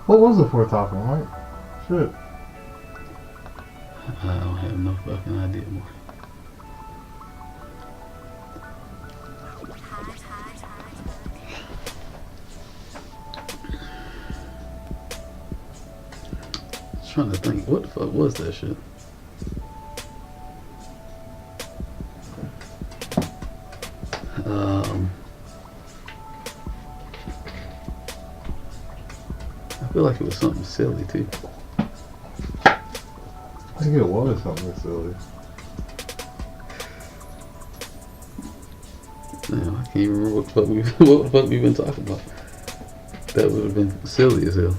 What was the fourth topic, Mike? Shit. I don't have no fucking idea, Marty. Trying to think, what the fuck was that shit? I feel like it was something silly too. I think it was something silly. Damn, I can't even remember what the fuck we've been talking about. That would have been silly as hell.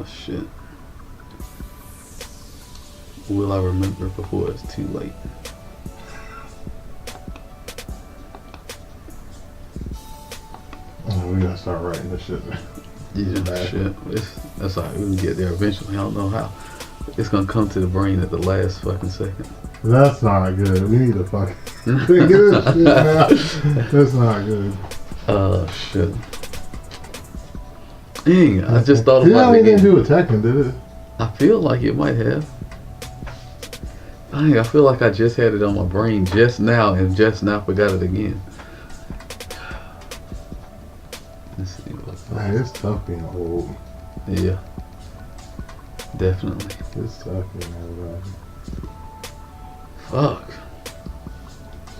Shit. Will I remember before it's too late? Oh, we gotta start writing this shit. Yeah, shit. That's alright. We can get there eventually. I don't know how. It's gonna come to the brain at the last fucking second. That's not good. We need to fucking think of this shit now. That's not good. Shit. Dang, I just thought about it. It didn't do a Tekken, did it? I feel like it might have. Dang, I feel like I just had it on my brain just now and just now forgot it again. Let's see what. Man, it's tough being old. Yeah. Definitely. It's tough being old. Fuck.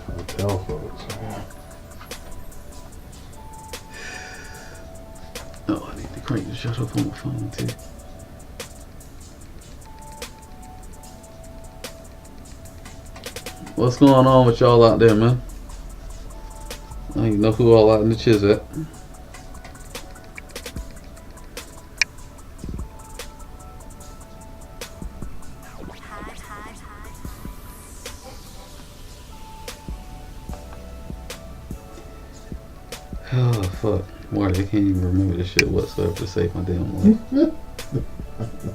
I tell folks, man. Oh, I need to crank the shut up on my phone too. What's going on with y'all out there, man? I don't even know who all out in the chiz at. Oh, fuck. Marty, I can't even remember this shit whatsoever to save my damn life.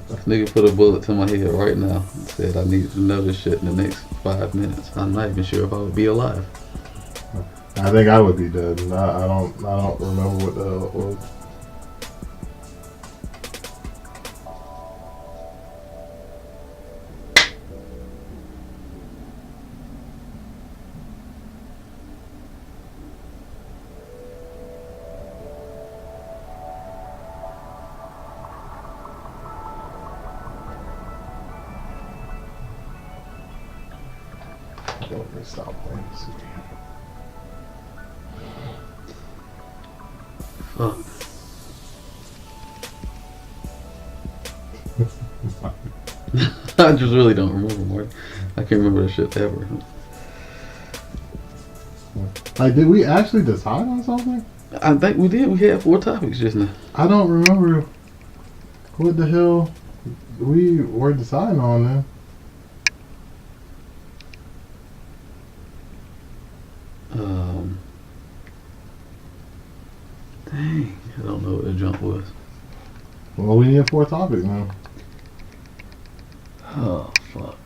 This nigga put a bullet to my head right now and said I need to know this shit in the next 5 minutes. I'm not even sure if I would be alive. I think I would be dead. I don't remember what the hell it was. Don't stop playing this game. Fuck. I just really don't remember, Marty. I can't remember that shit ever. Like, did we actually decide on something? I think we did. We had 4 topics just now. I don't remember what the hell we were deciding on then. Dang, I don't know what the jump was. Well, we need 4 topics now. Oh, fuck.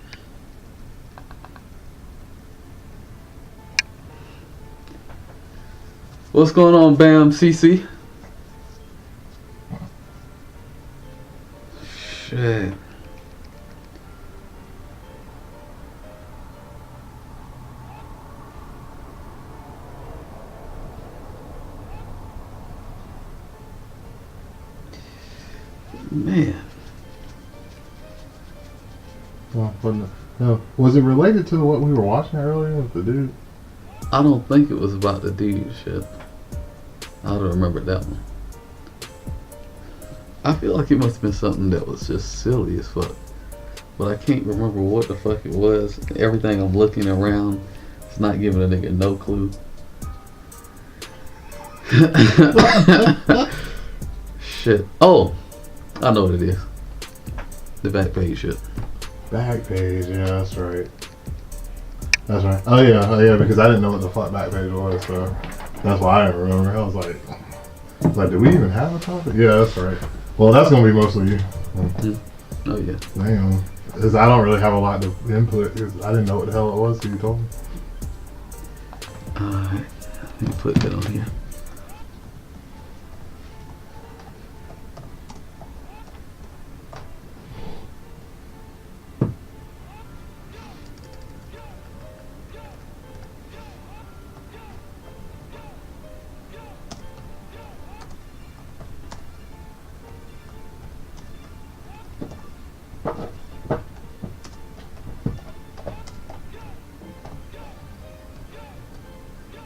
What's going on, Bam CC? Shit. Man. No, was it related to what we were watching earlier with the dude? I don't think it was about the dude shit. I don't remember that one. I feel like it must have been something that was just silly as fuck. But I can't remember what the fuck it was. Everything I'm looking around, it's not giving a nigga no clue. Shit. Oh, I know what it is. The back page shit. Back page, yeah, that's right. That's right. Oh yeah, because I didn't know what the fuck back page was, so that's why I didn't remember. I was like, Like, did we even have a topic? Yeah, that's right. Well, that's gonna be mostly you. Oh yeah. Damn. Because I don't really have a lot to input. 'Cause I didn't know what the hell it was till you told me. Alright. Let me put that on here.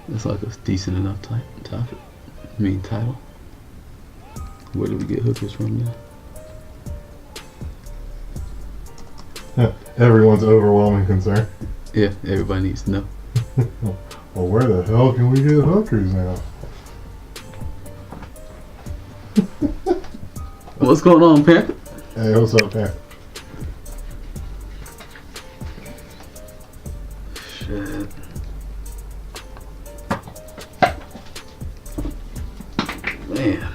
That's like a decent enough topic. I mean title. Where do we get hookers from now? Everyone's overwhelming concern. Yeah, everybody needs to know. Well, where the hell can we get hookers now? What's going on, Panther? Hey, what's up, man? Shit. Man.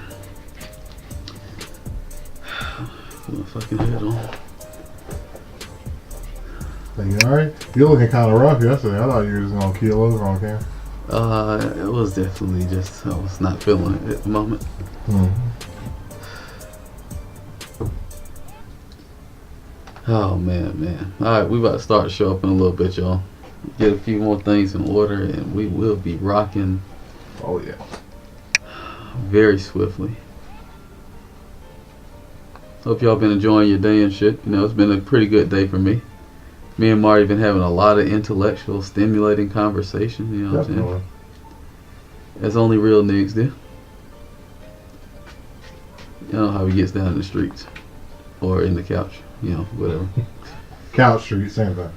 Put my fucking head on. Are you alright? You're looking kind of rough yesterday. I thought you were just going to keel over on camera. It was definitely just, I was not feeling it at the moment. Mm-hmm. Oh, man. Alright, we about to start the show up in a little bit, y'all. Get a few more things in order, and we will be rocking. Oh, yeah. Very swiftly. Hope y'all been enjoying your day and shit. You know, it's been a pretty good day for me. Me and Marty been having a lot of intellectual, stimulating conversation. You know what I'm saying? As only real niggas do. You know how he gets down in the streets. Or in the couch. You know, whatever. Couch Street, same thing.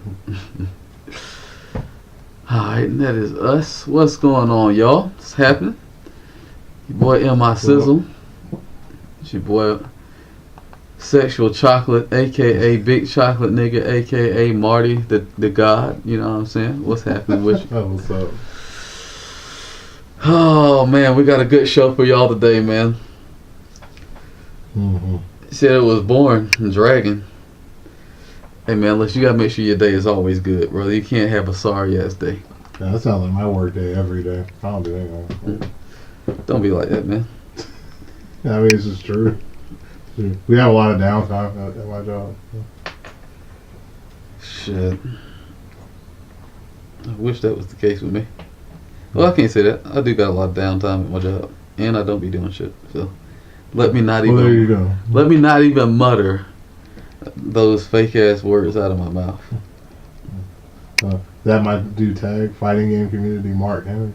Alright, and that is us. What's going on, y'all? What's happening? Your boy M.I. Sizzle. It's your boy Sexual Chocolate, a.k.a. Big Chocolate Nigga, a.k.a. Marty, the God. You know what I'm saying? What's happening with you? Oh, what's up? Oh, man, we got a good show for y'all today, man. Mm-hmm. Said it was boring and dragging. Hey, man, you got to make sure your day is always good, brother. You can't have a sorry-ass day. Yeah, that sounds like my work day every day. I don't do anything. Don't be like that, man. Yeah, I mean, it's just true. We have a lot of downtime at my job. Shit. I wish that was the case with me. Well, I can't say that. I do got a lot of downtime at my job, and I don't be doing shit. So let me not Well, there you even go. let me not even mutter those fake ass words out of my mouth. That might do tag fighting game community Mark Henry.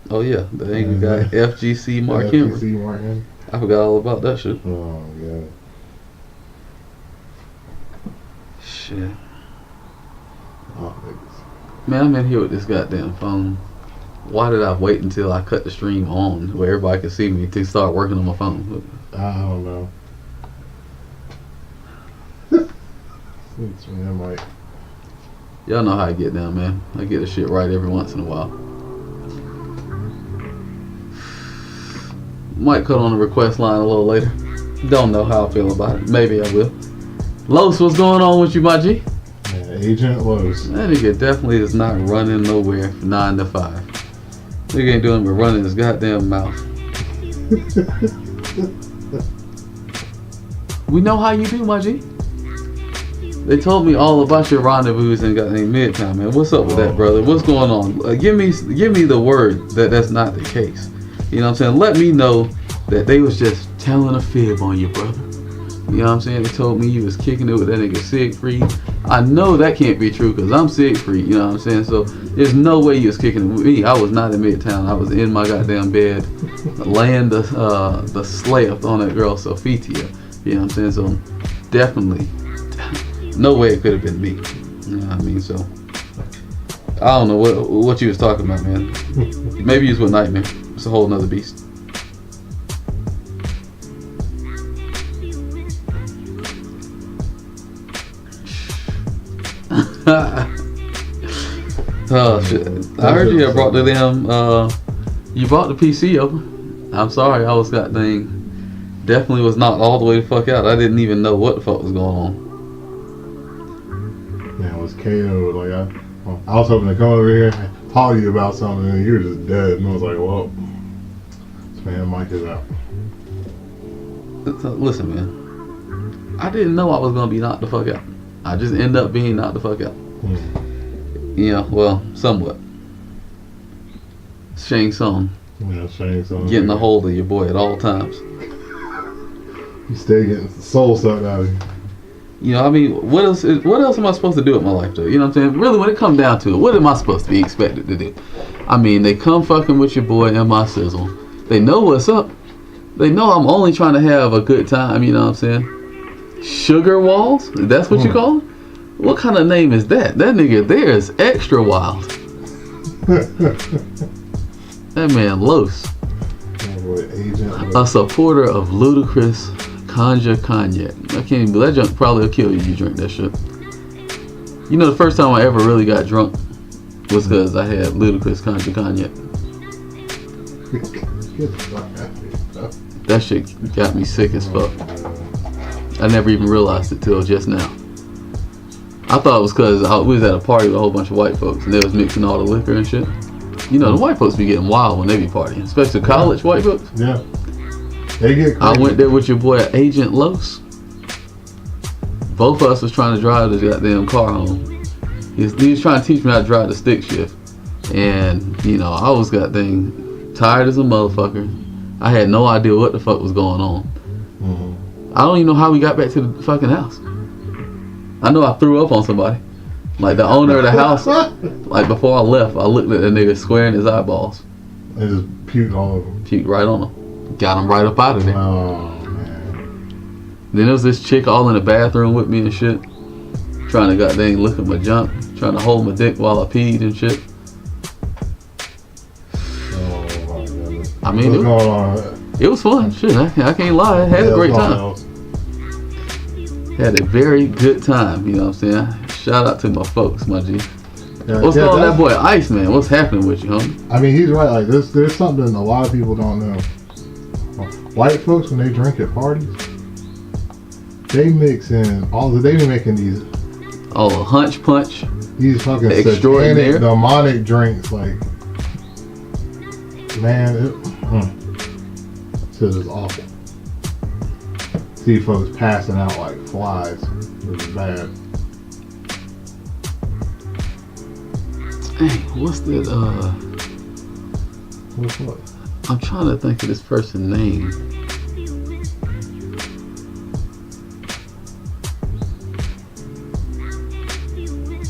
Oh yeah, the angry guy FGC Mark FGC Henry. Mark Henry. I forgot all about that shit. Oh yeah. Shit. Oh, niggas. Man, I'm in here with this goddamn phone. Why did I wait until I cut the stream on where everybody could see me to start working on my phone? I don't know. It's man, Mike. Y'all know how I get down, man. I get the shit right every once in a while. Might cut on the request line a little later. Don't know how I feel about it. Maybe I will. Los, what's going on with you, my G? Yeah, Agent Lowe's. That nigga definitely is not running nowhere from 9 to 5. Nigga ain't doing but running his goddamn mouth. We know how you do, my G. They told me all about your rendezvous in goddamn Midtown, man. What's up with that, brother? What's going on? Give me the word that that's not the case. You know what I'm saying? Let me know that they was just telling a fib on you, brother. You know what I'm saying? They told me you was kicking it with that nigga Siegfried. I know that can't be true because I'm Siegfried, you know what I'm saying? So there's no way you was kicking it with me. I was not in Midtown. I was in my goddamn bed laying the slave on that girl Sophia. You know what I'm saying? So definitely, no way it could have been me. You know what I mean? So I don't know what you was talking about, man. Maybe you was with Nightmare. It's a whole nother beast. Oh shit! I heard you brought the damn. You brought the PC over. I'm sorry, I was definitely was knocked all the way the fuck out. I didn't even know what the fuck was going on. Man, it was KO. Like I was hoping to come over here and talk to you about something, and you were just dead. And I was like, well, this man Mike is out. Listen, man. I didn't know I was gonna be knocked the fuck out. I just end up being knocked the fuck out. Yeah, well, somewhat. Shang Tsung. Yeah, Shang Tsung. Getting a hold of your boy at all times. You stay getting the soul sucked out of you. You know, I mean, what else am I supposed to do with my life, though? You know what I'm saying? Really, when it comes down to it, what am I supposed to be expected to do? I mean, they come fucking with your boy and my sizzle. They know what's up. They know I'm only trying to have a good time, you know what I'm saying? Sugar Walls? That's what you call it? What kind of name is that? That nigga there is extra wild. That man Los. A supporter of ludicrous Ganja Cognac. I can't even believe that junk probably will kill you if you drink that shit. You know, the first time I ever really got drunk was because I had ludicrous Ganja Cognac. That shit got me sick as fuck. I never even realized it till just now. I thought it was because we was at a party with a whole bunch of white folks and they was mixing all the liquor and shit. You know, the white folks be getting wild when they be partying, especially college white folks. Yeah. They get crazy. I went there with your boy Agent Los. Both of us was trying to drive this goddamn car home. He was trying to teach me how to drive the stick shift. And, you know, I was goddamn tired as a motherfucker. I had no idea what the fuck was going on. I don't even know how we got back to the fucking house. I know I threw up on somebody. Like the owner of the house, like before I left, I looked at the nigga square in his eyeballs. And just puked all over him. Puked right on him. Got him right up out of there. Oh, man. Then there was this chick all in the bathroom with me and shit. Trying to goddamn look at my junk. Trying to hold my dick while I peed and shit. Oh, my goodness. I mean, What's going on? It was fun. Shit, I can't lie. I had a great time. Had a very good time, you know what I'm saying? Shout out to my folks, my G. Yeah, What's going on, that boy Ice, man? What's happening with you, homie? I mean, he's right. Like, there's something a lot of people don't know. White folks, when they drink at parties, they mix in they be making these all the hunch punch, these fucking extraordinary satanic, demonic drinks. Like, man, shit is awful. See folks passing out like flies. It's bad. Hey, what's that? What's what? I'm trying to think of this person's name.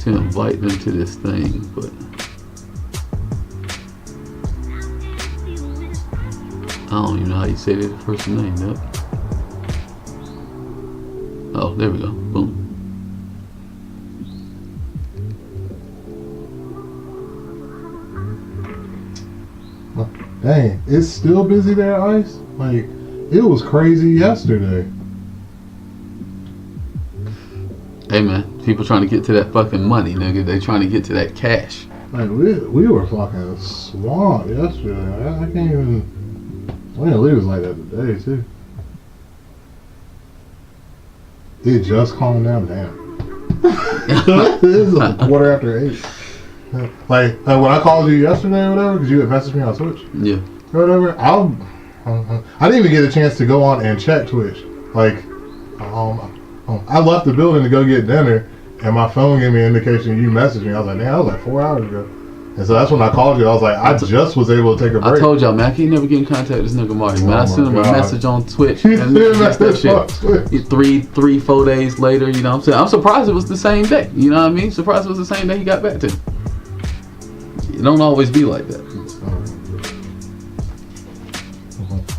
To invite them to this thing, but I don't even know how you say that person's name. Yep. Oh, there we go. Boom. Dang, it's still busy there, Ice? Like, it was crazy yesterday. Hey man, people trying to get to that fucking money, nigga. They trying to get to that cash. Like, we were fucking swamped yesterday. I can't even... I didn't believe it was like that today, too. It just calmed down. Damn. It is like 8:15. Like when I called you yesterday or whatever, because you had messaged me on Twitch. Yeah. Or whatever. I didn't even get a chance to go on and check Twitch. Like, I left the building to go get dinner, and my phone gave me an indication you messaged me. I was like, damn, that was like 4 hours ago. And so that's when I called you. I was like, I just was able to take a break. I told y'all, man, I can't never get in contact with this nigga Marty, man. I sent him a message on Twitch. And that shit. 3-4 days later, you know what I'm saying? I'm surprised it was the same day. You know what I mean? Surprised it was the same day he got back to me. It don't always be like that.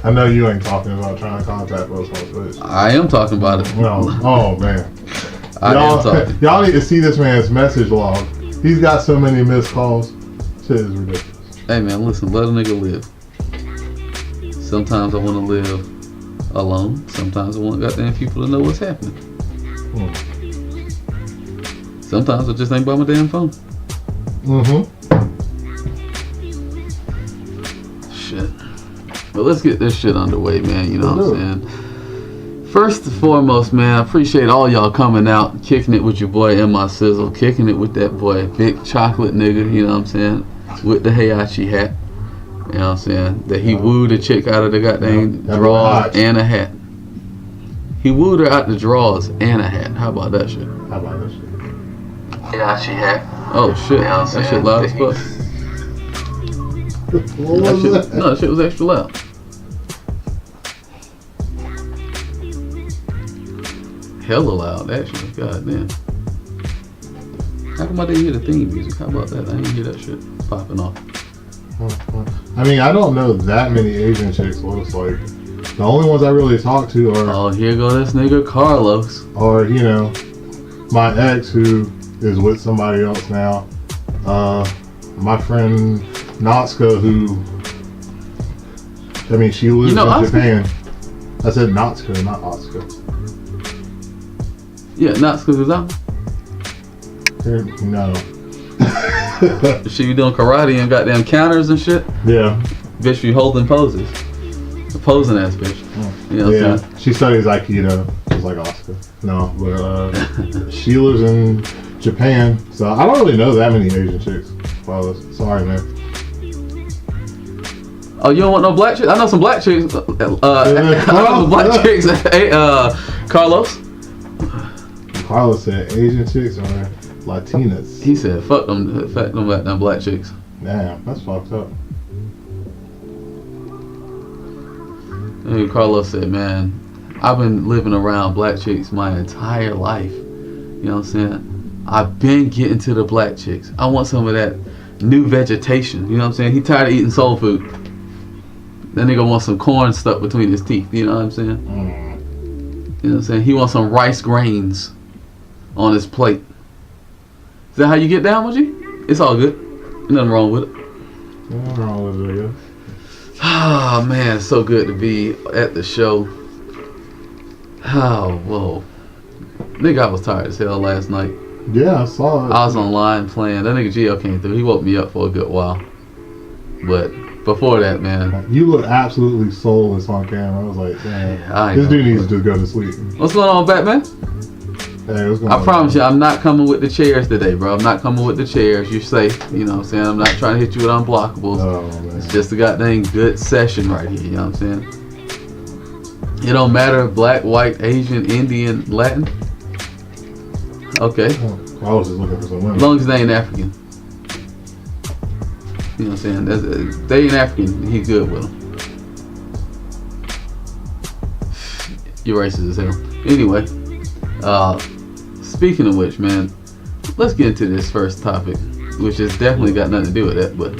I know you ain't talking about trying to contact us on Twitch. I am talking about it. No. Oh, man. Y'all need to see this man's message log. He's got so many missed calls. Shit is ridiculous. Hey, man, listen. Let a nigga live. Sometimes I want to live alone. Sometimes I want goddamn people to know what's happening. Sometimes I just ain't by my damn phone. Shit. But let's get this shit underway, man. You know what I'm saying? First and foremost, man, I appreciate all y'all coming out, kicking it with your boy M.I. Sizzle, kicking it with that boy, big chocolate nigga, you know what I'm saying? With the Heihachi hat. You know what I'm saying? That he wooed a chick out of the goddamn drawers and a hat. He wooed her out the drawers and a hat. How about that shit? How about that shit? Heihachi hat. Oh shit. You know that shit loud as fuck. That shit was extra loud. Hella loud, actually. God damn. How come I didn't hear the theme music? How about that? I didn't hear that shit popping off. I mean, I don't know that many Asian chicks. What it's like. The only ones I really talk to are. Oh, here go this nigga Carlos. Or, you know, my ex who is with somebody else now. My friend Natsuko who. I mean, she lives in Japan. I said Natsuko, not Atsuko. Yeah, Natsuko who's out? No. She be doing karate and goddamn counters and shit? Yeah. Bitch be holding poses. A posing ass bitch. You know what I'm saying? She studies Aikido, just like Oscar. No, but she lives in Japan, so I don't really know that many Asian chicks. Well, sorry, man. Oh, you don't want no black chicks? I know some black chicks. I know some black chicks. Hey, Carlos? Carlos said Asian chicks or Latinas. He said, fuck them black chicks. Damn, that's fucked up. And Carlos said, man, I've been living around black chicks my entire life. You know what I'm saying? I've been getting to the black chicks. I want some of that new vegetation. You know what I'm saying? He tired of eating soul food. That nigga wants some corn stuck between his teeth. You know what I'm saying? You know what I'm saying? He wants some rice grains on his plate. Is that how you get down, Moji? It's all good. Nothing wrong with it. Nothing wrong with it, yeah. Oh man, it's so good to be at the show. Oh, whoa. Nigga, I was tired as hell last night. Yeah, I saw it. I was online playing. That nigga GL came through. He woke me up for a good while. But before that, man. You look absolutely soulless on camera. I was like, damn. This dude needs to just go to sleep. What's going on, Batman? Hey, what's going on? I promise you, I'm not coming with the chairs today, bro. I'm not coming with the chairs. You're safe. You know what I'm saying? I'm not trying to hit you with unblockables. Oh, man. It's just a goddamn good session right here. You know what I'm saying? It don't matter if black, white, Asian, Indian, Latin. Okay. Oh, I was just looking for some women. As long as they ain't African. You know what I'm saying? They ain't African, he's good with them. You're racist as hell. Anyway, speaking of which, man, let's get into this first topic, which has definitely got nothing to do with that, but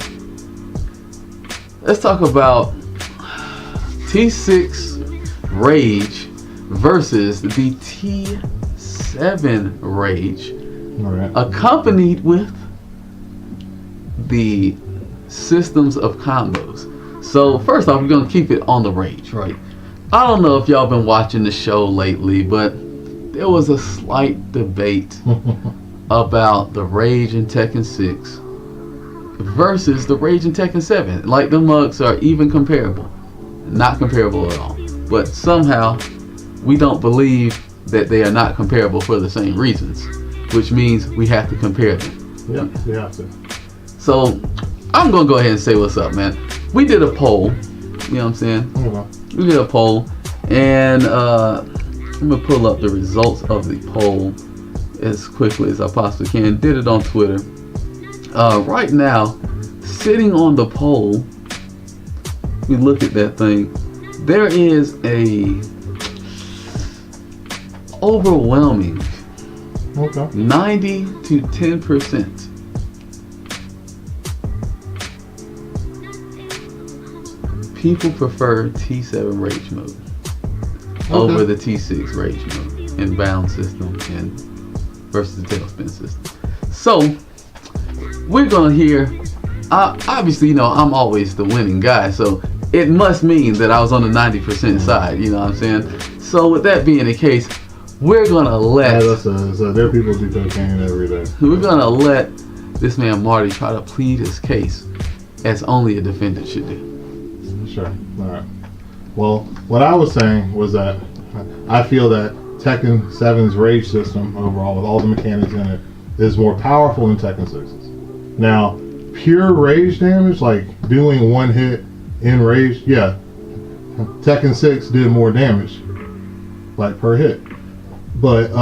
let's talk about T6 Rage versus the T7 Rage, accompanied with the systems of combos. So first off, we're gonna keep it on the Rage, right? I don't know if y'all been watching the show lately, but there was a slight debate about the Rage in Tekken 6 versus the Rage in Tekken 7. Like, the mugs are even comparable. Not comparable at all. But somehow, we don't believe that they are not comparable for the same reasons, which means we have to compare them. Yeah, we have to. So, I'm going to go ahead and say what's up, man. We did a poll. You know what I'm saying? We did a poll. And I'm going to pull up the results of the poll as quickly as I possibly can. Did it on Twitter. Right now, sitting on the poll, we look at that thing. There is a overwhelming 90 to 10% people prefer T7 Rage mode over the T6 Rage mode and bound system and versus the tailspin system. So we're gonna hear. Obviously, you know, I'm always the winning guy, so it must mean that I was on the 90% side. You know what I'm saying? So with that being the case, we're gonna let. So there are people who do cocaine every day. We're gonna let this man Marty try to plead his case as only a defendant should do. Sure. All right. Well, what I was saying was that I feel that Tekken 7's rage system overall, with all the mechanics in it, is more powerful than Tekken 6's. Now, pure rage damage, like doing one hit in rage, yeah, Tekken 6 did more damage, like per hit. But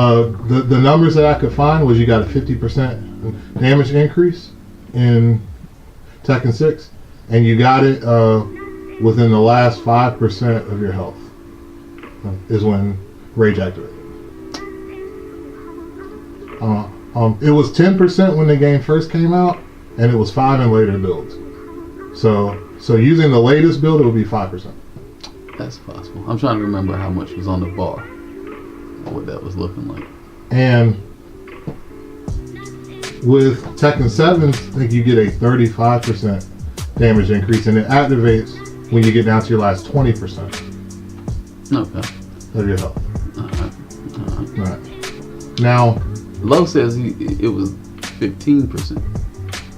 the numbers that I could find was you got a 50% damage increase in Tekken 6, and you got it within the last 5% of your health is when rage activated. It was 10% when the game first came out, and it was 5 in later builds. So using the latest build, it would be 5%. That's possible. I'm trying to remember how much was on the bar, or what that was looking like. And with Tekken 7, I think you get a 35% damage increase, and it activates when you get down to your last 20% Okay. of your health. Alright. Right. Now, Low says it was 15%.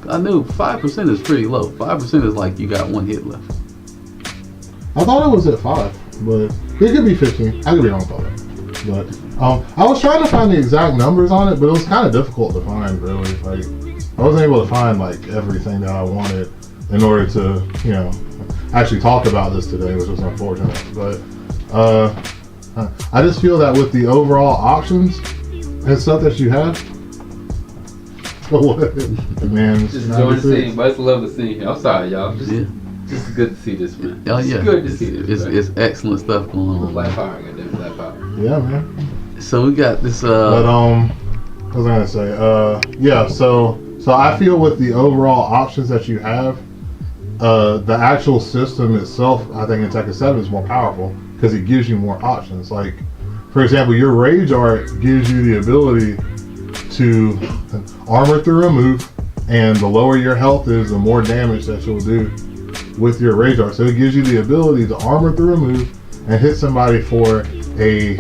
I knew 5% is pretty low. 5% is like you got one hit left. I thought it was at 5, but it could be 15. I could be wrong about that. But I was trying to find the exact numbers on it, but it was kind of difficult to find, really. Like, I wasn't able to find like everything that I wanted in order to, you know, actually talk about this today, which was unfortunate. But I just feel that with the overall options and stuff that you have, man, Just enjoying the scene, but it's love the scene. I'm sorry, y'all. Just good to see this, man. Oh yeah, it's good to see this. It's excellent stuff going on. Flat power, goddamn flat power. Yeah, man. So we got this. But what was I gonna say? Yeah. So I feel with the overall options that you have, the actual system itself, I think in Tekken 7 is more powerful because it gives you more options. Like, for example, your Rage Art gives you the ability to armor through a move, and the lower your health is, the more damage that you'll do with your Rage Art. So it gives you the ability to armor through a move and hit somebody for a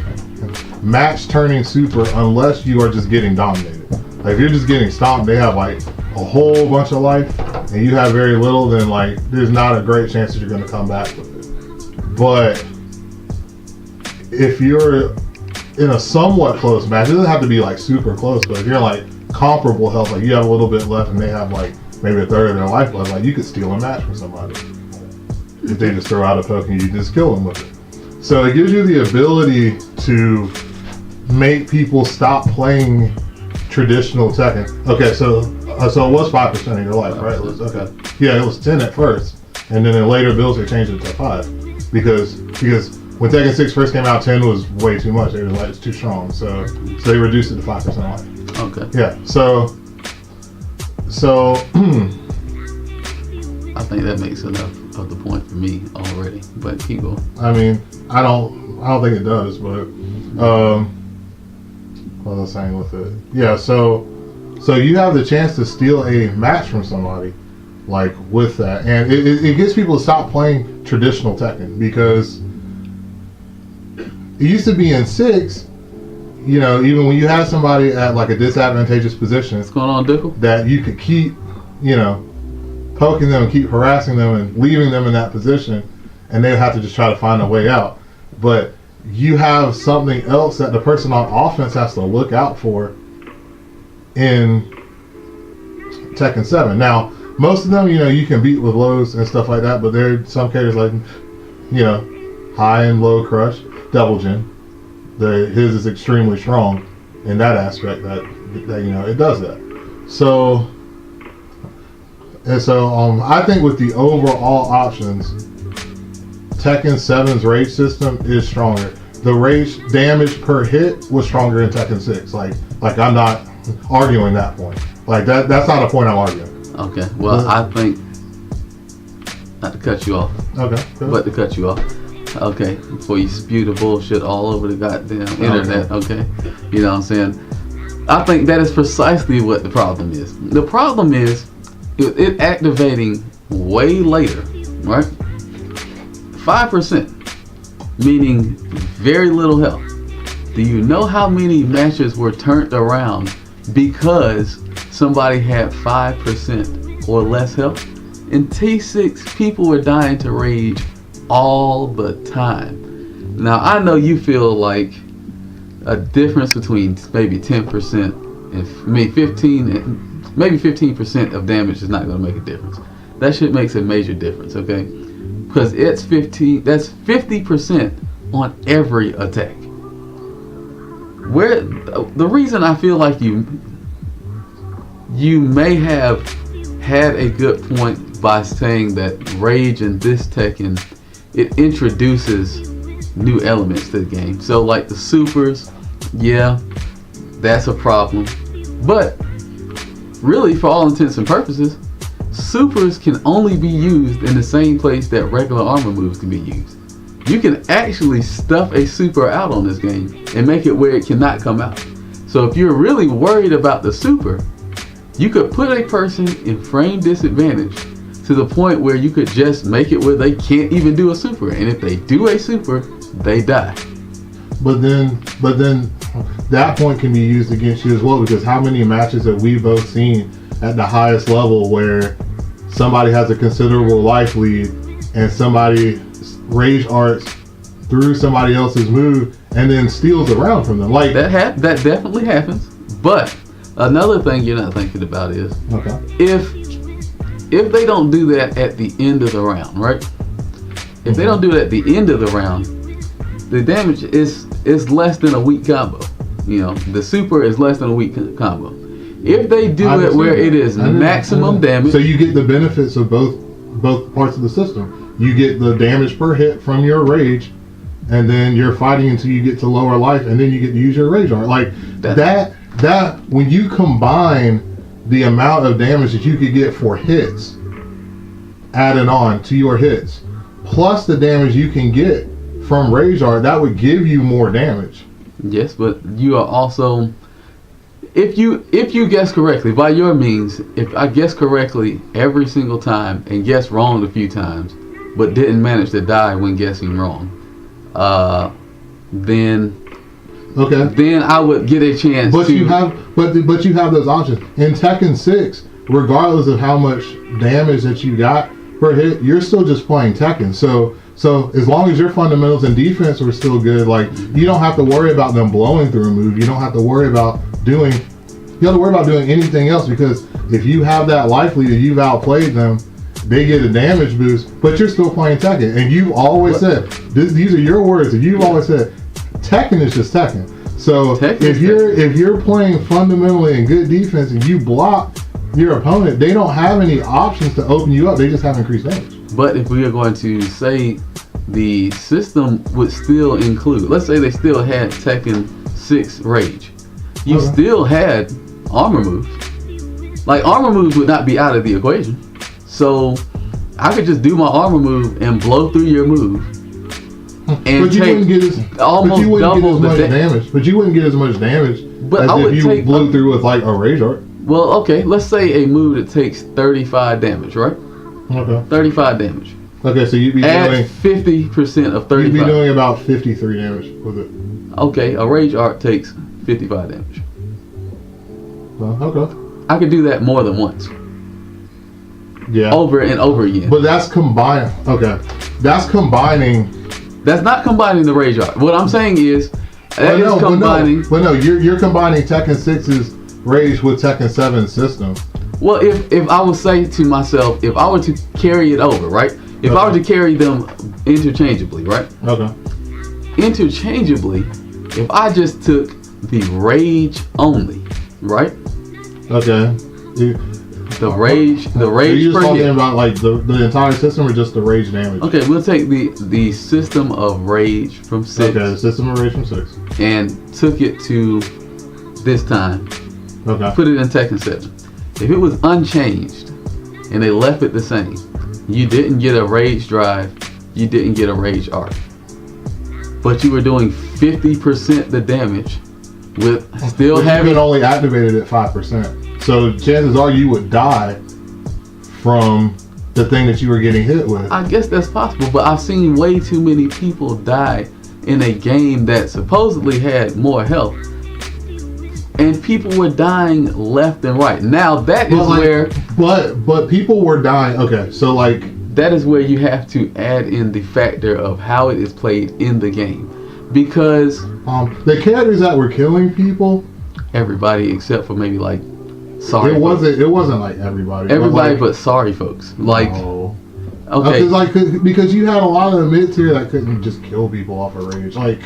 match turning super, unless you are just getting dominated. Like, if you're just getting stomped, they have like a whole bunch of life and you have very little, then like there's not a great chance that you're going to come back with it. But if you're in a somewhat close match, it doesn't have to be like super close, but if you're like comparable health, like you have a little bit left and they have like maybe a third of their life left, like you could steal a match from somebody. If they just throw out a poke and you just kill them with it. So it gives you the ability to make people stop playing traditional Tekken. Okay, so it was 5% of your life, right? Okay. Yeah, it was 10 at first, and then in later builds they changed it to 5 because when Tekken 6 first came out, 10 was way too much. They were like, it's too strong, so they reduced it to 5% life. Okay. Yeah. So I think that makes enough of the point for me already. But keep going. I mean, I don't think it does, but what was I saying with it? Yeah, so you have the chance to steal a match from somebody, like with that, and it gets people to stop playing traditional Tekken, because it used to be in 6, you know, even when you had somebody at like a disadvantageous position, What's going on, Dickle? that you could keep, you know, poking them and keep harassing them and leaving them in that position, and they'd have to just try to find a way out. But you have something else that the person on offense has to look out for in Tekken 7. Now, most of them, you know, you can beat with lows and stuff like that, but there are some characters like, you know, high and low crush, Double Jin. His is extremely strong in that aspect that you know, it does that. So I think with the overall options, Tekken 7's rage system is stronger. The rage damage per hit was stronger in Tekken 6. Like I'm not arguing that point. Like that's not a point I'm arguing. Okay. Well, I think, not to cut you off. Okay. But to cut you off. Okay. Before you spew the bullshit all over the goddamn internet. Okay. You know what I'm saying? I think that is precisely what the problem is. The problem is it activating way later, right? 5%, meaning very little health. Do you know how many matches were turned around because somebody had 5% or less health? In T6, people were dying to rage all the time. Now I know you feel like a difference between maybe 10% and maybe 15% of damage is not going to make a difference. That shit makes a major difference, okay? Because that's 50% on every attack. Where the reason I feel like you may have had a good point by saying that Rage in this Tekken, it introduces new elements to the game. So like the supers, yeah, that's a problem. But really, for all intents and purposes, supers can only be used in the same place that regular armor moves can be used. You can actually stuff a super out on this game and make it where it cannot come out. So if you're really worried about the super, you could put a person in frame disadvantage to the point where you could just make it where they can't even do a super. And if they do a super, they die. But then that point can be used against you as well, because how many matches have we both seen at the highest level where somebody has a considerable life lead and somebody rage arts through somebody else's move and then steals a round from them? Like that definitely happens. But another thing you're not thinking about is if they don't do that at the end of the round, right? If they don't do that at the end of the round, the damage is less than a weak combo. You know, the super is less than a weak combo. If they do it where it is maximum damage, so you get the benefits of both parts of the system. You get the damage per hit from your rage, and then you're fighting until you get to lower life, and then you get to use your rage art. Like that when you combine the amount of damage that you could get for hits added on to your hits, plus the damage you can get from rage art, that would give you more damage. Yes, but you are also, if you guess correctly, by your means, if I guess correctly every single time and guess wrong a few times, but didn't manage to die when guessing wrong, then I would get a chance. But you have those options in Tekken 6. Regardless of how much damage that you got per hit, you're still just playing Tekken. So as long as your fundamentals and defense are still good, like you don't have to worry about them blowing through a move. You don't have to worry about doing anything else, because if you have that life lead and you've outplayed them, they get a damage boost, but you're still playing Tekken. And you've always said, these are your words, and you've always said, Tekken is just Tekken. So if you're playing fundamentally in good defense and you block your opponent, they don't have any options to open you up. They just have increased damage. But if we are going to say the system would still include, let's say they still had Tekken 6 Rage, you still had armor moves. Like armor moves would not be out of the equation. So I could just do my armor move and blow through your move, and you wouldn't get as much damage. But you wouldn't get as much damage as if you blew through with like a rage art. Well, okay, let's say a move that takes 35 damage, right? Okay. 35 damage. Okay, so you'd be doing 50% of 35. You'd be doing about 53 damage with it. Okay, a rage art takes 55 damage. Okay. I could do that more than once. Yeah. Over and over again. But that's combined. Okay. That's combining. That's not combining the rage art. What I'm saying is combining. But no, you're combining Tekken 6's rage with Tekken 7's system. Well, if I would say to myself, if I were to carry it over, right? If I were to carry them interchangeably, right? Okay. Interchangeably, if I just took the rage only, right? Okay. The rage Are you just talking about like the entire system or just the rage damage? Okay, we'll take the system of rage from 6. Okay, the system of rage from 6. And took it to this time. Okay. Put it in Tekken 7. If it was unchanged and they left it the same, you didn't get a rage drive, you didn't get a rage arc. But you were doing 50% the damage with still having... You can only activate it at 5%. So chances are you would die from the thing that you were getting hit with. I guess that's possible, but I've seen way too many people die in a game that supposedly had more health. And people were dying left and right. Now that is where... But people were dying... Okay, so like that is where you have to add in the factor of how it is played in the game, because the characters that were killing people, everybody except for maybe like sorry. It folks. wasn't like everybody. Everybody but sorry folks. Like no. okay, because you had a lot of the mid tier that couldn't just kill people off of rage. Like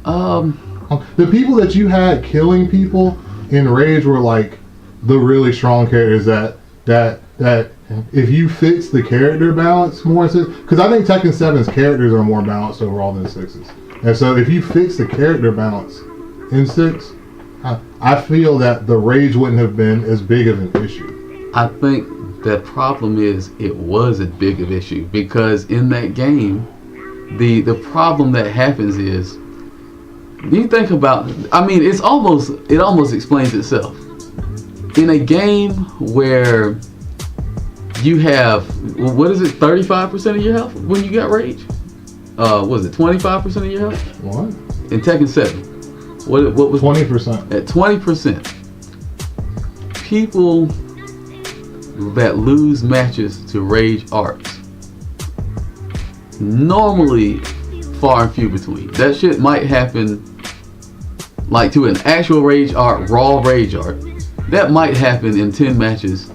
the people that you had killing people in rage were like the really strong characters that if you fix the character balance more, because I think Tekken 7's characters are more balanced overall than 6's, and so if you fix the character balance in 6, I feel that the rage wouldn't have been as big of an issue. I think the problem is it was a big of issue because in that game, the problem that happens is, you think about, I mean, it almost explains itself. In a game where you have, what is it, 35% of your health when you got rage? Was it 25% of your health? What? In Tekken 7. What was 20%? At 20%, people that lose matches to rage arts normally far and few between. That shit might happen like to an actual rage art, raw rage art. That might happen in 10 matches.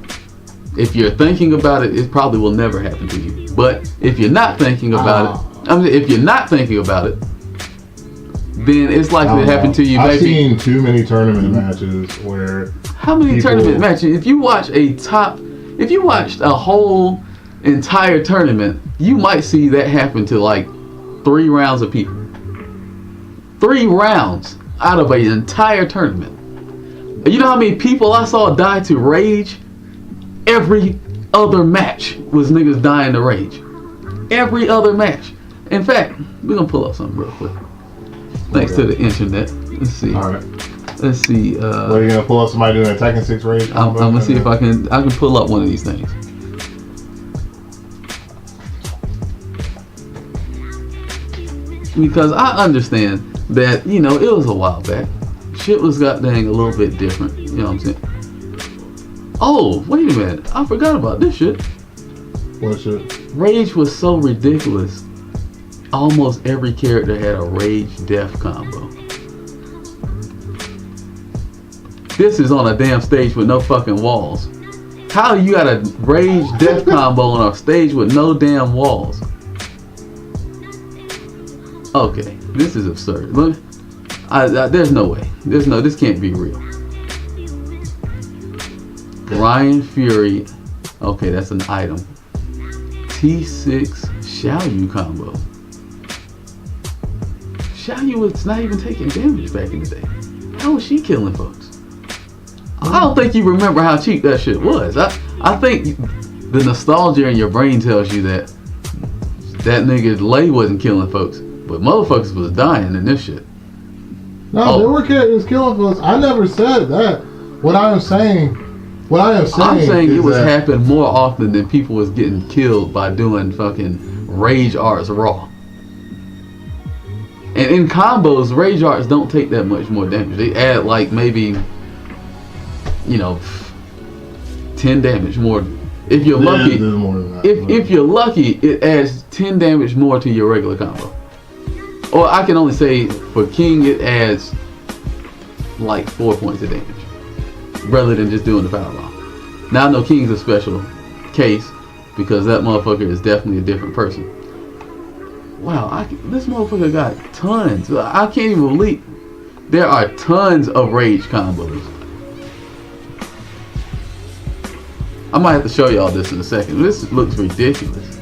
If you're thinking about it, it probably will never happen to you. But if you're not thinking about it, if you're not thinking about it, then it's likely to happen to you. I've seen too many tournament matches where. How many tournament matches? If you watched a whole entire tournament, you might see that happen to like 3 rounds of people. 3 rounds out of an entire tournament. You know how many people I saw die to rage? Every other match was niggas dying to rage. Every other match. In fact, we're gonna pull up something real quick. Thanks to the internet. Let's see. All right. Let's see. What are you gonna pull up? Somebody doing a Tekken 6 rage? I'm gonna see if I can pull up one of these things. Because I understand that, you know, it was a while back. Shit was goddamn a little bit different. You know what I'm saying? Oh, wait a minute. I forgot about this shit. What shit? Rage was so ridiculous. Almost every character had a rage death combo. This is on a damn stage with no fucking walls. How you got a rage death combo on a stage with no damn walls? Okay, this is absurd. Look, there's no way. This can't be real. Ryan Fury. Okay, that's an item. T6 Xiaoyu combo. Xiaoyu was not even taking damage back in the day. How was she killing folks? I don't think you remember how cheap that shit was. I think the nostalgia in your brain tells you that nigga Lei wasn't killing folks, but motherfuckers was dying in this shit. No, there were characters killing folks. I never said that. I'm saying it was happening more often than people was getting killed by doing fucking rage arts raw. And in combos, rage arts don't take that much more damage. They add like maybe, 10 damage more. If you're lucky, if you're lucky, it adds 10 damage more to your regular combo. Or I can only say for King, it adds like 4 points of damage, rather than just doing the power bomb. Now I know King's a special case because that motherfucker is definitely a different person. Wow, this motherfucker got tons. I can't even believe there are tons of rage combos. I might have to show y'all this in a second. This looks ridiculous.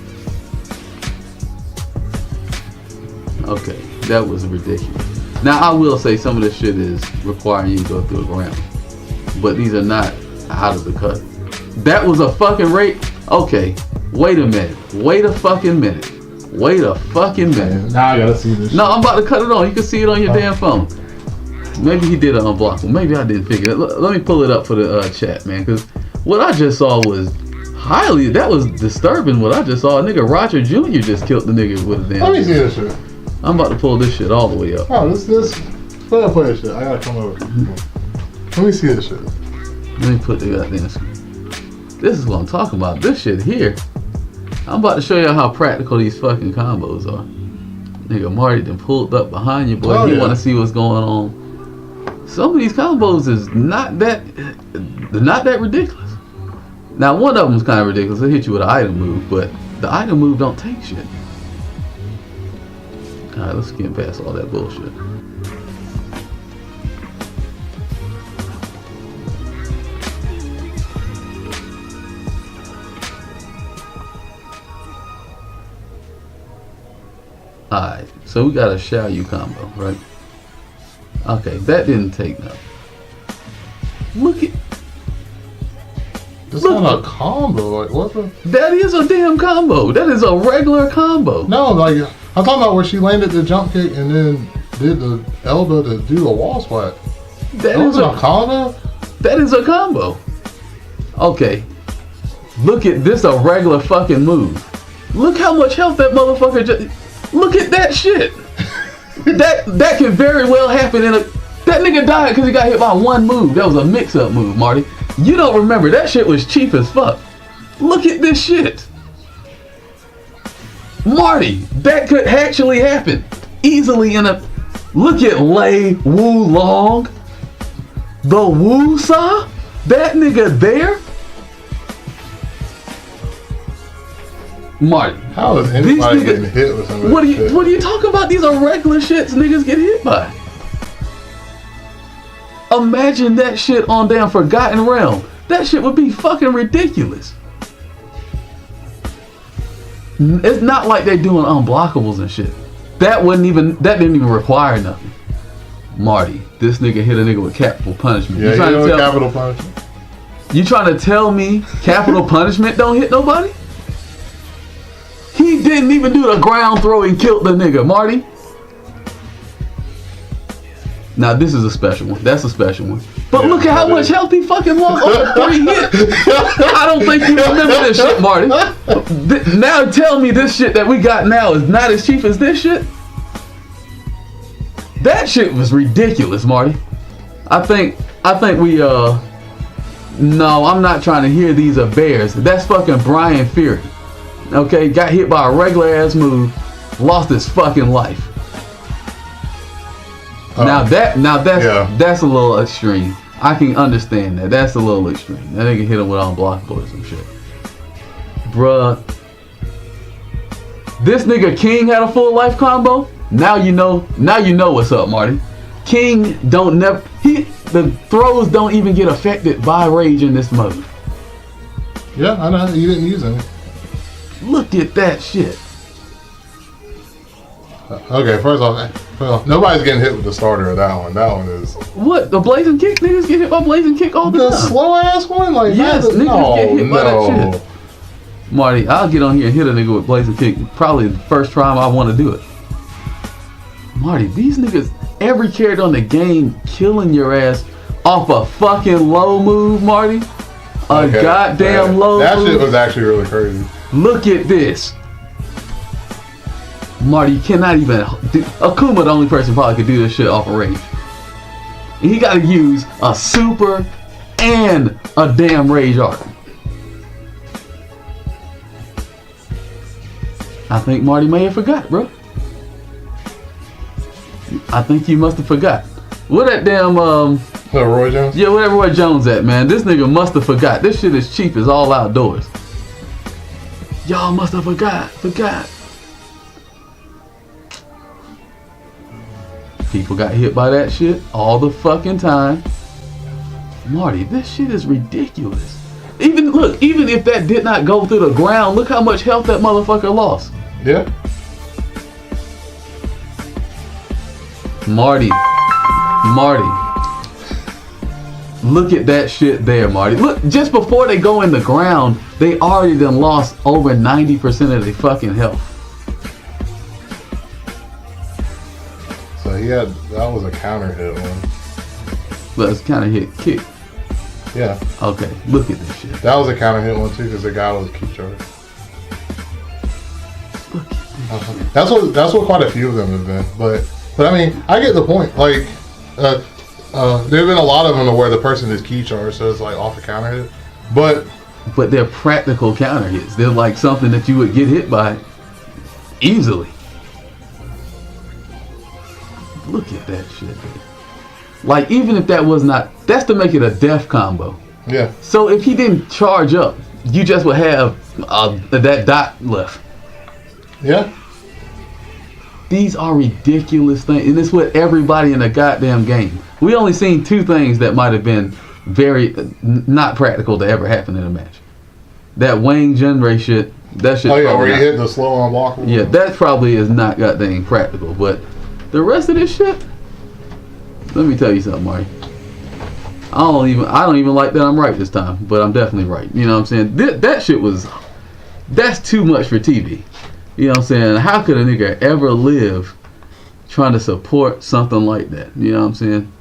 Okay, that was ridiculous. Now I will say some of this shit is requiring you to go through a ground, but these are not out of the cut. That was a fucking rage. Okay, wait a minute. Wait a fucking minute. Now I gotta see this. No, I'm about to cut it on. You can see it on your damn phone. Maybe he did it unblockable. Maybe I didn't figure it. Let me pull it up for the chat, man. Because what I just saw was that was disturbing. What I just saw, nigga Roger Jr. just killed the nigga with a damn. Let me see this shit. I'm about to pull this shit all the way up. Oh, this. Let me play this shit. I gotta come over. Let me see this shit. Let me put the goddamn screen. This is what I'm talking about. This shit here. I'm about to show you how practical these fucking combos are. Nigga, Marty done pulled up behind you, boy. Oh, He yeah. want to see what's going on. Some of these combos is not that ridiculous. Now, one of them's kind of ridiculous. It hit you with an item move, but the item move don't take shit. All right, let's get past all that bullshit. Alright, so we got a Xiao Yu combo, right? Okay, that didn't take nothing. Look at This Look. not a combo. Like what the? that is a damn combo. That is a regular combo. No, like I'm talking about where she landed the jump kick and then did the elbow to do the wall splat. That That is was a combo. that is a combo. Okay. Look at this, a regular fucking move. Look how much health that motherfucker just. Look at that shit. that can very well happen in a. That nigga died because he got hit by one move. That was a mix-up move, Marty. You don't remember that shit was cheap as fuck. Look at this shit, Marty. That could actually happen easily in a. Look at Lei Wu Long, the Wu Sa. That nigga there. Marty, How is These anybody niggas- getting hit with some of what that are you shit? what are you talking about? These are regular shits niggas get hit by. Imagine that shit on damn Forgotten Realm. That shit would be fucking ridiculous. It's not like they doing unblockables and shit. That didn't even require nothing. Marty, this nigga hit a nigga with capital punishment. Yeah, you know capital punishment. You trying to tell me capital punishment don't hit nobody? He didn't even do the ground throw and killed the nigga, Marty. Now this is a special one. That's a special one. But Yeah, look at how that much is. health he fucking lost over 3 hits. I don't think you remember this shit, Marty. Now tell me this shit that we got now is not as cheap as this shit. That shit was ridiculous, Marty. I think we no, I'm not trying to hear these are bears. That's fucking Brian Fury. Okay, got hit by a regular ass move, lost his fucking life. Now that's a little extreme. I can understand that. That's a little extreme. That nigga hit him with unblockable or some shit. Bruh. This nigga King had a full life combo. Now you know what's up, Marty. King the throws don't even get affected by rage in this mode. Yeah, I know. You didn't use any. Look at that shit. Okay, first off, nobody's getting hit with the starter of that one. That one is What? The blazing kick? Niggas get hit by blazing kick all the the time. slow ass one. Like Yes, that is- niggas get hit by that no. shit. Marty, I'll get on here and hit a nigga with blazing kick. Probably the first time I want to do it. Marty, these niggas, every character on the game killing your ass off a fucking low move, Marty. Okay, Goddamn yeah. low That move. shit was actually really crazy. Look at this. Marty, you cannot even. Akuma, the only person probably could do this shit off a range. And he got to use a super and a damn rage art. I think Marty may have forgot, bro. I think you must have forgot. Where that damn Roy Jones. yeah, whatever Roy Jones at, man. This nigga must have forgot. This shit is cheap as all outdoors. Y'all must have forgot. People got hit by that shit all the fucking time. Marty, this shit is ridiculous. Even if that did not go through the ground, look how much health that motherfucker lost. Yeah. Marty. Look at that shit there, Marty. Look, just before they go in the ground, they already done lost over 90% of their fucking health. So that was a counter hit one. But it's kind of hit kick. Yeah. Okay, look at this shit. That was a counter hit one too because the guy was a key charge. Look at this. That's what quite a few of them have been. But I mean, I get the point. Like, there've been a lot of them where the person is key charged, so it's like off a counter hit. But but they're practical counter hits. They're like something that you would get hit by easily. Look at that shit, dude. Like, even if that was not, that's to make it a death combo. Yeah. So if he didn't charge up, you just would have that dot left. Yeah. These are ridiculous things, and it's what everybody in the goddamn game. We only seen two things that might have been very not practical to ever happen in a match. That Wayne Jinray shit, that shit. Oh yeah, where you hit the slow unblockable. Yeah, that probably is not goddamn practical, but the rest of this shit, let me tell you something, Marty. I don't even like that I'm right this time, but I'm definitely right. You know what I'm saying? That shit that's too much for TV. You know what I'm saying? How could a nigga ever live trying to support something like that? You know what I'm saying?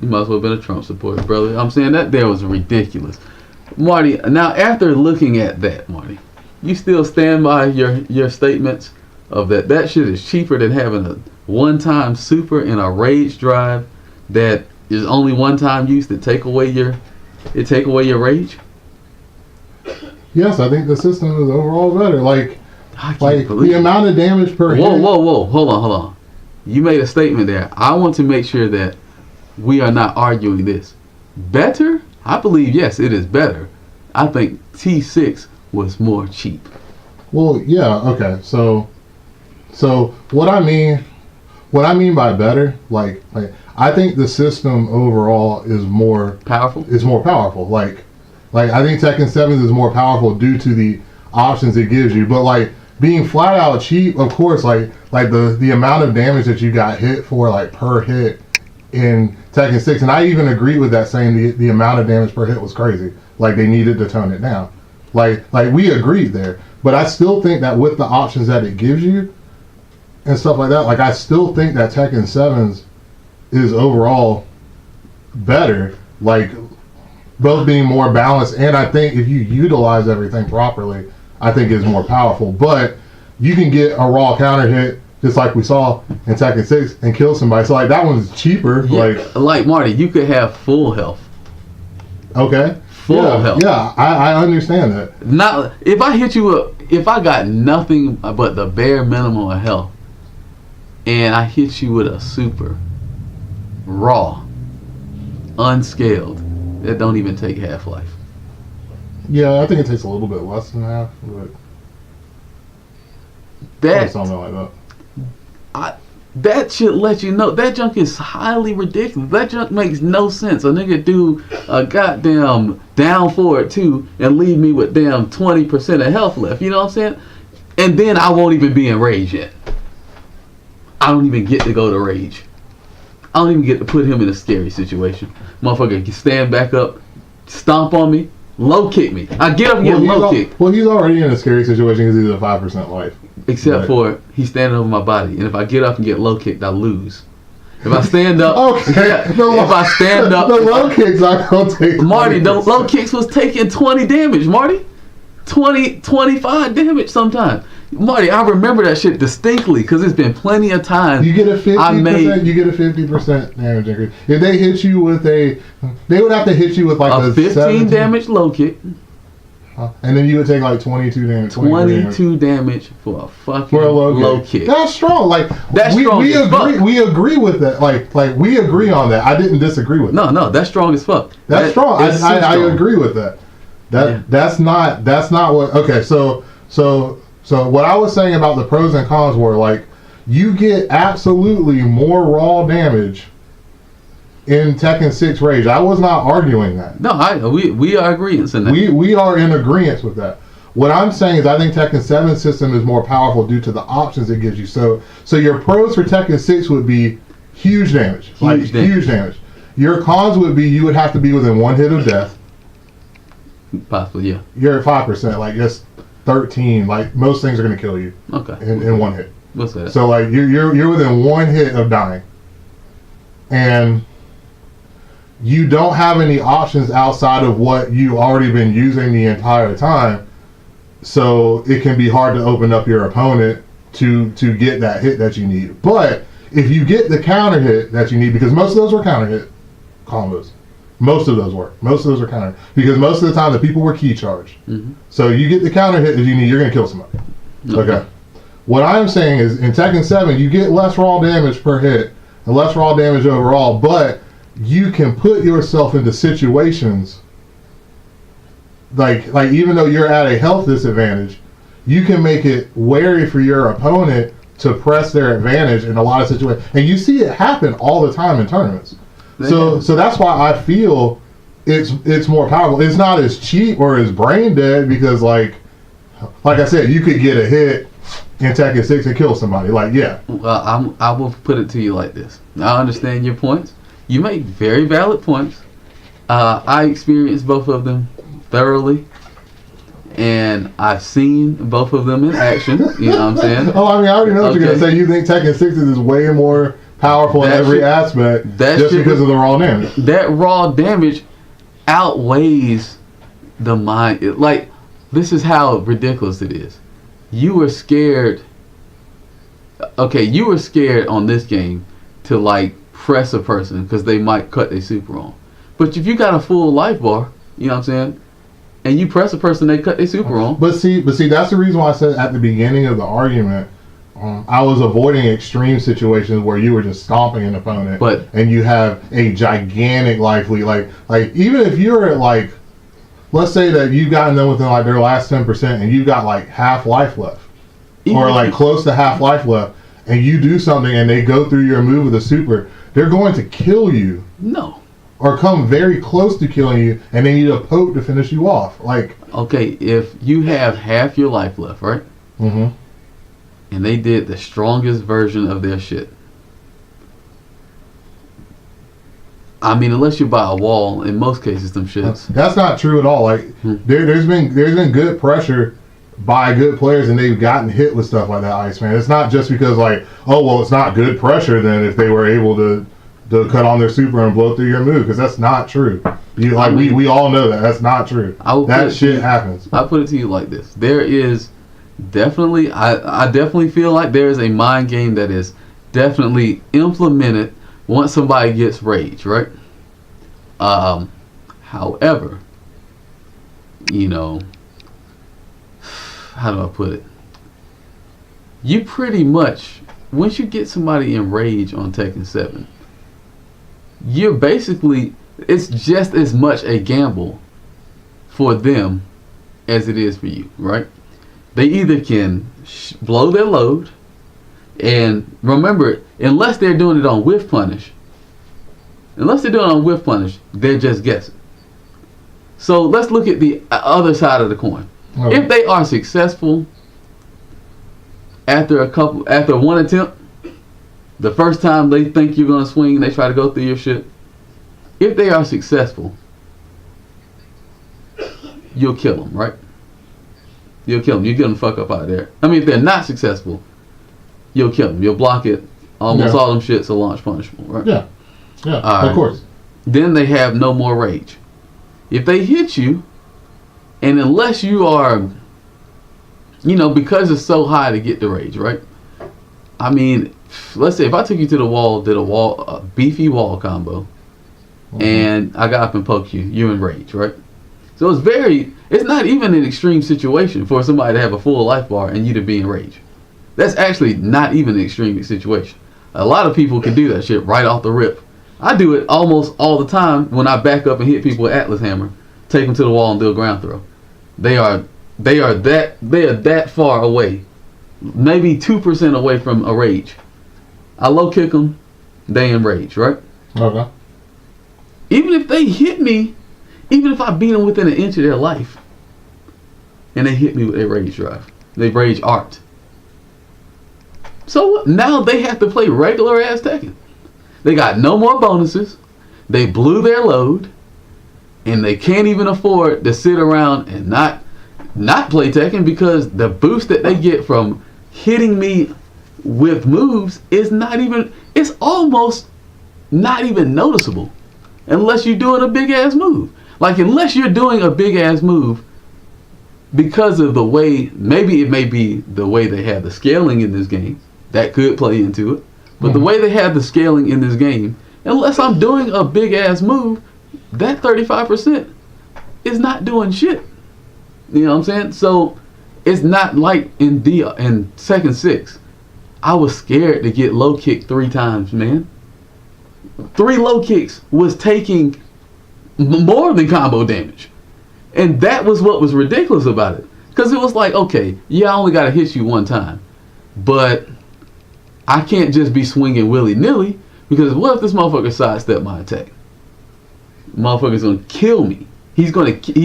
You might as well have been a Trump supporter, brother. I'm saying that there was ridiculous. Marty, now after looking at that, Marty, you still stand by your statements of that shit is cheaper than having a one-time super and a rage drive that is only one-time use to take away your rage? Yes, I think the system is overall better. Like the amount of damage per hit. Whoa. Hold on. You made a statement there. I want to make sure that we are not arguing this. Better? I believe, yes, it is better. I think T6 was more cheap. Well, yeah, okay. So what I mean by better, like I think the system overall is more powerful. Like I think Tekken 7 is more powerful due to the options it gives you. But like being flat out cheap, of course, like the amount of damage that you got hit for like per hit in Tekken 6, and I even agree with that, saying the amount of damage per hit was crazy. Like they needed to tone it down. Like we agreed there. But I still think that with the options that it gives you and stuff like that, like I still think that Tekken 7's is overall better. Like both being more balanced, and I think if you utilize everything properly, I think it's more powerful. But you can get a raw counter hit just like we saw in Tekken 6 and kill somebody. So like that one's cheaper. Yeah, like Marty, you could have full health. Okay. Full health. Yeah, I understand that. Not if I hit you up, if I got nothing but the bare minimum of health, and I hit you with a super raw, unscaled, that don't even take half-life. Yeah, I think it takes a little bit less than half, but something like that. That should let you know that junk is highly ridiculous. That junk makes no sense. A nigga do a goddamn down forward too and leave me with damn 20% of health left. You know what I'm saying? And then I won't even be in rage yet. I don't even get to go to rage. I don't even get to put him in a scary situation. Motherfucker can stand back up, stomp on me, low kick me. I get up and get low kick. Well, he's already in a scary situation because he's at 5% life. Except for he's standing over my body, and if I get up and get low kicked, I lose. If I stand up, if I stand up, the low kicks aren't gonna take. Marty, the low kicks was taking 20 damage. Marty, 20, 25 damage sometimes. Marty, I remember that shit distinctly because it's been plenty of times. You get a 50%. You get a 50% damage increase. If they hit you with they would have to hit you with like a 15 damage low kick. And then you would take like 22 damage. 22 damage for a fucking low kick. That's strong. Like that's strong. We agree. We agree with that. Like we agree on that. I didn't disagree with. No, that's strong as fuck. That's strong. I agree with that. That's not what. Okay, so what I was saying about the pros and cons were like you get absolutely more raw damage in Tekken 6 Rage. I was not arguing that. No, we are agreeing in that. We are in agreement with that. What I'm saying is I think Tekken 7 system is more powerful due to the options it gives you. So your pros for Tekken 6 would be huge damage. Huge damage. Your cons would be you would have to be within one hit of death. Possibly, yeah. You're at 5%, like just 13. Like most things are gonna kill you. Okay. In one hit. What's that? So like you're within one hit of dying. And you don't have any options outside of what you already been using the entire time, so it can be hard to open up your opponent to get that hit that you need. But if you get the counter hit that you need, because most of those were counter hit combos, Most of those work. Most of those are counter. Because most of the time the people were key charged. Mm-hmm. So you get the counter hit that you need, you're going to kill somebody. Okay. What I'm saying is in Tekken 7, you get less raw damage per hit and less raw damage overall, but you can put yourself into situations like even though you're at a health disadvantage, you can make it wary for your opponent to press their advantage in a lot of situations. And you see it happen all the time in tournaments. So that's why I feel it's more powerful. It's not as cheap or as brain dead because like I said, you could get a hit in Tekken 6 and kill somebody. Like, yeah. Well, I will put it to you like this. I understand your points. You make very valid points. I experienced both of them thoroughly, and I've seen both of them in action. You know what I'm saying? Oh, I mean, I already know what you're gonna say. You think Tekken 6 is way more powerful in every aspect just because of the raw damage. That raw damage outweighs the mind. Like, this is how ridiculous it is. You were scared. Okay, you were scared on this game to like press a person because they might cut their super on. But if you got a full life bar, you know what I'm saying, and you press a person, they cut their super on. But see, that's the reason why I said at the beginning of the argument, I was avoiding extreme situations where you were just stomping an opponent, and you have a gigantic life lead. Like even if you're at like, let's say that you've gotten them within like their last 10%, and you got like half life left, or like close to half life left, and you do something and they go through your move with a super, they're going to kill you. No. Or come very close to killing you, and they need a poke to finish you off. Like, okay, if you have half your life left, right? Mm-hmm. And they did the strongest version of their shit. I mean, unless you're by a wall, in most cases, them shits. That's not true at all. Like, there's been good pressure by good players, and they've gotten hit with stuff like that, Iceman. It's not just because like, oh well, it's not good pressure then if they were able to cut on their super and blow through your move, because that's not true. We all know that's not true. That shit happens. I'll put it to you like this. There is definitely, I definitely feel like there is a mind game that is definitely implemented once somebody gets rage, right? However, you know, how do I put it? You pretty much, once you get somebody in rage on Tekken 7, you're basically, it's just as much a gamble for them as it is for you, right? They either can blow their load, and remember, unless they're doing it on whiff punish, they're just guessing. So let's look at the other side of the coin. Oh. If they are successful after one attempt, the first time they think you're going to swing and they try to go through your shit, if they are successful, you'll kill them, right? You'll kill them. You get them the fuck up out of there. I mean, if they're not successful, you'll kill them. You'll block it. Almost all them shits are launch punishable, right? Yeah. Of course. Then they have no more rage. If they hit you, and unless you are, you know, because it's so high to get the rage, right? I mean, let's say if I took you to the wall, did a beefy wall combo, and I got up and poked you, you're in rage, right? So it's not even an extreme situation for somebody to have a full life bar and you to be in rage. That's actually not even an extreme situation. A lot of people can do that shit right off the rip. I do it almost all the time when I back up and hit people with Atlas Hammer, take them to the wall and do a ground throw. They are that far away, maybe 2% away from a rage. I low kick them, they in rage, right? Okay. Even if they hit me, even if I beat them within an inch of their life, and they hit me with their rage drive, they rage art. So now they have to play regular ass Tekken. They got no more bonuses. They blew their load, and they can't even afford to sit around and not play Tekken because the boost that they get from hitting me with moves is it's almost not even noticeable unless you're doing a big ass move. Like, unless you're doing a big ass move because of the way, maybe it may be the way they have the scaling in this game, that could play into it. But the way they have the scaling in this game, unless I'm doing a big ass move, that 35% is not doing shit. You know what I'm saying? So it's not like in Tekken 6. I was scared to get low kick 3 times, man. 3 low kicks was taking more than combo damage. And that was what was ridiculous about it. Because it was like, okay, yeah, I only got to hit you 1 time. But I can't just be swinging willy-nilly. Because what if this motherfucker sidestep my attack? Motherfucker's going to kill me. He's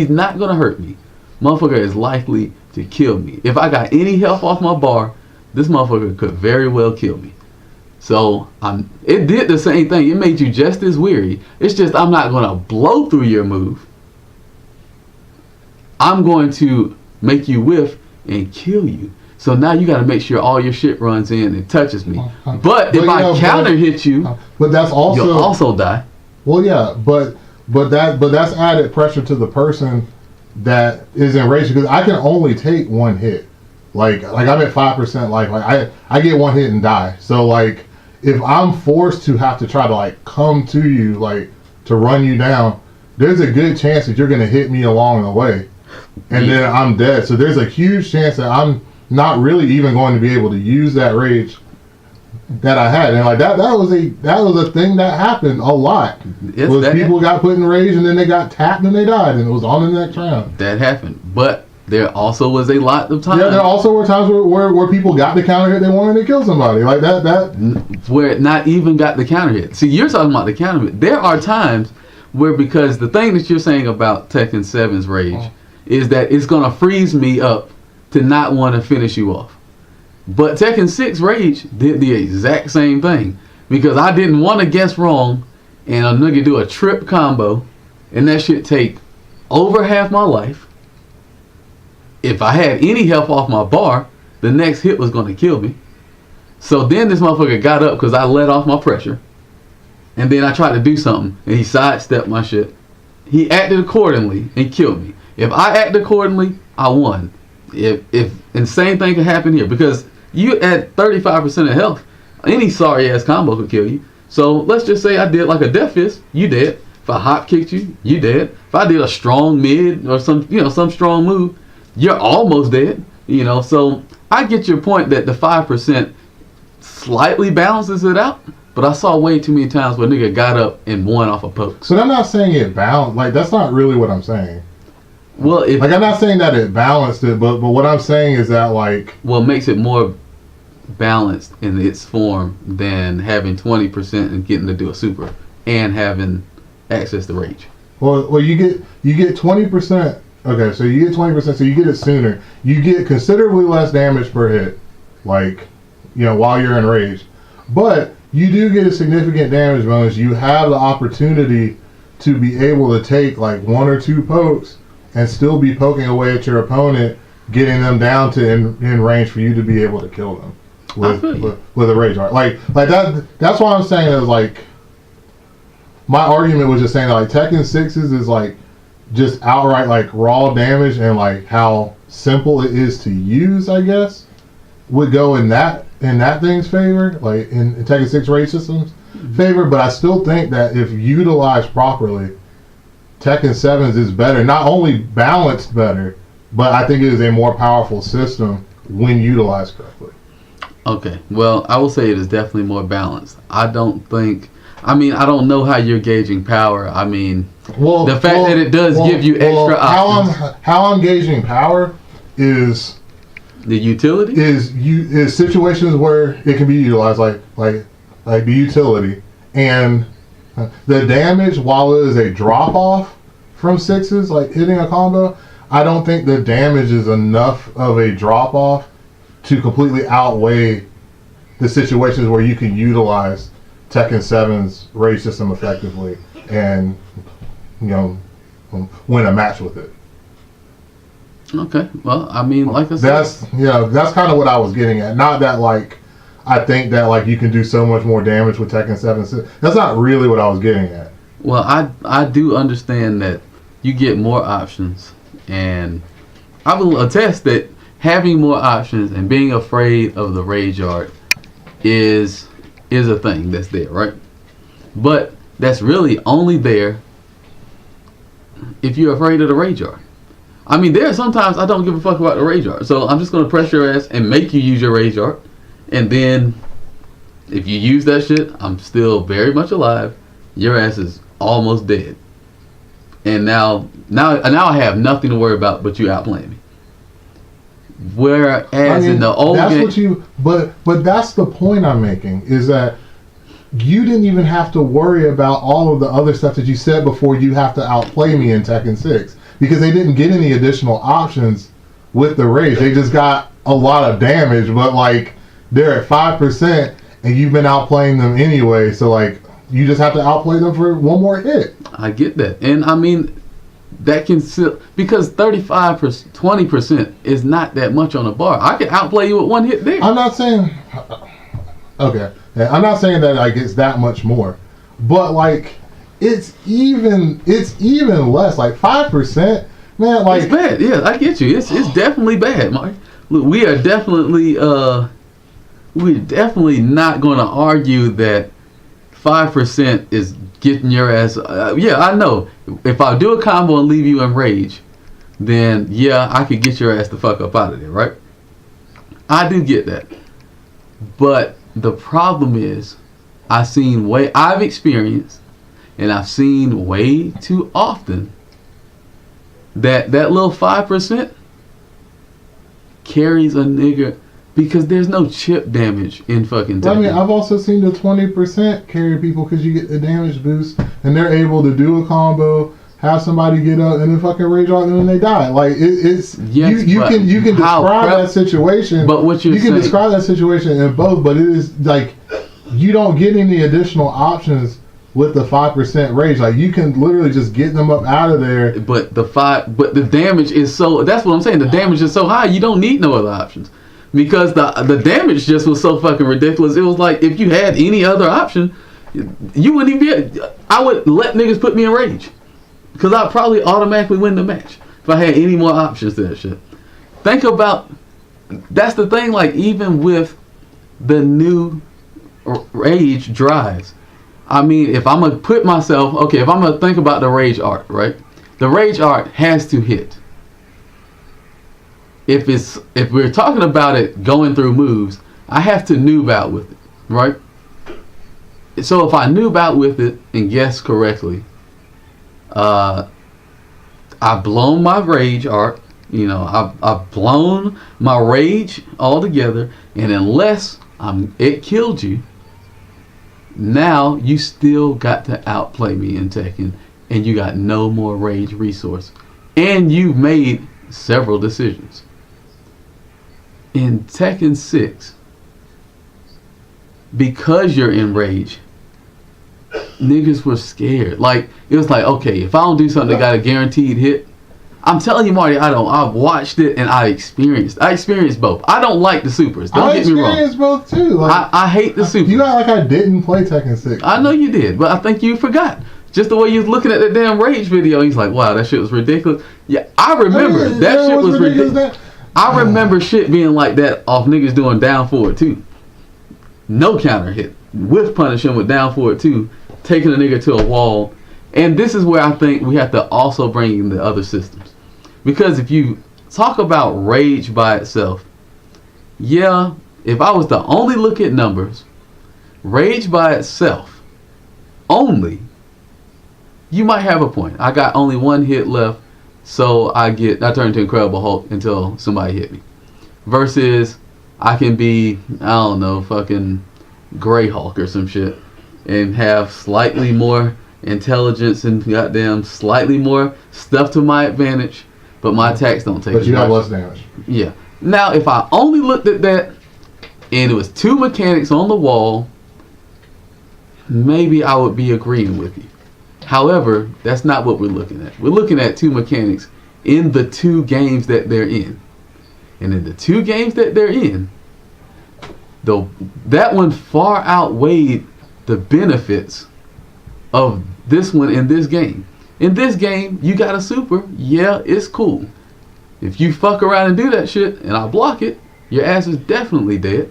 not going to hurt me. Motherfucker is likely to kill me. If I got any health off my bar, this motherfucker could very well kill me. So it did the same thing. It made you just as weary. It's just I'm not going to blow through your move. I'm going to make you whiff and kill you. So now you got to make sure all your shit runs in and touches me. But if I counter hit you, but that's also you'll also die. Well, yeah, but that's added pressure to the person that is enraged, because I can only take 1 hit. Like I'm at 5% life. Like I get 1 hit and die. So like if I'm forced to have to try to like come to you, like to run you down, there's a good chance that you're gonna hit me along the way, and then I'm dead. So there's a huge chance that I'm not really even going to be able to use that rage that I had. And like that was a thing that happened a lot. People got put in rage and then they got tapped and they died, and it was on the next round. That happened, but there also was a lot of times. Yeah, there also were times where people got the counter hit, they wanted to kill somebody. Like that. Where it not even got the counter hit. See, you're talking about the counter hit. There are times where, because the thing that you're saying about Tekken 7's rage is that it's going to freeze me up to not want to finish you off. But Tekken 6 rage did the exact same thing, because I didn't want to guess wrong and a nigga do a trip combo and that shit take over half my life. If I had any health off my bar, the next hit was going to kill me. So then this motherfucker got up because I let off my pressure. And then I tried to do something and he sidestepped my shit. He acted accordingly and killed me. If I act accordingly, I won. And same thing could happen here, because you at 35% of health, any sorry ass combo could kill you. So let's just say I did like a death fist, you dead. If I hop kicked you, you dead. If I did a strong mid or some strong move, you're almost dead. So I get your point that the 5% slightly balances it out, but I saw way too many times where nigga got up and won off a poke. So I'm not saying it balanced. Like that's not really what I'm saying. Well, I'm not saying that it balanced it, but what I'm saying is that like, well, it makes it more balanced in its form than having 20% and getting to do a super and having access to rage. Well, you get 20%. Okay, so you get 20%, so you get it sooner. You get considerably less damage per hit, like, while you're enraged. But you do get a significant damage bonus. You have the opportunity to be able to take like 1 or 2 pokes and still be poking away at your opponent, getting them down to in range for you to be able to kill them with a rage art. Like that. That's why I'm saying is like, my argument was just saying that like Tekken 6's is like just outright like raw damage, and like how simple it is to use, I guess, would go in that thing's favor, like in Tekken 6 rage systems favor. But I still think that if utilized properly, Tekken 7's is better, not only balanced better, but I think it is a more powerful system when utilized correctly. Okay, well, I will say it is definitely more balanced. I don't know how you're gauging power. The fact that it does give you extra options. How I'm gauging power is the utility. Is situations where it can be utilized, like the utility, and the damage. While it is a drop off from 6's, like hitting a combo, I don't think the damage is enough of a drop off to completely outweigh the situations where you can utilize Tekken 7's rage system effectively and win a match with it. Okay, well, like I said, that's kind of what I was getting at. Not that like I think that like you can do so much more damage with Tekken 7. That's not really what I was getting at. Well, I do understand that you get more options, and I will attest that having more options and being afraid of the rage art is a thing that's there, right? But that's really only there if you're afraid of the rage art. I mean, there are sometimes I don't give a fuck about the rage art. So I'm just going to press your ass and make you use your rage art. And then if you use that shit, I'm still very much alive. Your ass is almost dead. And now I have nothing to worry about but you outplaying me. Whereas in the old game, but that's the point I'm making, is that you didn't even have to worry about all of the other stuff that you said before you have to outplay me in Tekken 6, because they didn't get any additional options with the rage. They just got a lot of damage, but like they're at 5% and you've been outplaying them anyway, so like you just have to outplay them for one more hit. I get that. And I mean, that can still, because 35%, 20% is not that much on a bar. I can outplay you with one hit there. I'm not saying, okay, I'm not saying that like it's that much more, but like it's even less, like 5%, man. Like, it's bad. Yeah, I get you. It's definitely bad, Marty. Look, we're definitely not going to argue that 5% is getting your ass. Yeah, I know. If I do a combo and leave you in rage, then yeah, I could get your ass the fuck up out of there, right? I do get that. But the problem is, I've experienced, and I've seen way too often that little 5% carries a nigga, because there's no chip damage in fucking Tekken. I mean, I've also seen the 20% carry people because you get the damage boost and they're able to do a combo, have somebody get up, and then fucking rage on them and they die. Like it's yes, you can describe that situation. But what you can describe that situation in both, but it is like you don't get any additional options with the 5% rage. Like you can literally just get them up out of there. But the damage is so. That's what I'm saying. The damage is so high. You don't need no other options. Because the damage just was so fucking ridiculous. It was like, if you had any other option, you wouldn't even be. I would let niggas put me in rage, because I'd probably automatically win the match if I had any more options to that shit. Think about, that's the thing. Like, even with the new rage drives, I mean, if I'm gonna put myself, okay, if I'm gonna think about the rage art, right? The rage art has to hit. If we're talking about it going through moves, I have to noob out with it, right? So if I noob out with it and guess correctly, I've blown my rage art. You know, I've blown my rage altogether, and unless it killed you, now you still got to outplay me in Tekken, and you got no more rage resource, and you've made several decisions. In Tekken 6, because you're in rage, niggas were scared. Like, it was like, okay, if I don't do something that got a guaranteed hit, I'm telling you, Marty, I've watched it and I experienced both. I don't like the supers. Don't get me wrong. I experienced both too. Like, I hate the supers. You got like I didn't play Tekken 6. I know you did, but I think you forgot. Just the way you was looking at that damn rage video, he's like, wow, that shit was ridiculous. Yeah, I remember. That shit was ridiculous. I remember shit being like that off niggas doing down forward too. No counter hit. Whiff punish him with down forward too. Taking a nigga to a wall. And this is where I think we have to also bring in the other systems. Because if you talk about rage by itself, yeah, if I was to only look at numbers, rage by itself, only, you might have a point. I got only one hit left. So I turn into Incredible Hulk until somebody hit me. Versus I can be, I don't know, fucking Grey Hulk or some shit, and have slightly more intelligence and goddamn slightly more stuff to my advantage, but my attacks don't take. But you have less damage. Yeah. Now if I only looked at that and it was two mechanics on the wall, maybe I would be agreeing with you. However, that's not what we're looking at. We're looking at two mechanics in the two games that they're in. And in the two games that they're in, though, that one far outweighed the benefits of this one in this game. In this game, you got a super. Yeah, it's cool. If you fuck around and do that shit and I block it, your ass is definitely dead.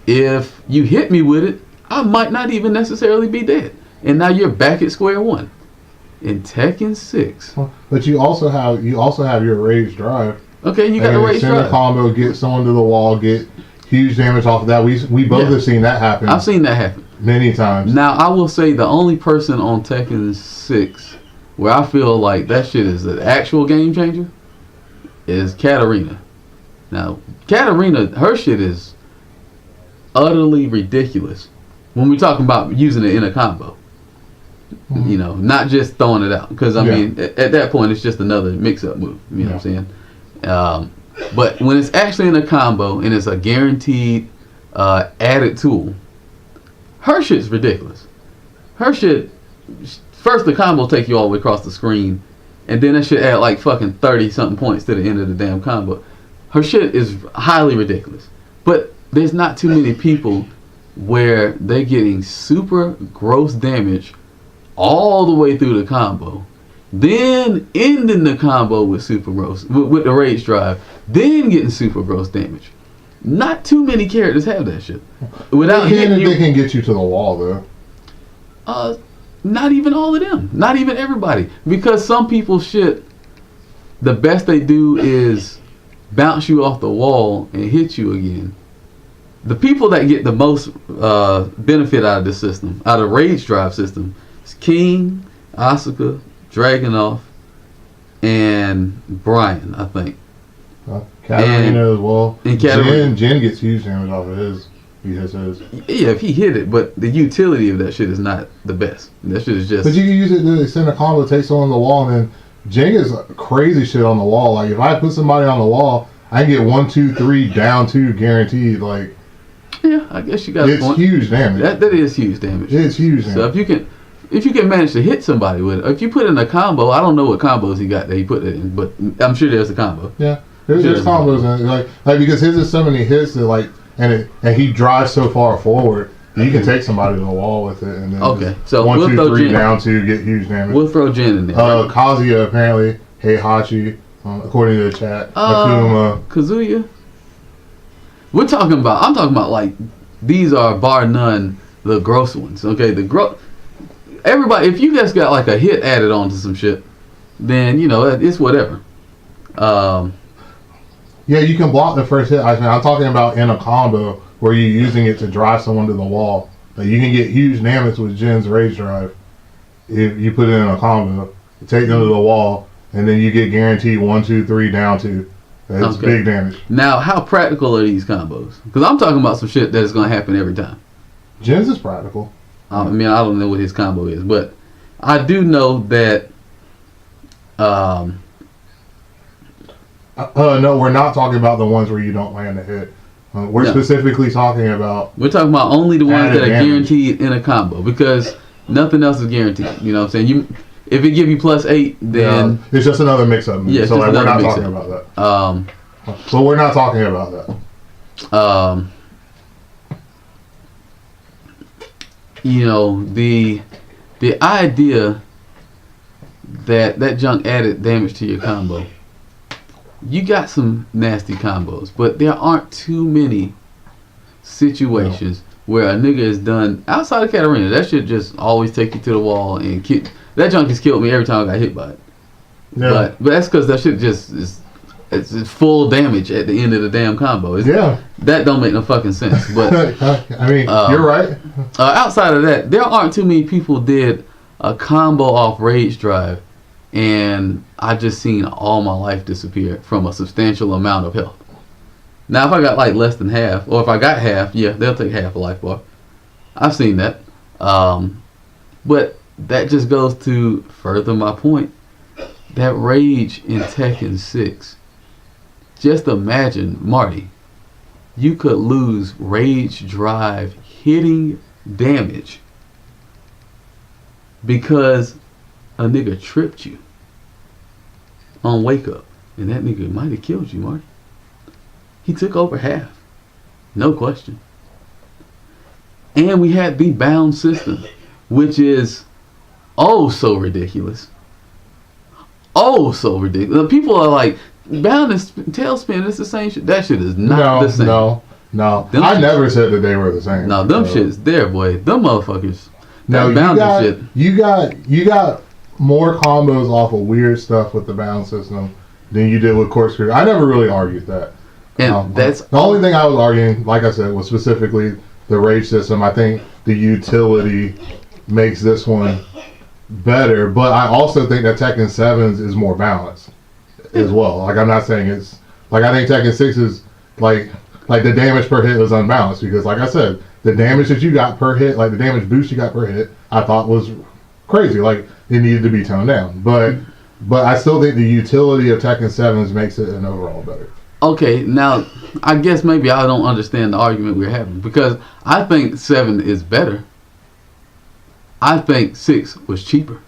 If you hit me with it, I might not even necessarily be dead. And now you're back at square one. In Tekken 6. But you also have your rage drive. Okay, you got and the rage send a drive. combo, get someone to the wall, get huge damage off of that. We both have seen that happen. I've seen that happen many times. Now I will say the only person on Tekken 6 where I feel like that shit is an actual game changer is Katarina. Now Katarina, her shit is utterly ridiculous when we're talking about using it in a combo. You know, not just throwing it out. Because, I mean, at that point, it's just another mix-up move. You know what I'm saying? But when it's actually in a combo and it's a guaranteed added tool, her shit's ridiculous. Her shit, first the combo take you all the way across the screen, and then that shit add like fucking 30-something points to the end of the damn combo. Her shit is highly ridiculous. But there's not too many people where they're getting super gross damage all the way through the combo, then ending the combo with super gross with the rage drive, then getting super gross damage. Not too many characters have that shit. Without hitting you, they can get you to the wall though. Not even all of them. Not even everybody. Because some people's shit, the best they do is bounce you off the wall and hit you again. The people that get the most benefit out of this system, out of rage drive system, King, Asuka, Dragunov, and Brian, I think. Katarina as well. And Katarina. Jin gets huge damage off of his. He hits his. Yeah, if he hit it, but the utility of that shit is not the best. That shit is just. But you can use it to extend a combo, take someone on the wall, and then Jin is crazy shit on the wall. Like if I put somebody on the wall, I can get 1, 2, 3 down 2 guaranteed. Like. Yeah, I guess you got. It's huge damage. That is huge damage. It's huge damage. So if you can manage to hit somebody with it, if you put in a combo, I don't know what combos he got that he put it in, but I'm sure there's a combo. Yeah, there's combos in it, like because his is so many hits that like and he drives so far forward, you can take somebody to the wall with it, and then so 1, we'll 2, throw 3 Jin. down 2, get huge damage. We'll throw Jin in there. Kazuya apparently, Heihachi, according to the chat, Akuma, Kazuya. I'm talking about like these are bar none the gross ones. Okay, everybody, if you guys got like a hit added on to some shit, then you know it's whatever. Yeah, you can block the first hit. I'm talking about in a combo where you're using it to drive someone to the wall. Like you can get huge damage with Jin's rage drive if you put it in a combo. You take them to the wall, and then you get guaranteed 1, 2, 3 down 2. That's big damage. Now, how practical are these combos? Because I'm talking about some shit that is going to happen every time. Jin's is practical. I mean, I don't know what his combo is, but I do know that. No, we're not talking about the ones where you don't land a hit. We're specifically talking about. We're talking about only the ones that are damage. guaranteed in a combo because nothing else is guaranteed. You know what I'm saying? If it give you +8, then it's just another mix-up. Yeah, so like, we're not talking mix-up. about that. But we're not talking about that. You know, the idea that junk added damage to your combo. You got some nasty combos, but there aren't too many situations where a nigga is done outside of Katarina. That shit just always take you to the wall and that junk has killed me every time I got hit by it. Yeah. But that's because that shit just is it's full damage at the end of the damn combo. That don't make no fucking sense. But I mean, you're right. Outside of that, there aren't too many people did a combo off rage drive, and I just seen all my life disappear from a substantial amount of health. Now, if I got like less than half, or if I got half, yeah, they'll take half a life bar. I've seen that. But that just goes to further my point. That rage in Tekken 6. Just imagine, Marty, you could lose rage drive hitting damage because a nigga tripped you on wake up. And that nigga might have killed you, Marty. He took over half. No question. And we had the bound system, which is so ridiculous. So ridiculous. People are like, bound and tailspin, it's the same shit. That shit is not the same. No. I never said that they were the same. No, them shit's there, boy. Them motherfuckers. No, bound and shit. You got more combos off of weird stuff with the balance system than you did with corkscrew. I never really argued that. And that's the only thing I was arguing, like I said, was specifically the rage system. I think the utility makes this one better, but I also think that Tekken 7's is more balanced as well. Like, I'm not saying it's like, I think Tekken 6 is like the damage per hit was unbalanced because, like I said, the damage that you got per hit, like the damage boost you got per hit, I thought was crazy. Like, it needed to be toned down, but I still think the utility of Tekken 7's makes it an overall better. Okay, now I guess maybe I don't understand the argument we're having because I think 7 is better. I think 6 was cheaper.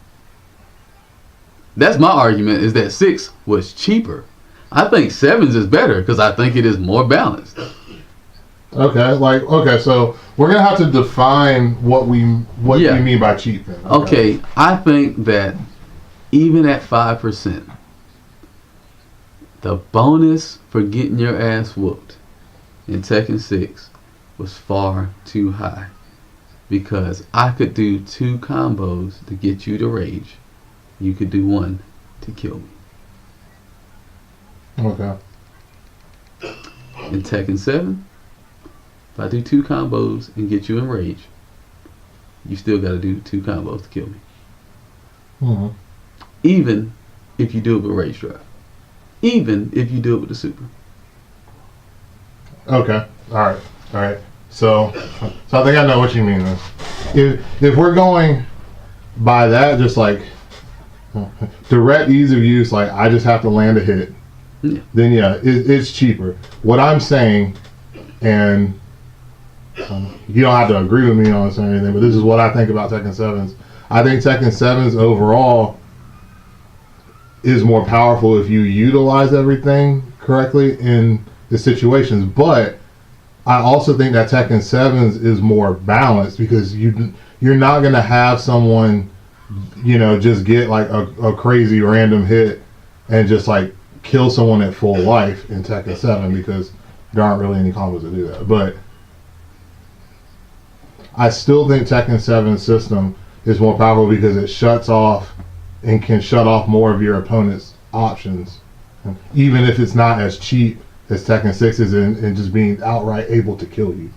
That's my argument, is that 6 was cheaper. I think 7's is better because I think it is more balanced. Okay, so we're gonna have to define what you mean by cheap then. Okay, I think that even at 5%, the bonus for getting your ass whooped in Tekken 6 was far too high because I could do 2 combos to get you to rage. You could do 1 to kill me. Okay. In Tekken 7, if I do 2 combos and get you in rage, you still got to do 2 combos to kill me. Mm-hmm. Even if you do it with rage drive. Even if you do it with the super. Okay. All right. So I think I know what you mean then. If we're going by that, just like direct ease of use, like I just have to land a hit, then it's cheaper. What I'm saying, and you don't have to agree with me on this or anything, but this is what I think about Tekken 7's. I think Tekken 7's overall is more powerful if you utilize everything correctly in the situations, but I also think that Tekken 7's is more balanced because you're not going to have someone, just get like a crazy random hit and just like kill someone at full life in Tekken 7 because there aren't really any combos to do that. But I still think Tekken 7's system is more powerful because it shuts off and can shut off more of your opponent's options, even if it's not as cheap as Tekken 6 is in just being outright able to kill you.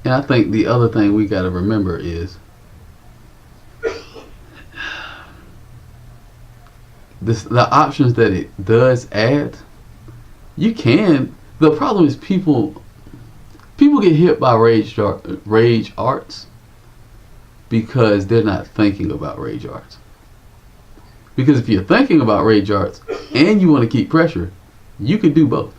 And I think the other thing we got to remember is the options that it does add. You can. The problem is people get hit by rage arts because they're not thinking about rage arts. Because if you're thinking about rage arts and you want to keep pressure, you could do both.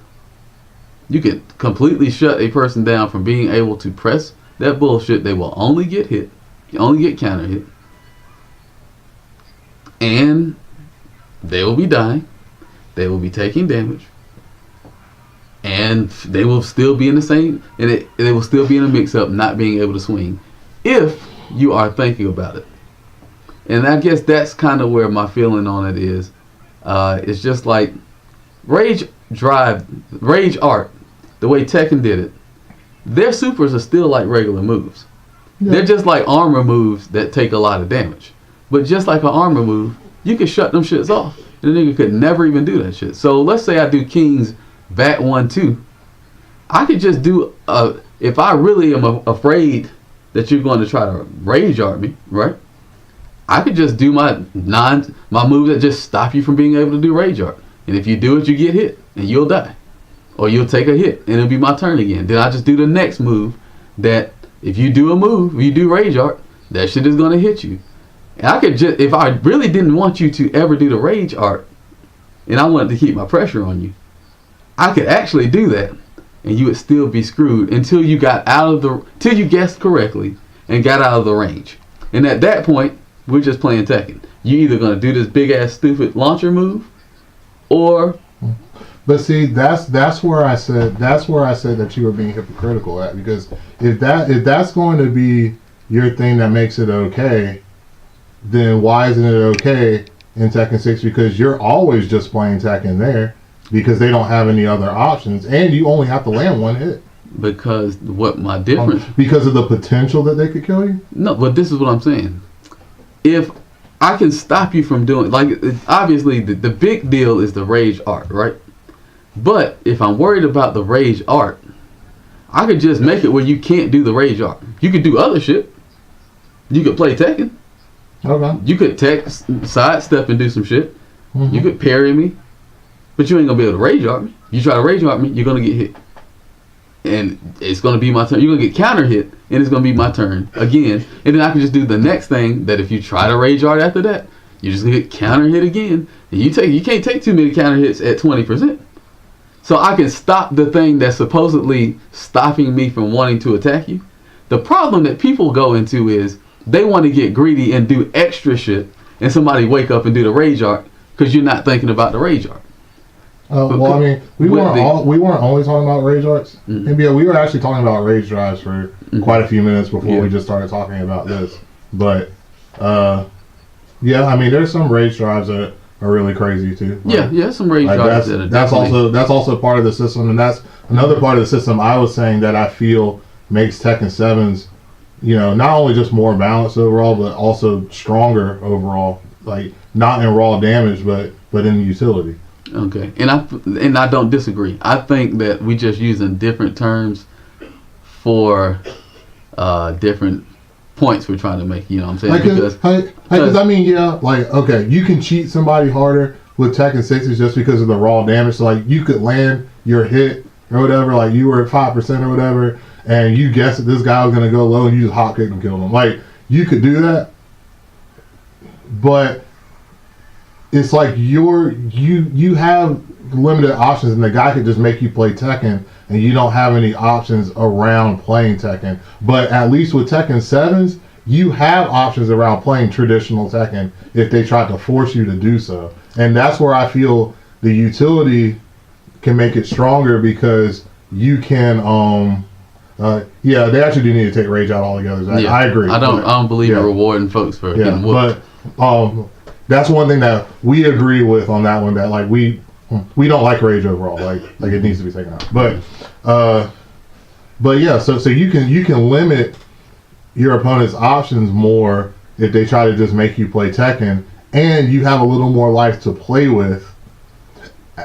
You could completely shut a person down from being able to press that bullshit. They will only get hit, only get counter hit, and they will be dying. They will be taking damage, and they will still be in the same, and they will still be in a mix-up, not being able to swing, if you are thinking about it. And I guess that's kind of where my feeling on it is. It's just like rage art, the way Tekken did it. Their supers are still like regular moves. Yeah. They're just like armor moves that take a lot of damage. But just like an armor move, you can shut them shits off. And the nigga could never even do that shit. So let's say I do King's Bat 1-2. I could just do, if I really am afraid that you're going to try to rage art me, right? I could just do my move that just stop you from being able to do rage art. And if you do it, you get hit and you'll die. Or you'll take a hit and it'll be my turn again. Then I just do the next move that if you do a move, if you do rage art, that shit is going to hit you. And I could just, if I really didn't want you to ever do the rage art and I wanted to keep my pressure on you, I could actually do that and you would still be screwed until you till you guessed correctly and got out of the range. And at that point, we're just playing Tekken. You either gonna do this big ass stupid launcher move, or. But see, that's where I said that you were being hypocritical at, because if that's going to be your thing that makes it okay, then why isn't it okay in Tekken 6? Because you're always just playing Tekken there because they don't have any other options, and you only have to land one hit. Because what my difference? Because of the potential that they could kill you. No, but this is what I'm saying. If I can stop you from doing, like, obviously the big deal is the rage art, right? But if I'm worried about the rage art, I could just make it where you can't do the rage art. You could do other shit. You could play Tekken. Okay. You could sidestep and do some shit. Mm-hmm. You could parry me. But you ain't going to be able to rage art me. You try to rage art me, you're going to get hit. And it's going to be my turn. You're going to get counter hit, and it's going to be my turn again. And then I can just do the next thing that if you try to rage art after that, you're just going to get counter hit again. And you can't take too many counter hits at 20%. So I can stop the thing that's supposedly stopping me from wanting to attack you. The problem that people go into is they want to get greedy and do extra shit, and somebody wake up and do the rage art because you're not thinking about the rage art. Well, I mean, we weren't only talking about rage arts. Mm-hmm. NBA, we were actually talking about rage drives for quite a few minutes before we just started talking about this. But yeah, I mean, there's some rage drives that are really crazy too. Like, yeah, some rage drives that are that's also part of the system, and that's another part of the system I was saying that I feel makes Tekken 7's, not only just more balanced overall, but also stronger overall. Like not in raw damage, but in utility. Okay, and I don't disagree. I think that we just using different terms for different points we're trying to make. You know what I'm saying? Because I mean, like okay, you can cheat somebody harder with Tekken 6s just because of the raw damage. So like you could land your hit or whatever, like you were at 5% or whatever, and you guessed that this guy was gonna go low, and you just hot kick and kill him. Like you could do that, but it's like you have limited options, and the guy could just make you play Tekken, and you don't have any options around playing Tekken. But at least with Tekken 7s, you have options around playing traditional Tekken if they try to force you to do so. And that's where I feel the utility can make it stronger, because you can they actually do need to take rage out altogether. I agree. I don't believe in rewarding folks for getting whooped. But that's one thing that we agree with on that one, that like we don't like rage overall, like it needs to be taken out. But yeah, so you can limit your opponent's options more if they try to just make you play Tekken, and you have a little more life to play with,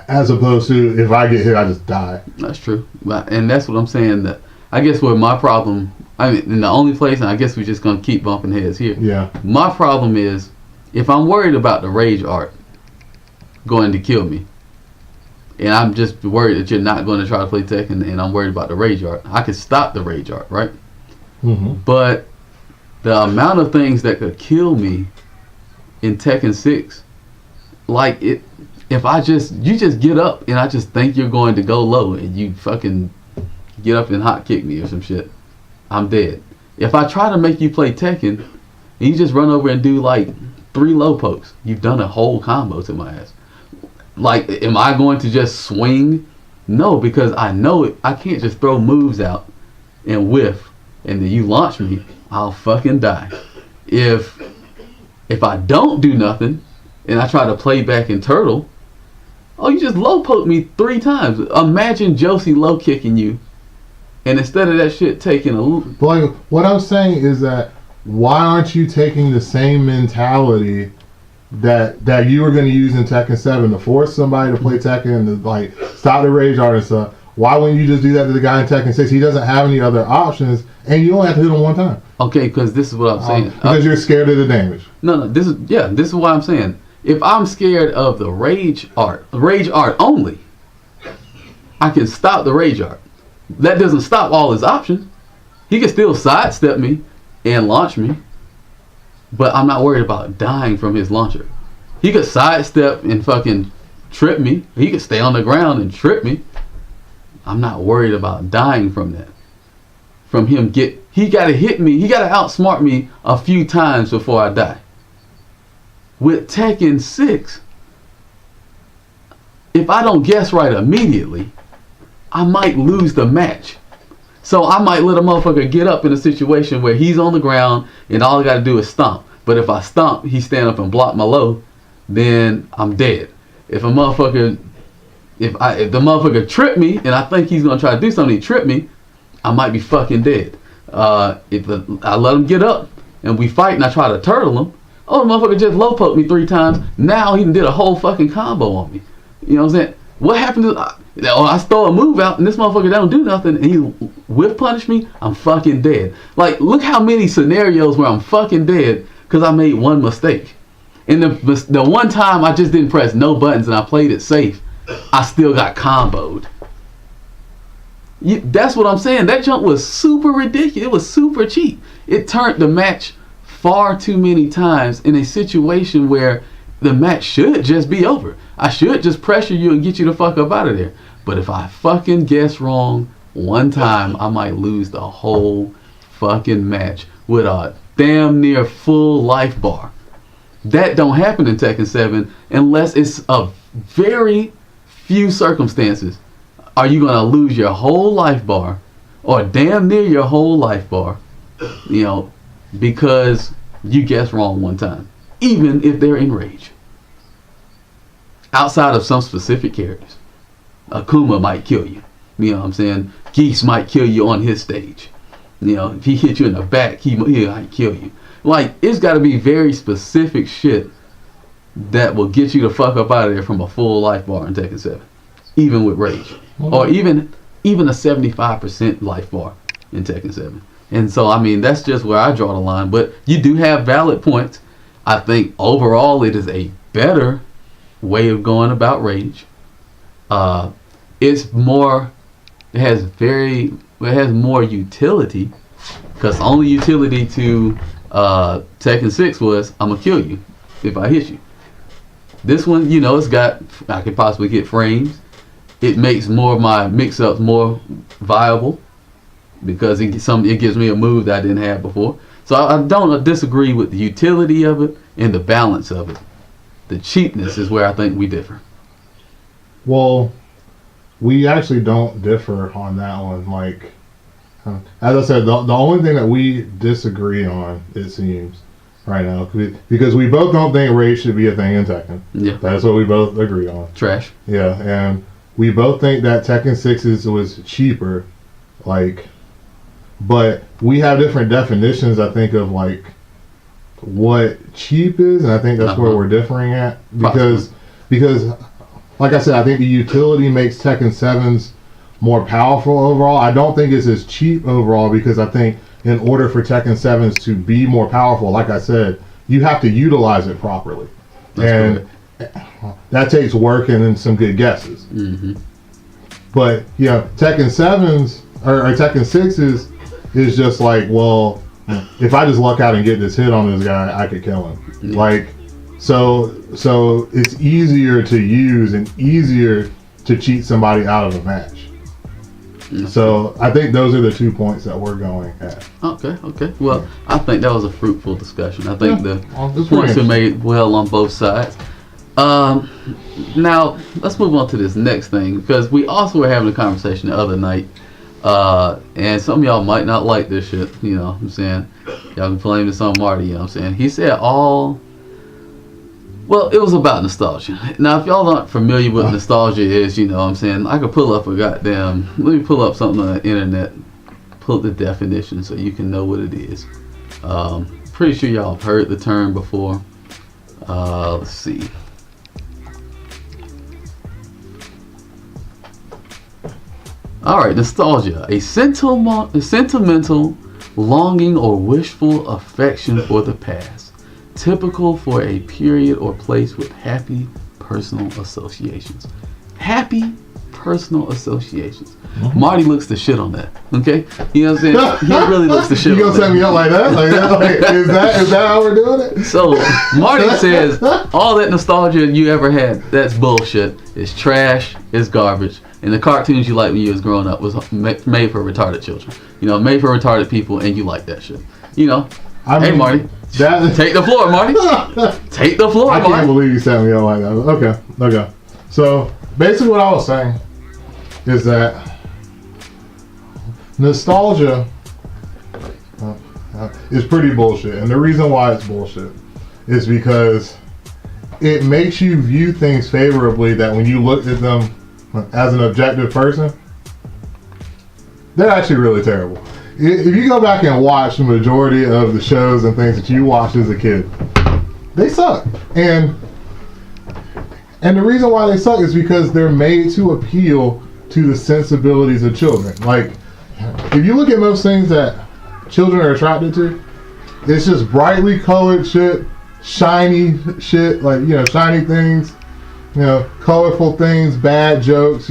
as opposed to if I get hit, I just die. That's true, and that's what I'm saying. That I guess where my problem, I mean, in the only place, and I guess we're just gonna keep bumping heads here. Yeah. My problem is, if I'm worried about the rage art going to kill me, and I'm just worried that you're not going to try to play Tekken, and I'm worried about the rage art, I could stop the rage art, right? Mm-hmm. But the amount of things that could kill me in Tekken 6, like you just get up and I just think you're going to go low, and you fucking get up and hot kick me or some shit, I'm dead. If I try to make you play Tekken, and you just run over and do like 3 low pokes, you've done a whole combo to my ass. Like, am I going to just swing? No, because I know it. I can't just throw moves out and whiff, and then you launch me, I'll fucking die. If I don't do nothing and I try to play back and turtle, you just low poke me 3 times. Imagine Josie low kicking you, and instead of that shit taking a like, what I'm saying is that, why aren't you taking the same mentality that you were going to use in Tekken 7 to force somebody to play Tekken and to like stop the rage art and stuff? Why wouldn't you just do that to the guy in Tekken 6? He doesn't have any other options, and you only have to hit him 1 time. Okay, because this is what I'm saying. Because you're scared of the damage. No, this is what I'm saying. If I'm scared of the rage art only, I can stop the rage art. That doesn't stop all his options. He can still sidestep me and launch me, but I'm not worried about dying from his launcher. He could sidestep and fucking trip me. He could stay on the ground and trip me. I'm not worried about dying from that. From him he gotta hit me. He gotta outsmart me a few times before I die. With Tekken 6, if I don't guess right immediately, I might lose the match. So I might let a motherfucker get up in a situation where he's on the ground and all I gotta do is stomp. But if I stomp, he stand up and block my low, then I'm dead. If the motherfucker trip me and I think he's gonna try to do something, he trip me, I might be fucking dead. If I let him get up and we fight and I try to turtle him, Oh, the motherfucker just low poked me 3 times. Now he did a whole fucking combo on me. You know what I'm saying? What happened to... I throw a move out and this motherfucker don't do nothing and he whiff punish me, I'm fucking dead. Like, look how many scenarios where I'm fucking dead because I made one mistake. And the one time I just didn't press no buttons and I played it safe, I still got comboed. That's what I'm saying. That jump was super ridiculous. It was super cheap. It turned the match far too many times in a situation where the match should just be over. I should just pressure you and get you the fuck up out of there. But if I fucking guess wrong one time, I might lose the whole fucking match with a damn near full life bar. That don't happen in Tekken 7 unless it's a very few circumstances. Are you going to lose your whole life bar or damn near your whole life bar, you know, because you guessed wrong one time, even if they're in rage. Outside of some specific characters, Akuma might kill you. You know what I'm saying? Geese might kill you on his stage. You know, if he hit you in the back, he might kill you. Like, it's got to be very specific shit that will get you the fuck up out of there from a full life bar in Tekken 7, even with rage, or even a 75% life bar in Tekken 7. And so, I mean, that's just where I draw the line. But you do have valid points. I think overall it is a better way of going about rage. It's more, it has more utility, because the only utility to Tekken 6 was, I'm gonna kill you if I hit you. This one, you know, I could possibly get frames. It makes more of my mix-ups more viable because it gives me a move that I didn't have before. So I don't disagree with the utility of it and the balance of it. The cheapness is where I think we differ. Well, we actually don't differ on that one. Like, as I said, the only thing that we disagree on, it seems, right now, because we both don't think rage should be a thing in Tekken. Yeah. That's what we both agree on. Trash. Yeah, and we both think that Tekken 6 was cheaper, like, but we have different definitions, I think, of like what cheap is, and I think that's where we're differing at, because like I said, I think the utility makes Tekken 7's more powerful overall. I don't think it's as cheap overall, because I think in order for Tekken 7's to be more powerful, like I said, you have to utilize it properly. That's that takes work and then some good guesses. Mm-hmm. But yeah, Tekken 7's or Tekken 6's is just like, well, if I just luck out and get this hit on this guy, I could kill him. Yeah. Like, so it's easier to use and easier to cheat somebody out of a match. Mm-hmm. So I think those are the 2 points that we're going at. Okay. Well, I think that was a fruitful discussion. I think the points are made well on both sides. Now let's move on to this next thing, because we also were having a conversation the other night, and some of y'all might not like this shit, you know what I'm saying? Y'all can blame this on Marty, you know what I'm saying? He said it was about nostalgia. Now, if y'all aren't familiar with what nostalgia is, you know what I'm saying, I could pull up let me pull up something on the internet, pull up the definition so you can know what it is. Pretty sure y'all have heard the term before. Let's see. Alright, nostalgia. A sentimental longing or wishful affection for the past. Typical for a period or place with happy personal associations. Happy personal associations. Mm-hmm. Marty looks the shit on that. Okay? You know what I'm saying? He really looks the shit on that. You gonna set me up like that? Is that how we're doing it? So, Marty says, all that nostalgia you ever had, that's bullshit. It's trash. It's garbage. And the cartoons you liked when you was growing up was made for retarded children. You know, made for retarded people, and you like that shit. You know? Hey, Marty. Take the floor, Marty. Take the floor, Marty. I can't believe you set me up like that. Okay. So, basically what I was saying is that nostalgia is pretty bullshit. And the reason why it's bullshit is because it makes you view things favorably that when you looked at them as an objective person, they're actually really terrible. If you go back and watch the majority of the shows and things that you watched as a kid, they suck. And the reason why they suck is because they're made to appeal to the sensibilities of children. Like, if you look at most things that children are attracted to, it's just brightly colored shit, shiny shit, like, shiny things, colorful things, bad jokes,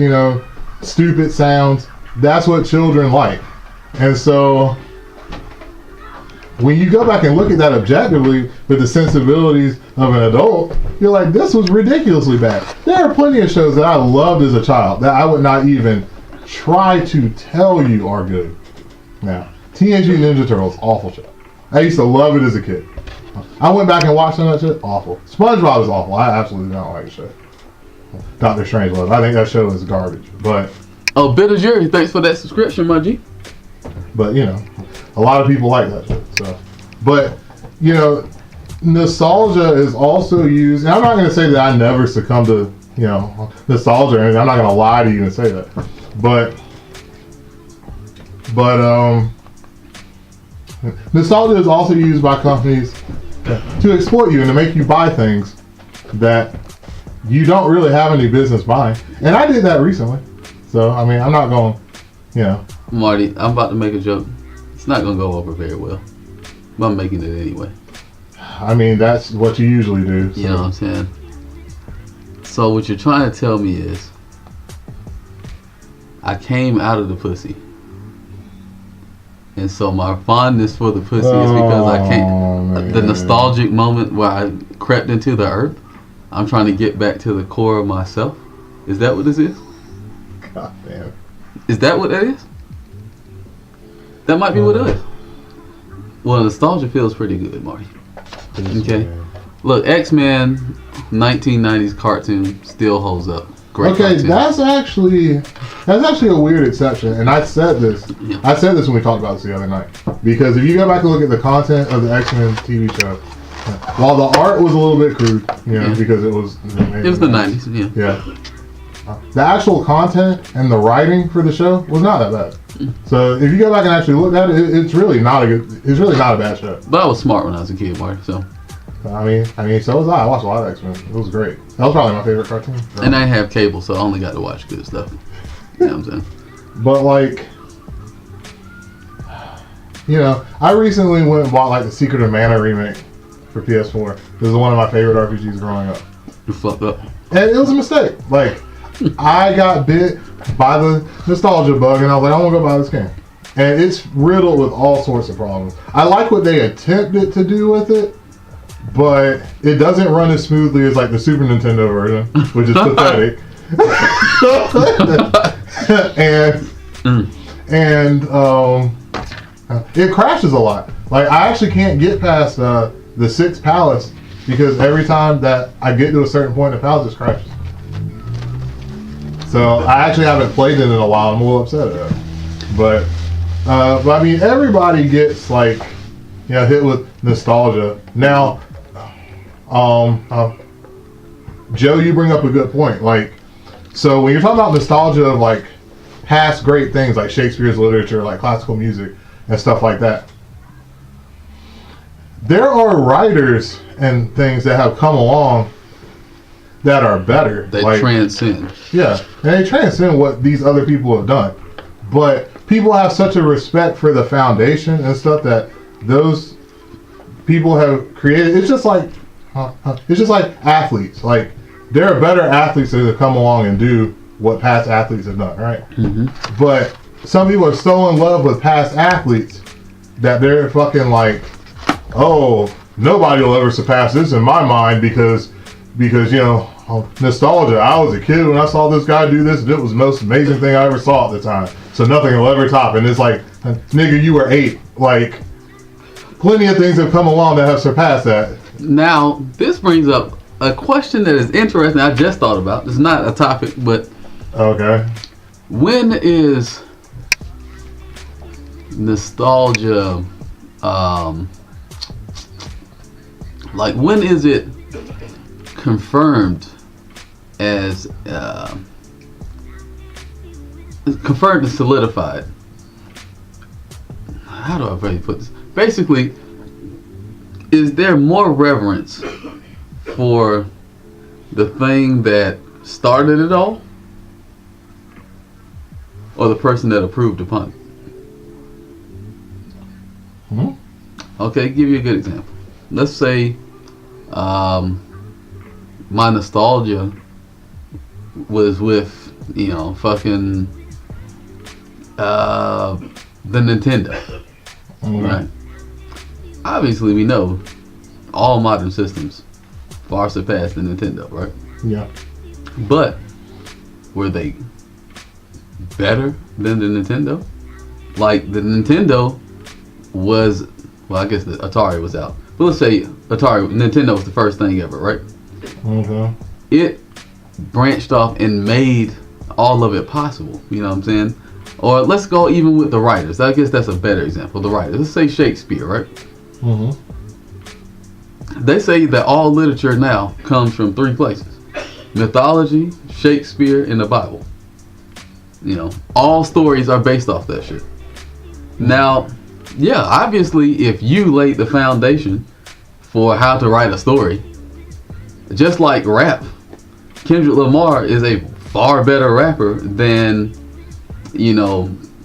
stupid sounds. That's what children like. And so when you go back and look at that objectively with the sensibilities of an adult, you're like, this was ridiculously bad. There are plenty of shows that I loved as a child that I would not even try to tell you are good. Now, Teenage Mutant Ninja Turtles, awful show. I used to love it as a kid. I went back and watched some of that shit, awful. SpongeBob is awful. I absolutely don't like the show. Dr. Strangelove, I think that show is garbage. But oh, Bitter Jerry, thanks for that subscription, my G. But a lot of people like that shit. So, but nostalgia is also used. And I'm not going to say that I never succumb to nostalgia or anything. I'm not going to lie to you and say that. But nostalgia is also used by companies to exploit you and to make you buy things that you don't really have any business buying. And I did that recently. So, I mean, I'm not going, Marty, I'm about to make a joke. It's not going to go over very well. But I'm making it anyway. I mean, that's what you usually do. So. You know what I'm saying? So what you're trying to tell me is I came out of the pussy. And so my fondness for the pussy is because I can't. Man. The nostalgic moment where I crept into the earth, I'm trying to get back to the core of myself. Is that what this is? God damn. Is that what that is? That might be what it is. Well, nostalgia feels pretty good, Marty. Okay. Look, X-Men 1990s cartoon still holds up. Great okay, cartoon. that's actually a weird exception, and I said this. Yeah. I said this when we talked about this the other night, because if you go back and look at the content of the X-Men TV show, while the art was a little bit crude, because it was the 90s, yeah. The actual content and the writing for the show was not that bad. So if you go back and actually look at it, it's really not a bad show. But I was smart when I was a kid, Marty. So I mean, so was I. I watched a lot of X-Men. It was great. That was probably my favorite cartoon. So. And I didn't have cable, so I only got to watch good stuff. You know what I'm saying? But like, I recently went and bought like the Secret of Mana remake for PS4. This is one of my favorite RPGs growing up. You fucked up. And it was a mistake. Like, I got bit by the nostalgia bug, and I was like, I want to go buy this game. And it's riddled with all sorts of problems. I like what they attempted to do with it, but it doesn't run as smoothly as like the Super Nintendo version, which is pathetic. and it crashes a lot. Like, I actually can't get past the 6th palace because every time that I get to a certain point, the palace just crashes. So I actually haven't played it in a while. I'm a little upset at that. But I mean, everybody gets like, hit with nostalgia. Now, Joe, you bring up a good point. Like, so when you're talking about nostalgia of like past great things like Shakespeare's literature, like classical music and stuff like that, there are writers and things that have come along that are better. They like, transcend. Yeah, and they transcend what these other people have done. But people have such a respect for the foundation and stuff that those people have created. It's just like athletes. Like, there are better athletes that have come along and do what past athletes have done, right? Mm-hmm. But some people are so in love with past athletes that they're fucking like, oh, nobody will ever surpass this in my mind because nostalgia. I was a kid when I saw this guy do this, and it was the most amazing thing I ever saw at the time. So nothing will ever top. And it's like, nigga, you were 8. Like, plenty of things have come along that have surpassed that. Now, this brings up a question that is interesting. I just thought about. It's not a topic, but okay. When is nostalgia? Like, when is it confirmed as confirmed and solidified? How do I really put this? Basically, is there more reverence for the thing that started it all, or the person that approved upon it? Okay, give you a good example. Let's say my nostalgia was with, fucking the Nintendo. Right? Obviously, we know all modern systems far surpass the Nintendo, right? Yeah. But were they better than the Nintendo? Like, the Nintendo was, well, I guess the Atari was out. But let's say Nintendo was the first thing ever, right? Okay. It branched off and made all of it possible. You know what I'm saying? Or let's go even with the writers. I guess that's a better example. The writers. Let's say Shakespeare, right? Mm-hmm. They say that all literature now comes from three places: mythology, Shakespeare, and the Bible. All stories are based off that shit. Now, yeah, obviously, if you laid the foundation for how to write a story, just like rap, Kendrick Lamar is a far better rapper than,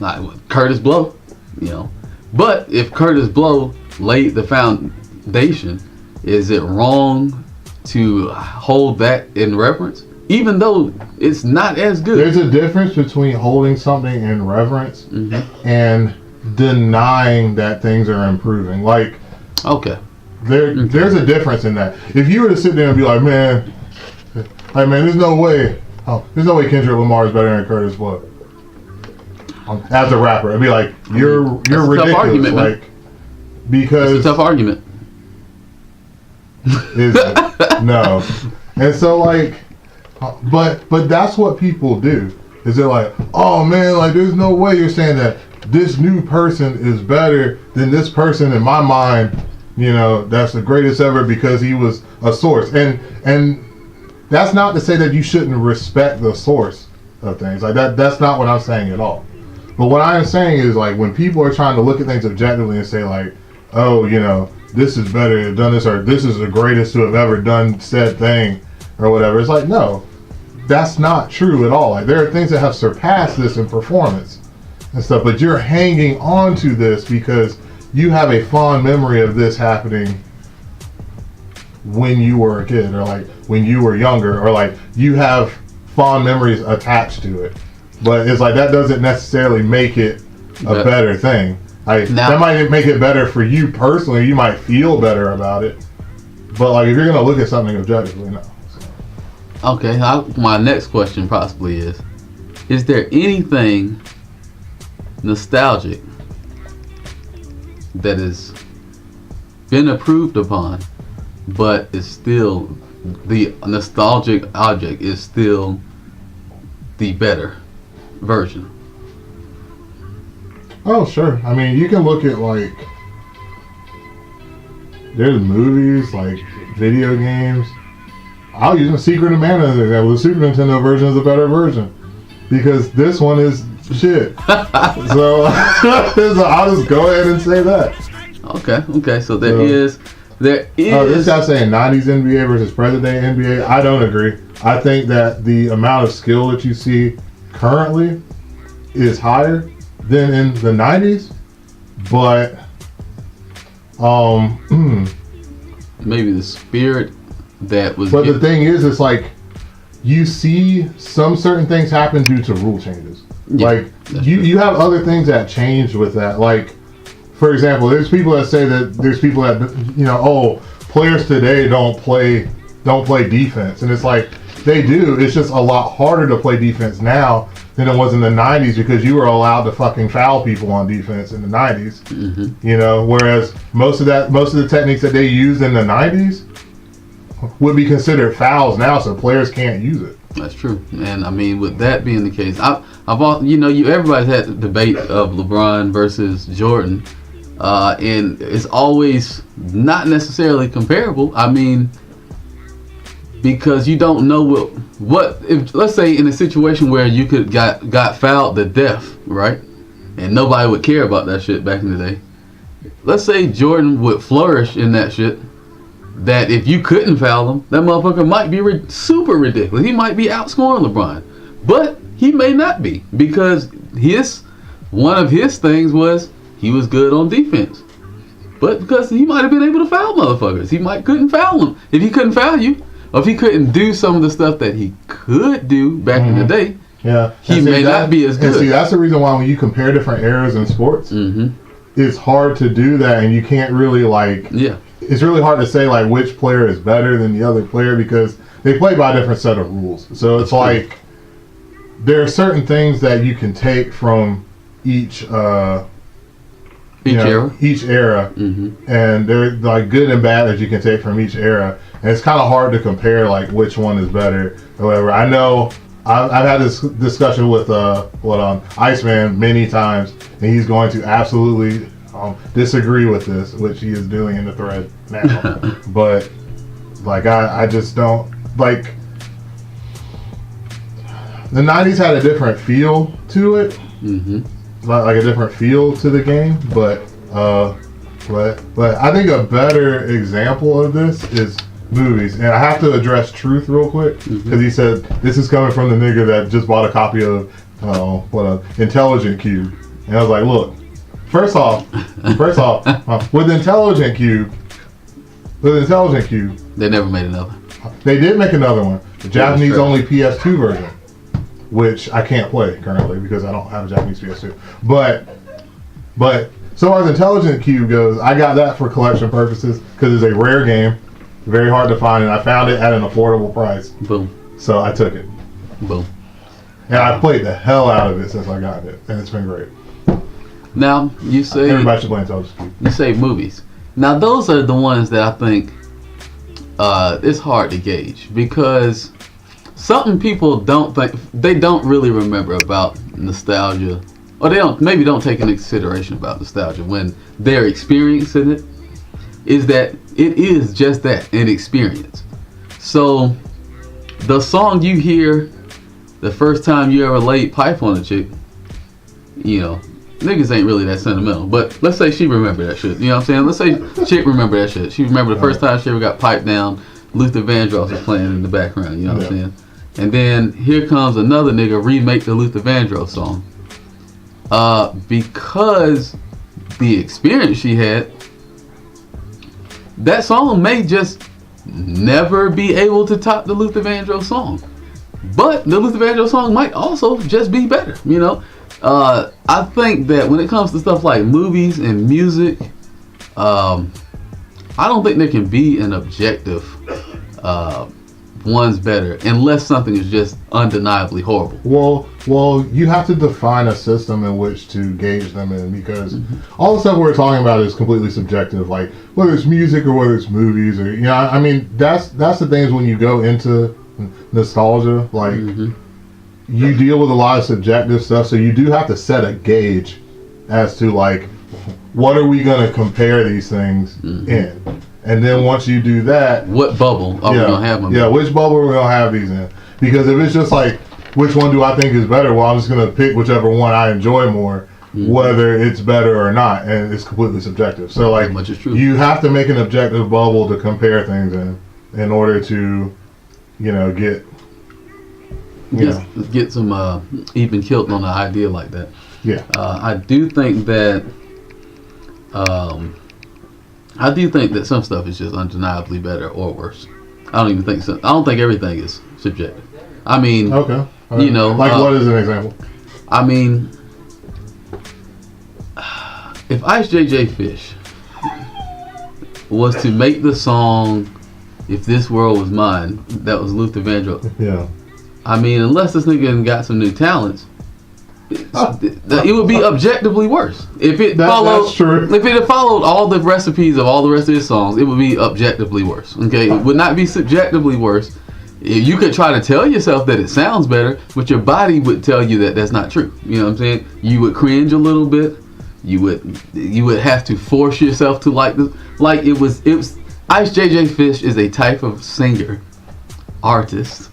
like Curtis Blow, But if Curtis Blow laid the foundation, is it wrong to hold that in reverence? Even though it's not as good. There's a difference between holding something in reverence and denying that things are improving. Like, okay. There's a difference in that. If you were to sit there and be like, man, there's no way Kendrick Lamar is better than Curtis Blow as a rapper, I'd be like, you're ridiculous. Tough argument, like, because it's a tough argument. Is it? No. And so, like, but that's what people do. Is they're like, oh man, like, there's no way you're saying that this new person is better than this person in my mind. That's the greatest ever because he was a source. And that's not to say that you shouldn't respect the source of things. Like, that's not what I'm saying at all. But what I am saying is, like, when people are trying to look at things objectively and say, like, oh, this is better to have done this, or this is the greatest to have ever done said thing, or whatever. It's like, no, that's not true at all. Like, there are things that have surpassed this in performance and stuff, but you're hanging on to this because you have a fond memory of this happening when you were a kid, or like when you were younger, or like you have fond memories attached to it. But it's like, that doesn't necessarily make it a better thing. That might make it better for you personally. You might feel better about it. But like, if you're going to look at something objectively, no. Okay, my next question possibly is there anything nostalgic that has been approved upon, but is still, the nostalgic object is still the better version? Oh, sure. I mean, you can look at, like, there's movies, like video games. I'll use a Secret of Mana as an example. The Super Nintendo version is a better version because this one is shit. So I'll just go ahead and say that. Okay. So there is. Oh, this guy's saying 90s NBA versus present day NBA. I don't agree. I think that the amount of skill that you see currently is higher than in the 90s, but maybe the spirit that was. But the thing is, it's like you see some certain things happen due to rule changes. Yeah, like you have other things that change with that. Like, for example, there's people that say that there's people that players today don't play defense, and it's like they do. It's just a lot harder to play defense now than it was in the 90s because you were allowed to fucking foul people on defense in the 90s. Mm-hmm. Whereas most of the techniques that they used in the 90s would be considered fouls now, so players can't use it. That's true. And I mean, with that being the case, everybody's had the debate of LeBron versus Jordan, and it's always not necessarily comparable. I mean, because you don't know what if, let's say in a situation where you could got fouled to death, right? And nobody would care about that shit back in the day. Let's say Jordan would flourish in that shit, that if you couldn't foul him, that motherfucker might be super ridiculous. He might be outscoring LeBron, but he may not be, because one of his things was he was good on defense. But because he might have been able to foul motherfuckers, he couldn't foul them. If he couldn't foul you, or if he couldn't do some of the stuff that he could do back in the day, he may not be as good. And see, that's the reason why when you compare different eras in sports, it's hard to do that, and you can't really it's really hard to say like which player is better than the other player, because they play by a different set of rules. So it's like there are certain things that you can take from each era, and they're like good and bad that you can take from each era, and it's kind of hard to compare like which one is better or whatever. I know I've had this discussion with Iceman many times, and he's going to absolutely disagree with this, which he is doing in the thread now. But like I just don't like. The 90s had a different feel to it, like a different feel to the game. But I think a better example of this is movies. And I have to address Truth real quick, because he said this is coming from the nigga that just bought a copy of Intelligent Cube. And I was like, look, first off, with Intelligent Cube, they never made another. They did make another one, the Japanese only PS2 version, which I can't play currently because I don't have a Japanese PS2. But so far as Intelligent Cube goes, I got that for collection purposes because it's a rare game, very hard to find, and I found it at an affordable price. Boom. So I took it. Boom. And I played the hell out of it since I got it, and it's been great. Now you say everybody should play Intelligent Cube. You say movies. Now those are the ones that I think it's hard to gauge, because something people don't really remember about nostalgia, or they don't take into consideration about nostalgia when they're experiencing it, is that it is just that, an experience. So the song you hear the first time you ever laid pipe on a chick, niggas ain't really that sentimental, but let's say she remember that shit. You know what I'm saying? Let's say chick remember that shit. She remember the first time she ever got piped down, Luther Vandross was playing in the background. You know what I'm saying? And then here comes another nigga remake the Luther Vandross song. Because the experience she had, that song may just never be able to top the Luther Vandross song. But the Luther Vandross song might also just be better, I think that when it comes to stuff like movies and music, I don't think there can be an objective one's better unless something is just undeniably horrible. Well, you have to define a system in which to gauge them in, because all the stuff we're talking about is completely subjective. Like whether it's music or whether it's movies, or that's the things when you go into nostalgia, like you deal with a lot of subjective stuff, so you do have to set a gauge as to like what are we going to compare these things in. And then once you do that, what bubble are we going to have them in? Yeah, which bubble are we going to have these in? Because if it's just like, which one do I think is better? Well, I'm just going to pick whichever one I enjoy more, whether it's better or not, and it's completely subjective. So like, much is true. You have to make an objective bubble to compare things in order to, get some even killed on an idea like that. Yeah. I do think that some stuff is just undeniably better or worse. I don't think everything is subjective. I mean, okay. Like what is an example? I mean, if Ice JJ Fish was to make the song "If This World Was Mine," that was Luther Vandross. Yeah. I mean, unless this nigga got some new talents, it would be objectively worse. If it that's true. If it had followed all the recipes of all the rest of his songs, it would be objectively worse. Okay, it would not be subjectively worse. You could try to tell yourself that it sounds better, but your body would tell you that that's not true. You know what I'm saying? You would cringe a little bit. You would have to force yourself to like this. Like it was. Ice JJ Fish is a type of singer, artist,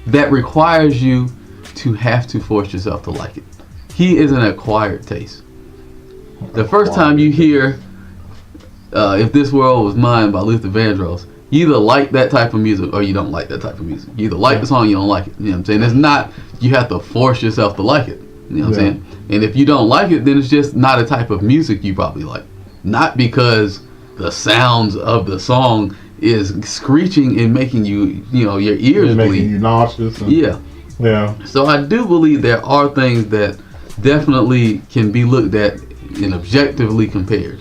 that requires you to have to force yourself to like it. He is an acquired taste. The first time you hear If This World Was Mine by Luther Vandross. You either like that type of music or you don't like that type of music. You either like the song or you don't like it. You know what I'm saying? It's not, you have to force yourself to like it. You know what I'm saying? And if you don't like it, then it's just not a type of music you probably like. Not because the sounds of the song is screeching and making you, your ears bleed. Making you nauseous. Yeah. So I do believe there are things that definitely can be looked at and objectively compared.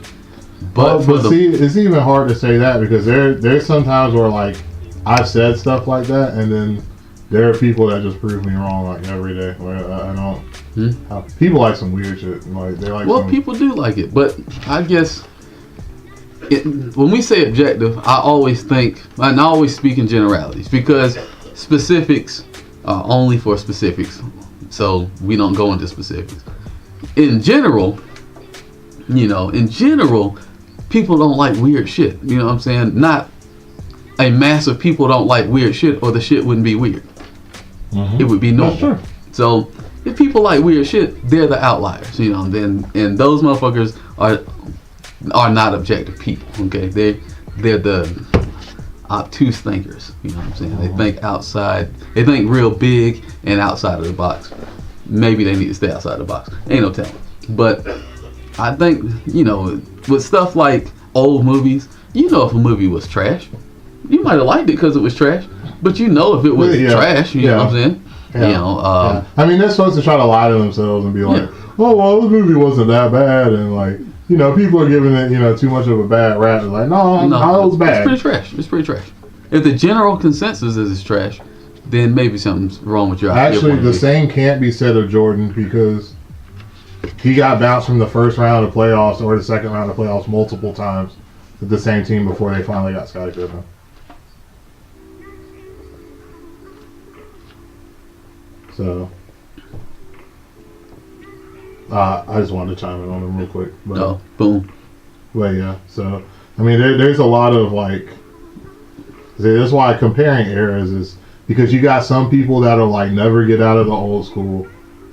But see, it's even hard to say that because there's sometimes where like I've said stuff like that, and then there are people that just prove me wrong like every day. Like, I don't. People like some weird shit. Like they like. Well, people do like it, but I guess when we say objective, I always think, and I always speak in generalities because specifics are only for specifics, so we don't go into specifics. In general, people don't like weird shit. You know what I'm saying? Not a mass of people don't like weird shit, or the shit wouldn't be weird. It would be normal. Sure. So if people like weird shit, they're the outliers. And those motherfuckers are not objective people. Okay, they're the obtuse thinkers. You know what I'm saying? They think outside. They think real big and outside of the box. Maybe they need to stay outside the box. Ain't no telling. But I think, with stuff like old movies, if a movie was trash, you might have liked it because it was trash, but if it was trash, you know what I'm saying? I mean, they're supposed to try to lie to themselves and be like, oh, well, the movie wasn't that bad, and like, people are giving it, too much of a bad rap. It's like, no, it was bad. It's pretty trash. If the general consensus is it's trash, then maybe something's wrong with your idea. Actually, the same can't be said of Jordan because he got bounced from the first round of playoffs or the second round of playoffs multiple times with the same team before they finally got Scottie Pippen. So, I just wanted to chime in on him real quick. But, boom. But yeah, so, I mean, there's a lot of like, that's why comparing eras is because you got some people that'll like never get out of the old school.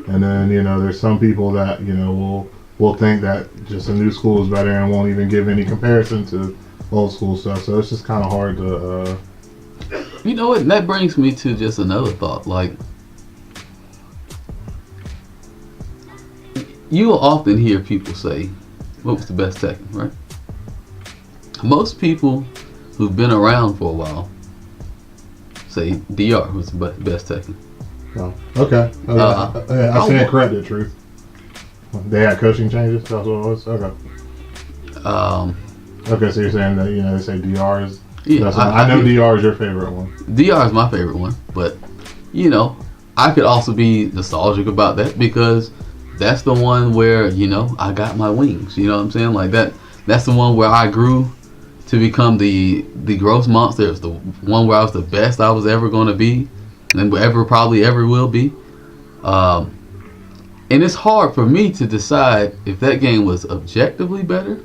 And then, there's some people that, will think that just a new school is better and won't even give any comparison to old school stuff. So it's just kind of hard to... You know what? That brings me to just another thought. Like, you will often hear people say, what was the best Tekken, right? Most people who've been around for a while say DR was the best Tekken. Oh, okay. I stand corrected, truth. They had coaching changes. That's what it was. Okay. Okay, so you're saying that they say DR is. Yeah, I know DR is your favorite one. DR is my favorite one, but I could also be nostalgic about that because that's the one where I got my wings. You know what I'm saying? Like that. That's the one where I grew to become the gross monster. It's the one where I was the best I was ever going to be. And probably ever will be. And it's hard for me to decide if that game was objectively better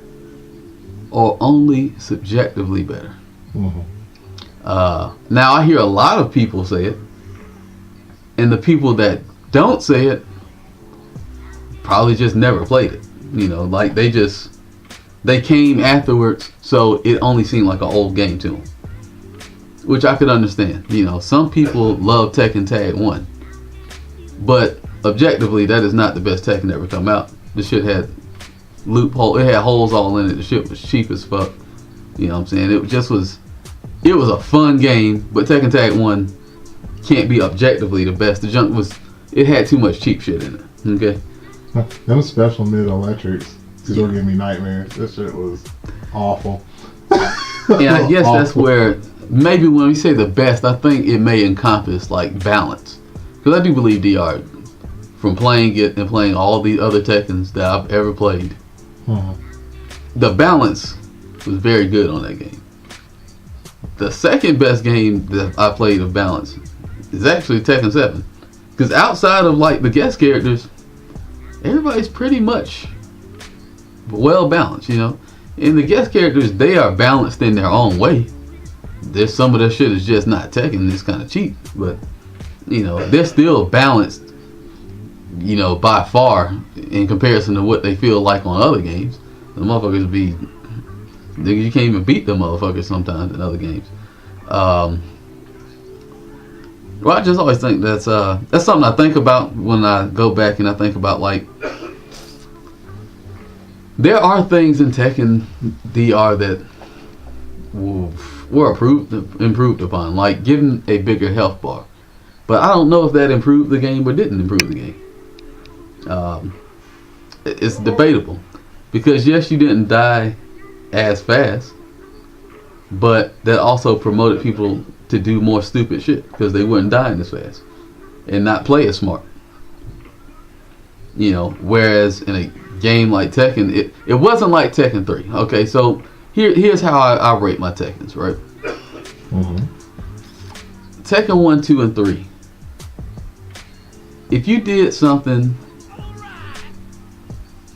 or only subjectively better. Now I hear a lot of people say it, and the people that don't say it probably just never played it. Like they came afterwards, so it only seemed like an old game to them. Which I could understand. Some people love Tekken Tag 1. But objectively, that is not the best Tekken ever come out. The shit had loophole. It had holes all in it. The shit was cheap as fuck. You know what I'm saying? It was a fun game, but Tekken Tag 1 can't be objectively the best. The junk it had too much cheap shit in it. Okay? Them special mid-electrics still give me nightmares. This shit was awful. And I guess that's where... Maybe when we say the best, I think it may encompass like balance, because I do believe DR, from playing it and playing all the other Tekkens that I've ever played, the balance was very good on that game. The second best game that I played of balance is actually Tekken 7, because outside of like the guest characters, everybody's pretty much well balanced, And the guest characters, they are balanced in their own way. There's some of that shit is just not Tekken. It's kind of cheap, but they're still balanced. By far in comparison to what they feel like on other games. The motherfuckers be Nigga, you can't even beat them motherfuckers sometimes in other games. Well, I just always think that's something I think about when I go back and I think about, like, there are things in Tekken DR that were improved upon, like giving a bigger health bar. But I don't know if that improved the game or didn't improve the game. It's debatable, because yes, you didn't die as fast, but that also promoted people to do more stupid shit because they wouldn't die as fast and not play as smart. You know, whereas in a game like Tekken, it wasn't like Tekken 3. Okay, so here's how I rate my Tekkens, right? Mm-hmm. Tekken 1, 2, and 3. If you did something,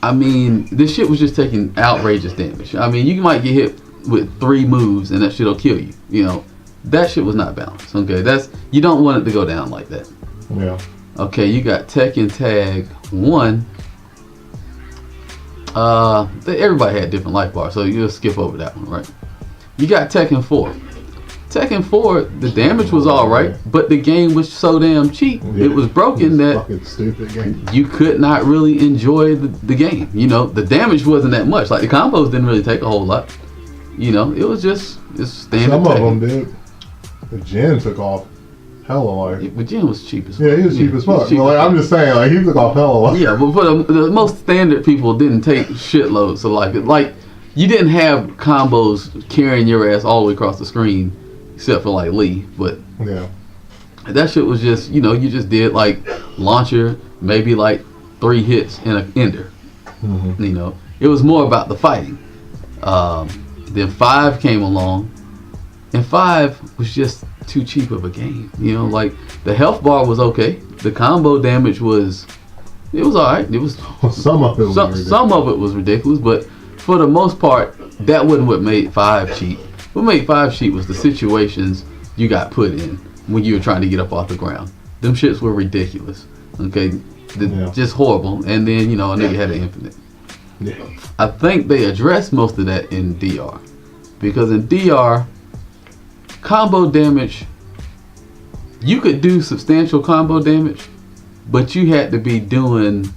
I mean, this shit was just taking outrageous damage. I mean, you might get hit with 3 moves and that shit'll kill you. You know, that shit was not balanced. Okay, you don't want it to go down like that. Yeah. Okay, you got Tekken Tag 1. Everybody had different life bars, so you'll skip over that one, right? You got Tekken 4. Tekken 4, the damage was alright, but the game was so damn cheap. Yeah, it was broken that fucking stupid game. You could not really enjoy the game. You know, the damage wasn't that much. Like, the combos didn't really take a whole lot. You know, it was just standard. Some Tekken. of them did. The Jin took off hella like. Yeah, but Jin was cheap as fuck. Yeah, he was cheap as fuck. But like, I'm just saying, like, he took off hella like. Yeah, but for the most standard people didn't take shitloads of life. Like, you didn't have combos carrying your ass all the way across the screen, except for like Lee. But yeah, that shit was just, you know, you just did like launcher, maybe like 3 hits and an ender. Mm-hmm. You know, it was more about the fighting. Then 5 came along, and 5 was just too cheap of a game. You know, like, the health bar was okay. The combo damage was alright. It was some of it was ridiculous. Some of it was ridiculous, but for the most part, that wasn't what made 5 cheap. What made 5 cheap was the situations you got put in when you were trying to get up off the ground. Them shits were ridiculous. Okay, just horrible. And then, you know, a nigga had an infinite. Yeah. I think they addressed most of that in DR, because in DR, combo damage, you could do substantial combo damage, but you had to be doing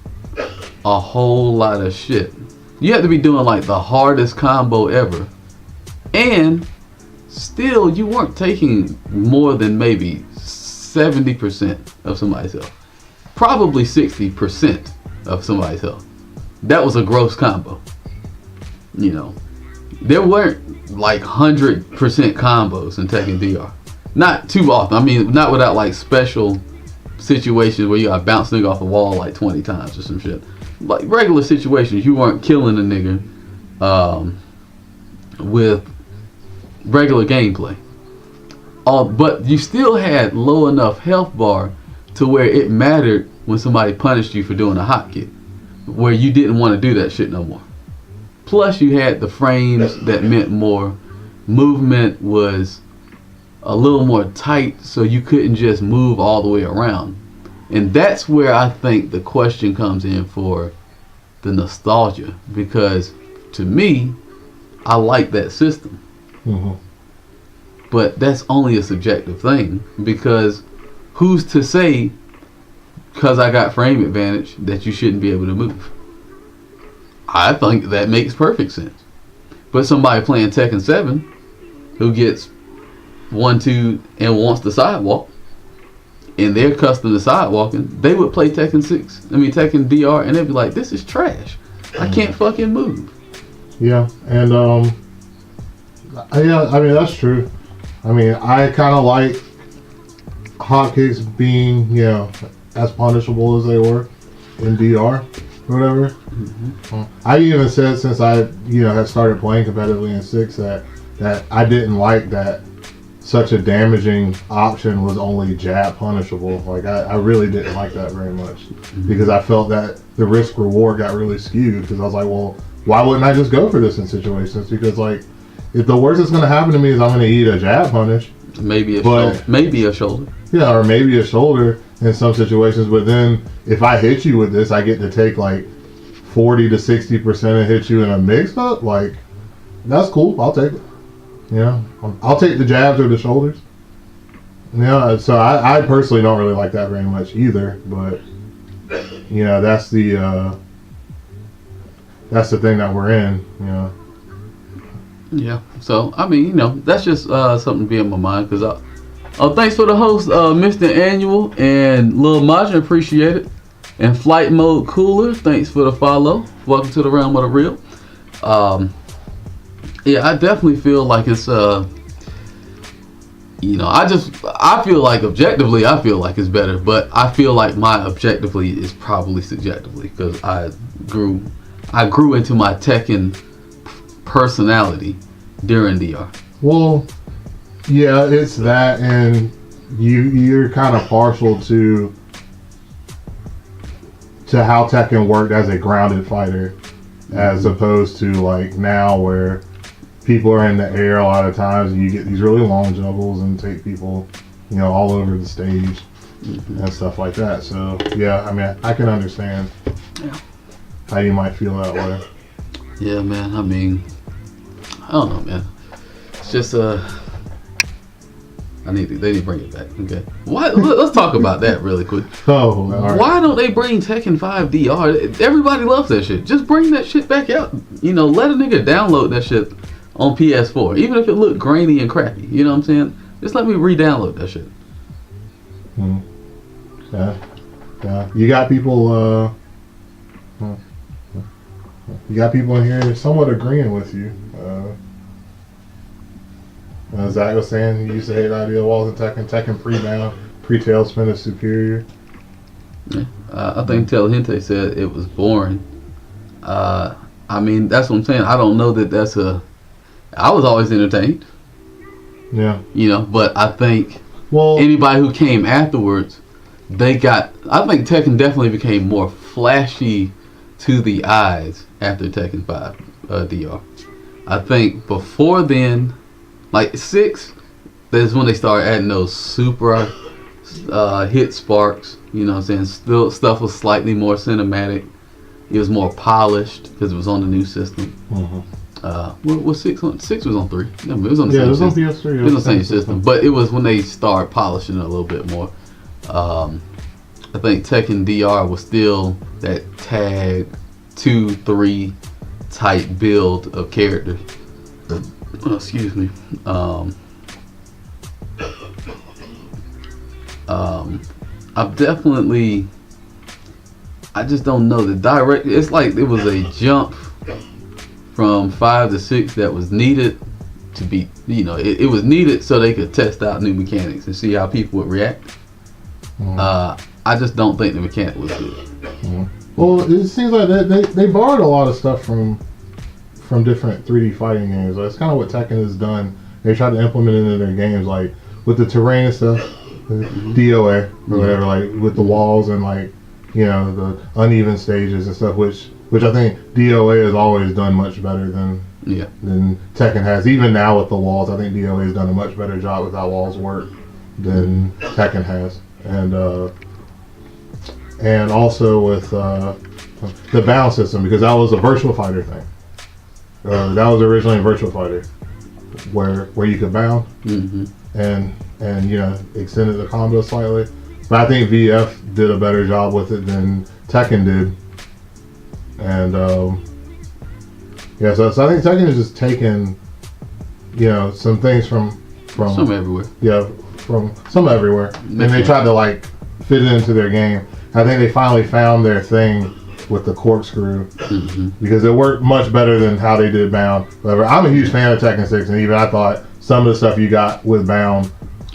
a whole lot of shit. You had to be doing like the hardest combo ever, and still you weren't taking more than maybe 70% of somebody's health, probably 60% of somebody's health. That was a gross combo. You know, there weren't like 100% combos in Tekken DR. Not too often. I mean, not without like special situations where you got bounce nigga off the wall like 20 times or some shit. Like regular situations, you weren't killing a nigga with regular gameplay. But you still had low enough health bar to where it mattered when somebody punished you for doing a hotkey, where you didn't want to do that shit no more. Plus you had the frames that meant more. Movement was a little more tight, so you couldn't just move all the way around. And that's where I think the question comes in for the nostalgia, because to me, I like that system. Mm-hmm. But that's only a subjective thing, because who's to say, because I got frame advantage, that you shouldn't be able to move? I think that makes perfect sense. But somebody playing Tekken 7 who gets 1, 2 and wants the sidewalk, and they're accustomed to sidewalking, they would play Tekken DR, and they'd be like, this is trash. I can't fucking move. Yeah, and yeah, I mean, that's true. I mean, I kind of like hotkeys being, you know, as punishable as they were in DR or whatever. Mm-hmm. I even said, since I, you know, had started playing competitively in 6, that I didn't like that such a damaging option was only jab punishable. Like, I really didn't like that very much, because I felt that the risk reward got really skewed, because I was like, well, why wouldn't I just go for this in situations? Because, like, if the worst that's going to happen to me is I'm going to eat a jab punish. Maybe a shoulder. Yeah, or maybe a shoulder in some situations. But then if I hit you with this, I get to take like 40 to 60% and hit you in a mix up. Like, that's cool. I'll take it. Yeah, I'll take the jabs or the shoulders. Yeah, so I personally don't really like that very much either. But that's the thing that we're in. Yeah. So I mean, that's just something to be in my mind because thanks for the host, Mr. Annual and Lil Majin, appreciate it. And Flight Mode Cooler, thanks for the follow. Welcome to the realm of the real. Yeah, I definitely feel like it's I feel like objectively I feel like it's better, but I feel like my objectively is probably subjectively because I grew into my Tekken personality during DR. Well, yeah, it's that, and you're kind of partial to how Tekken worked as a grounded fighter, as opposed to like now where people are in the air a lot of times, and you get these really long juggles and take people, all over the stage and stuff like that. So yeah, I mean, I can understand how you might feel that way. Yeah, man. I mean, I don't know, man. It's just they need to bring it back. Okay. Why? Let's talk about that really quick. Oh, all right. Why don't they bring Tekken 5 DR? Everybody loves that shit. Just bring that shit back out. Let a nigga download that shit on PS4, even if it looked grainy and crappy. You know what I'm saying? Just let me re-download that shit. Yeah. You got people. You got people in here somewhat agreeing with you. Zach was saying he used to hate the idea of walls in Tekken. Tekken pre-tailspin is superior. Yeah. I think Telehinte said it was boring. I mean, that's what I'm saying. I don't know that that's I was always entertained. Yeah. But I think anybody who came afterwards, I think Tekken definitely became more flashy to the eyes after Tekken 5 DR. I think before then, like 6, that's when they started adding those super hit sparks. You know what I'm saying? Still, stuff was slightly more cinematic. It was more polished because it was on the new system. Was 6 on? 6 was on 3. No, it was on the same system. PS3. It was on the same system, but it was when they started polishing it a little bit more. I think Tekken DR was still that tag 2-3 type build of characters. Excuse me. I just don't know the direct. It's like it was a jump from 5 to 6 that was needed to be. It was needed so they could test out new mechanics and see how people would react. I just don't think the mechanic was good. Well, it seems like they borrowed a lot of stuff from different 3D fighting games. That's kind of what Tekken has done. They tried to implement it in their games, like with the terrain and stuff, DOA or whatever, like with the walls and like the uneven stages and stuff, which I think DOA has always done much better than Tekken has. Even now with the walls, I think DOA has done a much better job with how walls work than Tekken has, and also with the bound system, because that was a Virtual Fighter thing. That was originally a Virtual Fighter where you could bound and extended the combo slightly. But I think VF did a better job with it than Tekken did. And so I think Tekken is just taking some things from some everywhere. Yeah, from some everywhere, and they tried to like fit it into their game. I think they finally found their thing with the corkscrew because it worked much better than how they did bound. However, I'm a huge fan of Tekken 6, and even I thought some of the stuff you got with bound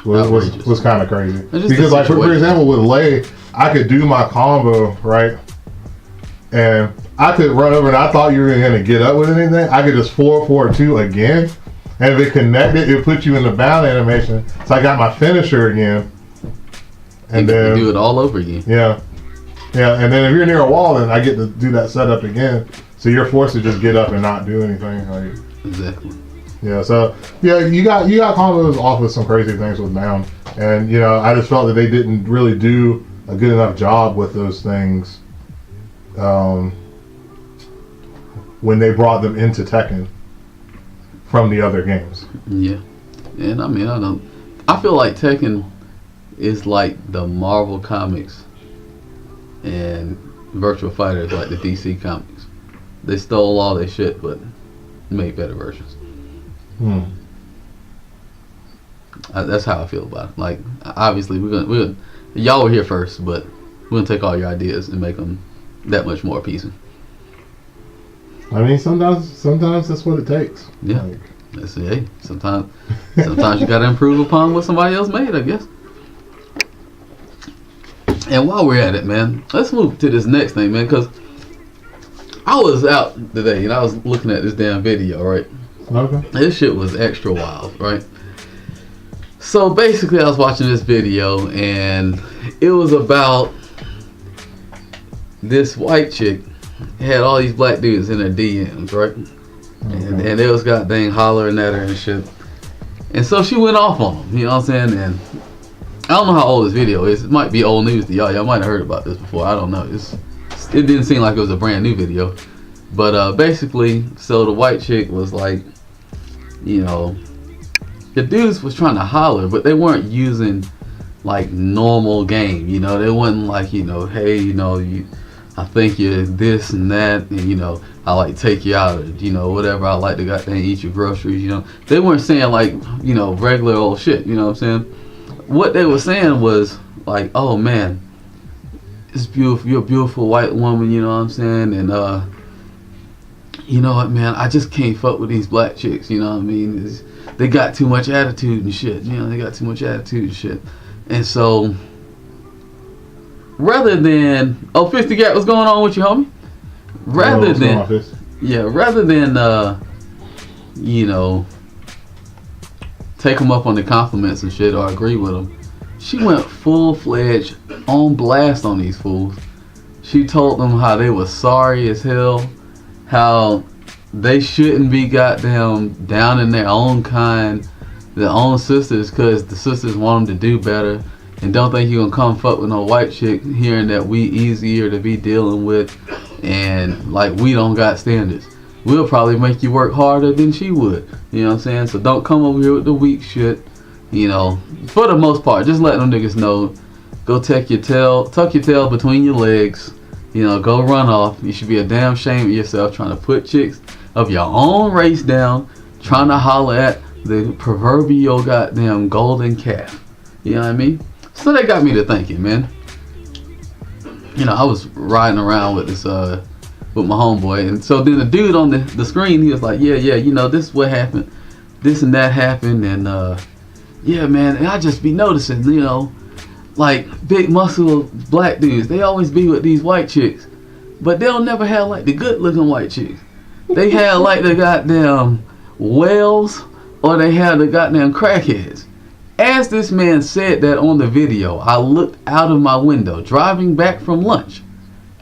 was kind of crazy. Because like for example with Lei, I could do my combo right, and I could run over, and I thought you were going to get up with anything. I could just 4-4-2 again, and if it connected, it put you in the bound animation. So I got my finisher again, and then do it all over again. Yeah, and then if you're near a wall, then I get to do that setup again. So you're forced to just get up and not do anything. Like exactly. Yeah. So you got combos off with some crazy things with bound, and I just felt that they didn't really do a good enough job with those things when they brought them into Tekken. from the other games. Yeah, and I mean, I feel like Tekken is like the Marvel comics, and Virtual Fighter is like the DC comics. They stole all their shit, but made better versions. That's how I feel about it. Like, obviously, we're gonna y'all were here first, but we're gonna take all your ideas and make them that much more appeasing. I mean, sometimes that's what it takes. Yeah. Let's see, hey, sometimes you gotta improve upon what somebody else made, I guess. And while we're at it, man, let's move to this next thing, man, because I was out today and I was looking at this damn video, right? Okay. This shit was extra wild, right? So basically, I was watching this video and it was about this white chick had all these black dudes in her DMs, right? And they was goddamn hollering at her and shit. And so she went off on them, you know what I'm saying? And I don't know how old this video is. It might be old news to y'all. Y'all might have heard about this before. I don't know. It didn't seem like it was a brand new video. But basically, so the white chick was like, you know, the dudes was trying to holler, but they weren't using like normal game, you know. They wasn't like, you know, hey, you know, I think you're this and that, and you know, I like take you out, or, you know, whatever. I like to goddamn eat your groceries, you know. They weren't saying like, you know, regular old shit, you know what I'm saying? What they were saying was like, oh man, it's beautiful, you're a beautiful white woman, you know what I'm saying? And you know what, man, I just can't fuck with these black chicks, you know what I mean? They got too much attitude and shit, you know, they got too much attitude and shit. And so, rather than, 50 Gap, what's going on with you, homie? Rather than, you know, take them up on the compliments and shit or agree with them, she went full-fledged on blast on these fools. She told them how they were sorry as hell, how they shouldn't be goddamn down in their own kind, their own sisters, because the sisters want them to do better, and don't think you're gonna come fuck with no white chick hearing that we easier to be dealing with, and like we don't got standards. We'll probably make you work harder than she would, you know what I'm saying? So don't come over here with the weak shit, you know. For the most part, just let them niggas know, go tuck your tail between your legs, you know, go run off. You should be a damn shame of yourself trying to put chicks of your own race down, trying to holler at the proverbial goddamn golden calf. You know what I mean? So that got me to thinking, man. You know, I was riding around with this with my homeboy, and so then the dude on the screen, he was like, yeah, you know, this is what happened, this and that happened, and yeah, man, and I just be noticing, you know, like big muscle black dudes, they always be with these white chicks, but they'll never have like the good looking white chicks. They have like the goddamn whales, or they have the goddamn crackheads. As this man said that on the video, I looked out of my window driving back from lunch.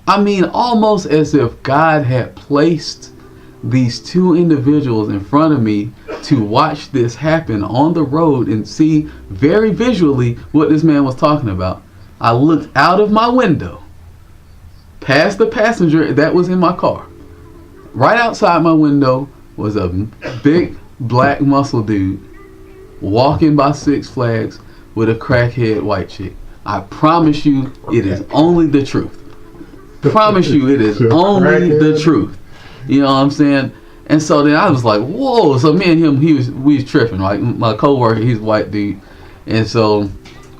I mean, almost as if God had placed these two individuals in front of me to watch this happen on the road and see very visually what this man was talking about. I looked out of my window, past the passenger that was in my car. Right outside my window was a big black muscle dude walking by Six Flags with a crackhead white chick. I promise you, it is only the truth. Promise you, it is only the truth. You know what I'm saying? And so then I was like, whoa. So me and him, we was tripping. Like my coworker, he's a white dude, and so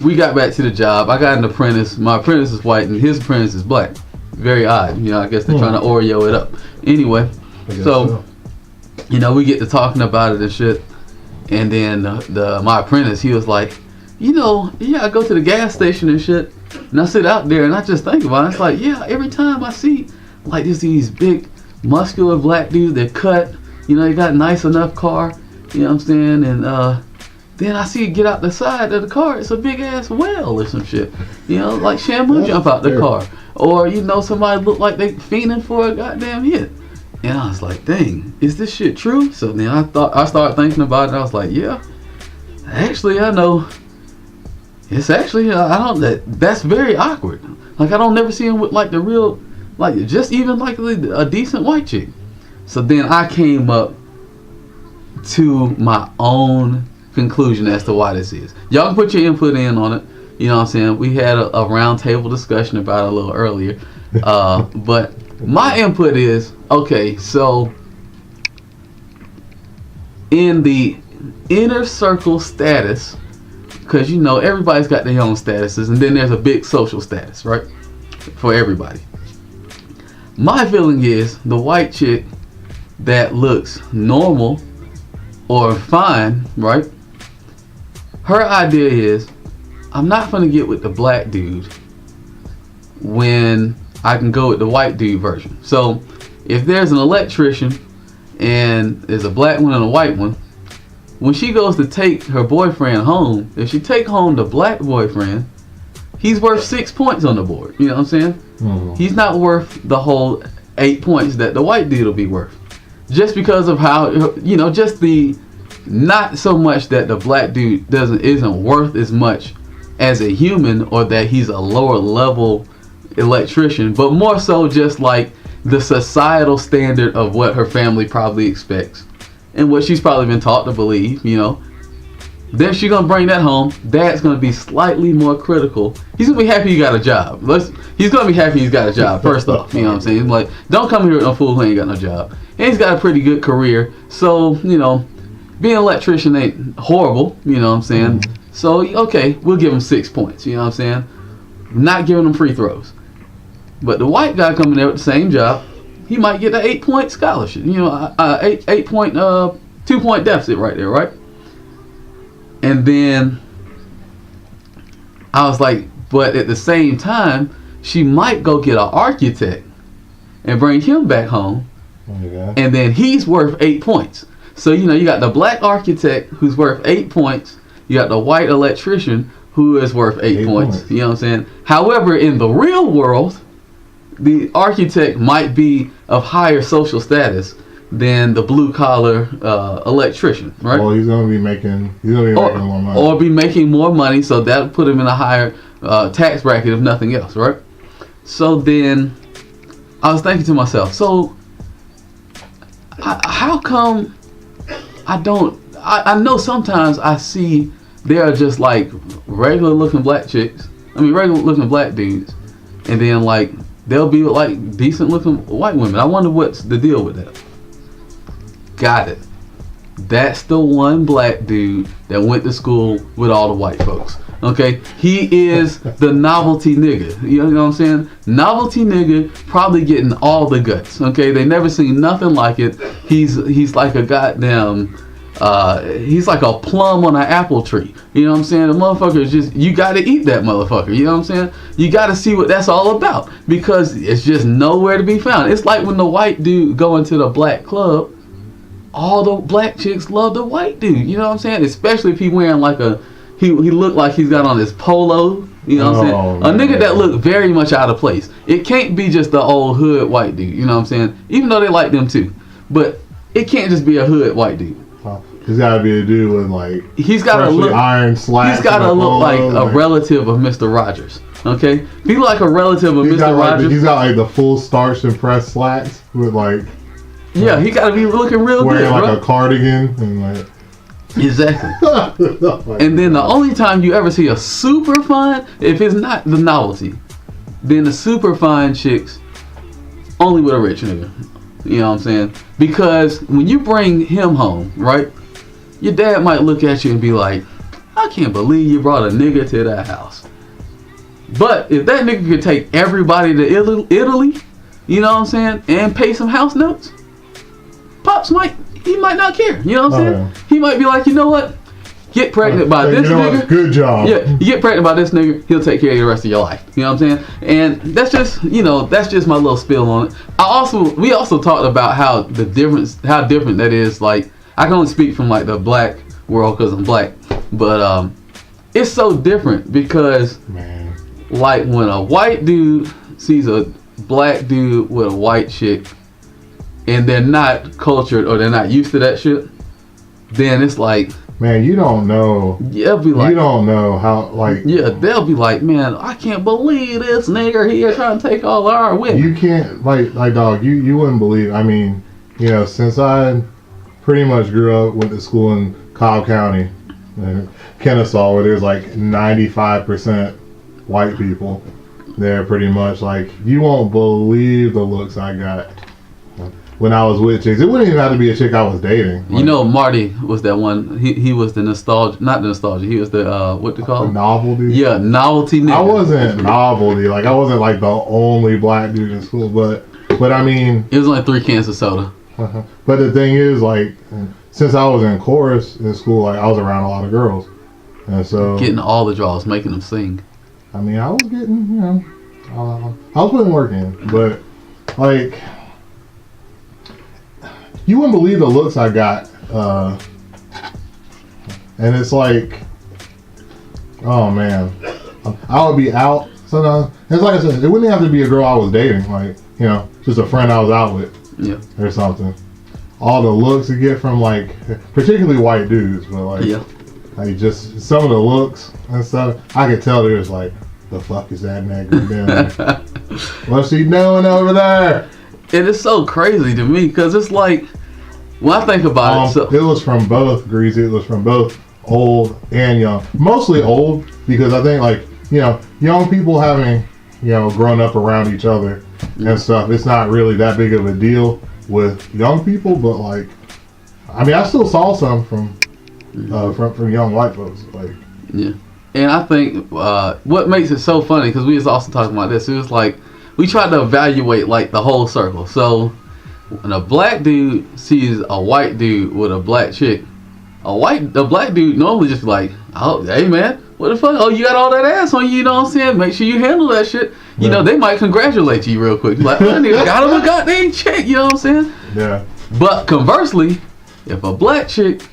we got back to the job. I got an apprentice. My apprentice is white, and his apprentice is black. Very odd. You know, I guess they're trying to Oreo it up. Anyway, so you know, we get to talking about it and shit. And then my apprentice, he was like, you know, yeah, I go to the gas station and shit, and I sit out there and I just think about it. It's like, yeah, every time I see like these big muscular black dudes, they're cut, you know, they got a nice enough car, you know what I'm saying? And then I see it get out the side of the car, it's a big ass whale or some shit, you know, like Shamu jump out the car, or you know, somebody look like they fiending for a goddamn hit. And I was like, dang, is this shit true? So then I started thinking about it, and I was like, yeah, actually I know. It's actually, that's very awkward. Like, I don't never see him with like the real, like just even like a decent white chick. So then I came up to my own conclusion as to why this is. Y'all can put your input in on it. You know what I'm saying? We had a round table discussion about it a little earlier. But my input is, okay, so in the inner circle status, because you know everybody's got their own statuses, and then there's a big social status, right? For everybody. My feeling is the white chick that looks normal or fine, right? Her idea is, I'm not gonna get with the black dude when I can go with the white dude version. So if there's an electrician and there's a black one and a white one, when she goes to take her boyfriend home, if she take home the black boyfriend, he's worth 6 points on the board. You know what I'm saying? Mm-hmm. He's not worth the whole 8 points that the white dude will be worth. Just because of how, you know, just the, not so much that the black dude isn't worth as much as a human, or that he's a lower level electrician, but more so just like the societal standard of what her family probably expects and what she's probably been taught to believe, you know. Then she's gonna bring that home. Dad's gonna be slightly more critical. He's gonna be happy he got a job. He's gonna be happy he's got a job, first off. You know what I'm saying? Like, don't come here with no fool who ain't got no job. And he's got a pretty good career. So, you know, being an electrician ain't horrible, you know what I'm saying? Mm-hmm. So, okay, we'll give him 6 points, you know what I'm saying? Not giving him free throws. But the white guy coming there with the same job, he might get an 8 point scholarship. You know, 8 point, 2 point deficit right there, right? And then I was like, but at the same time, she might go get an architect and bring him back home. Okay. And then he's worth 8 points. So, you know, you got the black architect who's worth 8 points. You got the white electrician who is worth 8 points. You know what I'm saying? However, in the real world, the architect might be of higher social status than the blue collar electrician, right? Well, he's gonna be making more money. Or be making more money, so that'll put him in a higher tax bracket if nothing else, right? So then I was thinking to myself, so how come I know sometimes I see there are just like regular looking black chicks, regular looking black dudes, and then like they'll be like decent looking white women. I wonder what's the deal with that. Got it. That's the one black dude that went to school with all the white folks. Okay, he is the novelty nigga. You know what I'm saying? Novelty nigga, probably getting all the guts. Okay, they never seen nothing like it. He's like a goddamn. He's like a plum on an apple tree. You know what I'm saying? The motherfucker is just, you gotta eat that motherfucker. You know what I'm saying? You gotta see what that's all about, because it's just nowhere to be found. It's like when the white dude go into the black club, all the black chicks love the white dude. You know what I'm saying? Especially if he wearing like he looked like he's got on his polo. You know what I'm saying? A nigga that look very much out of place. It can't be just the old hood white dude. You know what I'm saying? Even though they like them too. But it can't just be a hood white dude. He's gotta be a dude with like he's gotta look iron slats. He's gotta look like a relative of Mr. Rogers. Okay? Be like a relative of Mr. Rogers. He's got like the full starched and pressed slacks with like yeah, he gotta be looking real wearing good. Wearing like a cardigan and like exactly. And then the only time you ever see a super fine, if it's not the novelty, then the super fine chicks only with a rich nigga. You know what I'm saying? Because when you bring him home, right? Your dad might look at you and be like, I can't believe you brought a nigga to that house. But if that nigga could take everybody to Italy, you know what I'm saying, and pay some house notes, Pops might not care. You know what I'm saying? Yeah. He might be like, you know what? Get pregnant by this nigga. Good job. Yeah, you get pregnant by this nigga, he'll take care of you the rest of your life. You know what I'm saying? And that's just, that's just my little spill on it. We also talked about how different that is. Like, I can only speak from like the black world because I'm black, but it's so different because, man, like when a white dude sees a black dude with a white chick, and they're not cultured or they're not used to that shit, then it's like, man, you don't know. Yeah, be like, you don't know how, like. Yeah, they'll be like, man, I can't believe this nigga here trying to take all our women. You can't, like dog, you wouldn't believe. I mean, since I pretty much grew up, went to school in Cobb County, Kennesaw, where there's like 95% white people. They're pretty much like, you won't believe the looks I got when I was with chicks. It wouldn't even have to be a chick I was dating. You know, Marty was that one. He was the nostalgia, not the nostalgia. He was the what they call it? Novelty. Yeah, novelty nigga. I wasn't novelty. Like I wasn't like the only black dude in school, but I mean, it was only 3 cans of soda. But the thing is, like, since I was in chorus in school, like I was around a lot of girls, and so Getting all the draws, making them sing. I mean, I was getting, you know, I was putting work in, but like, you wouldn't believe the looks I got, and it's like, oh man, I would be out sometimes. It's like I said, it wouldn't have to be a girl I was dating, like, you know, just a friend I was out with, or something. All the looks you get from like, particularly white dudes, but like, like just some of the looks and stuff, I could tell there was like, the fuck is that nigga doing? What's he doing over there? It is so crazy to me because it's like, when I think about it, it was from both, Greasy. It was from both old and young. Mostly old because I think, like, you know, young people having, you know, grown up around each other and stuff, it's not really that big of a deal with young people. But like, I mean, I still saw some from young white folks. Like, yeah. And I think what makes it so funny, because we was also talking about this, it was like we tried to evaluate like the whole circle. So when a black dude sees a white dude with a black chick, the black dude normally just be like, oh, hey man, what the fuck? Oh, you got all that ass on you, you know what I'm saying? Make sure you handle that shit. You know, they might congratulate you real quick. Like, oh, nigga got him a goddamn chick, you know what I'm saying? Yeah. But conversely, if a black chick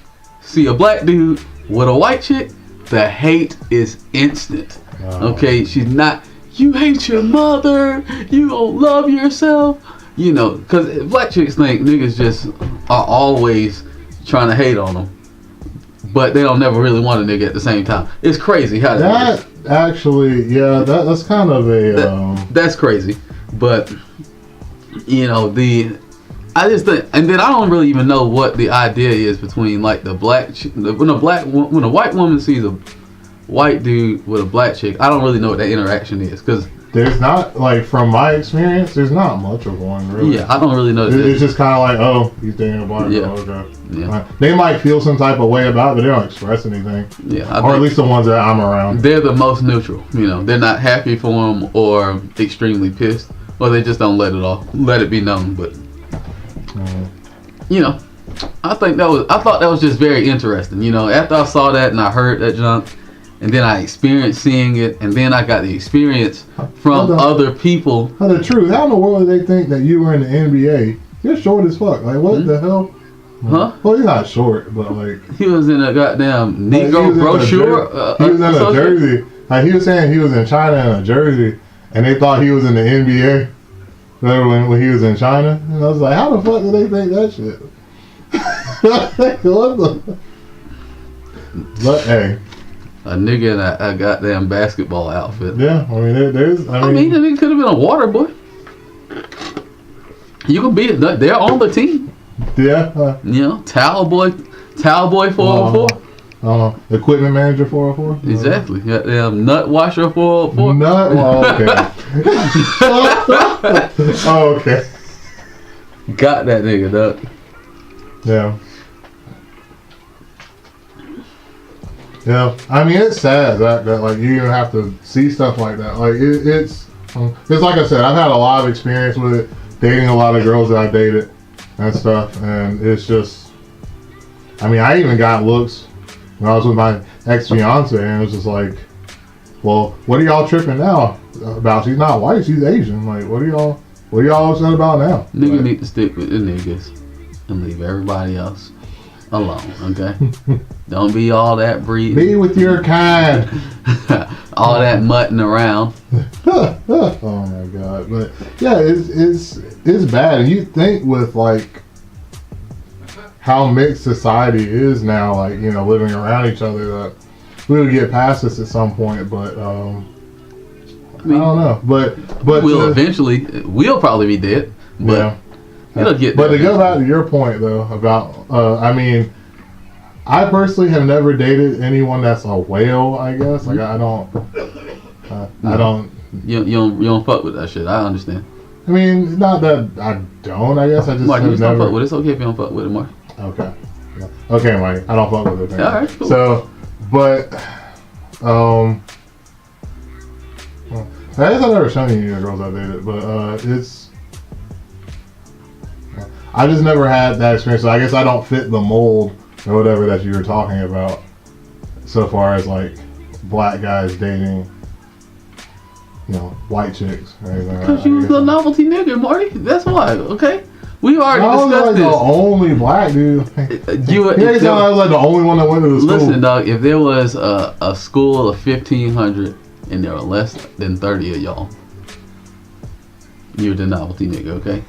see a black dude with a white chick, the hate is instant. Okay, she's not, you hate your mother, you don't love yourself. You know, because black chicks think niggas just are always trying to hate on them. But they don't never really want a nigga at the same time. It's crazy how that is. Actually, yeah, that's kind of a... That's crazy. But, you know, I just think, and then I don't really even know what the idea is between like the when a white woman sees a white dude with a black chick, I don't really know what that interaction is, because there's not, like, from my experience, there's not much of one, really. Yeah, I don't really know. It's just kind of like, oh, he's dating a black girl. Okay. Yeah. They might feel some type of way about it, but they don't express anything. Yeah, or at least the ones that I'm around. They're the most neutral. You know, they're not happy for him or extremely pissed, or they just don't let it be known. But you know, I thought that was just very interesting. You know, after I saw that and I heard that junk, and then I experienced seeing it, and then I got the experience from other people. The truth, how in the world do they think that you were in the NBA? You're short as fuck. Like, what the hell? Huh? Well, he's not short, but like, he was in a goddamn Negro brochure. He was in a jersey. Like, he was saying he was in China in a jersey, and they thought he was in the NBA. When he was in China, and I was like, how the fuck do they think that shit? What the? But hey, a nigga in a goddamn basketball outfit. Yeah, I mean, there's. I mean, it could have been a water boy. You can be it. They're on the team. Yeah. You know, Towel Boy 404. Equipment manager 404. Exactly. Goddamn Nut Washer 404. Nut. Oh, okay. Okay. Got that nigga, dog. Yeah. Yeah. I mean, it's sad that like you even have to see stuff like that. Like it's like I said, I've had a lot of experience with it, dating a lot of girls that I dated and stuff, and it's just. I mean, I even got looks when I was with my ex-fiance, and it was just like, well, what are y'all tripping now about? She's not white, she's Asian. Like, what are y'all upset about now? Nigga need to stick with the niggas and leave everybody else alone, okay? Don't be all that breed. Be with your kind. All that mutting around. Oh my god. But yeah, it's bad. And you think with like how mixed society is now, like, you know, living around each other, that we would get past this at some point, but I mean, I don't know. But we'll probably be dead. But It'll get But there. to go back to your point though about, I mean, I personally have never dated anyone that's a whale. I guess like I don't. I don't. You don't fuck with that shit. I understand. I mean, not that I don't. I guess I just Mark, you have just don't never. fuck with it. It's okay if you don't fuck with it, Mark. Okay. Okay, Mike. I don't fuck with it. Then. Yeah, all right, cool. So, but I guess I've never shown you the girls I dated, but it's. I just never had that experience. So I guess I don't fit the mold or whatever that you were talking about. So far as like black guys dating, white chicks or anything. Because you was a novelty nigga, Marty. That's why. Okay. We already I was discussed like this. the only black dude. You I was like the only one that went to the school. listen, dog. If there was a school of 1,500 and there were less than 30 of y'all, you're the novelty nigga. Okay.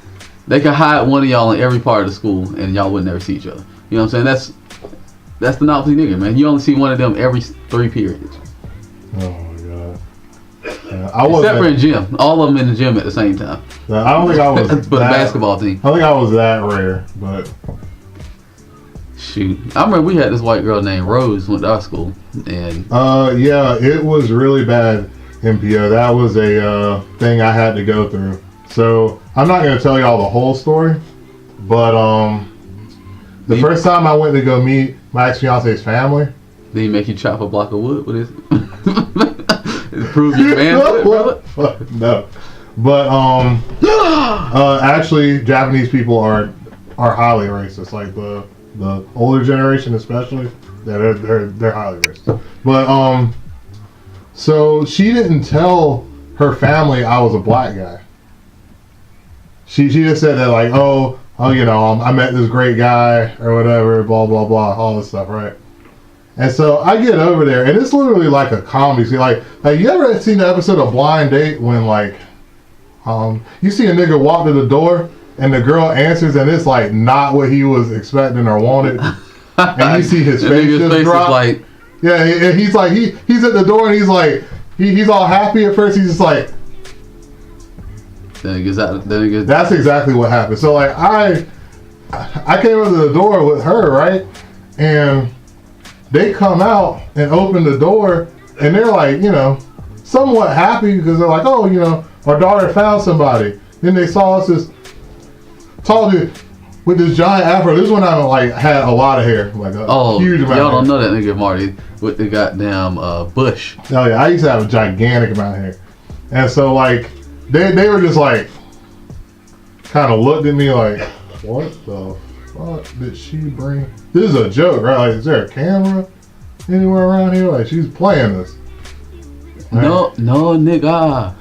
They could hide one of y'all in every part of the school and y'all would never see each other. You know what I'm saying? That's the novelty nigga, man. You only see one of them every 3 periods. Oh my god. Except for in gym. All of them in the gym at the same time. I don't think I was. But the basketball team. I think I was that rare, but shoot, I remember we had this white girl named Rose went to our school, and yeah, it was really bad in PO. That was a thing I had to go through. So I'm not gonna tell y'all the whole story, but the first time I went to go meet my ex-fiance's family. Did he make you chop a block of wood with his? Prove your manhood, brother? No, but actually, Japanese people are highly racist. Like the older generation, especially, they're highly racist. But so she didn't tell her family I was a black guy. She just said that like, I met this great guy or whatever, blah blah blah, all this stuff, right? And so I get over there, and it's literally like a comedy scene. Like you ever seen the episode of Blind Date when like, you see a nigga walk to the door and the girl answers and it's like not what he was expecting or wanted, and you see his face just drop. Like, yeah, and he's like he's at the door and he's like he's all happy at first. He's just like. That's exactly what happened. So like I came up to the door with her, right, and they come out and open the door and they're like, somewhat happy because they're like, our daughter found somebody. Then they saw us this tall dude with this giant afro. This one I like had a lot of hair, like a huge amount. Y'all of hair. don't know that nigga Marty with the goddamn bush. Oh yeah, I used to have a gigantic amount of hair, and so like they were just like kind of looked at me like, what the fuck did she bring? This is a joke, right? Like, is there a camera anywhere around here? Like, she's playing this. Right? No, nigga.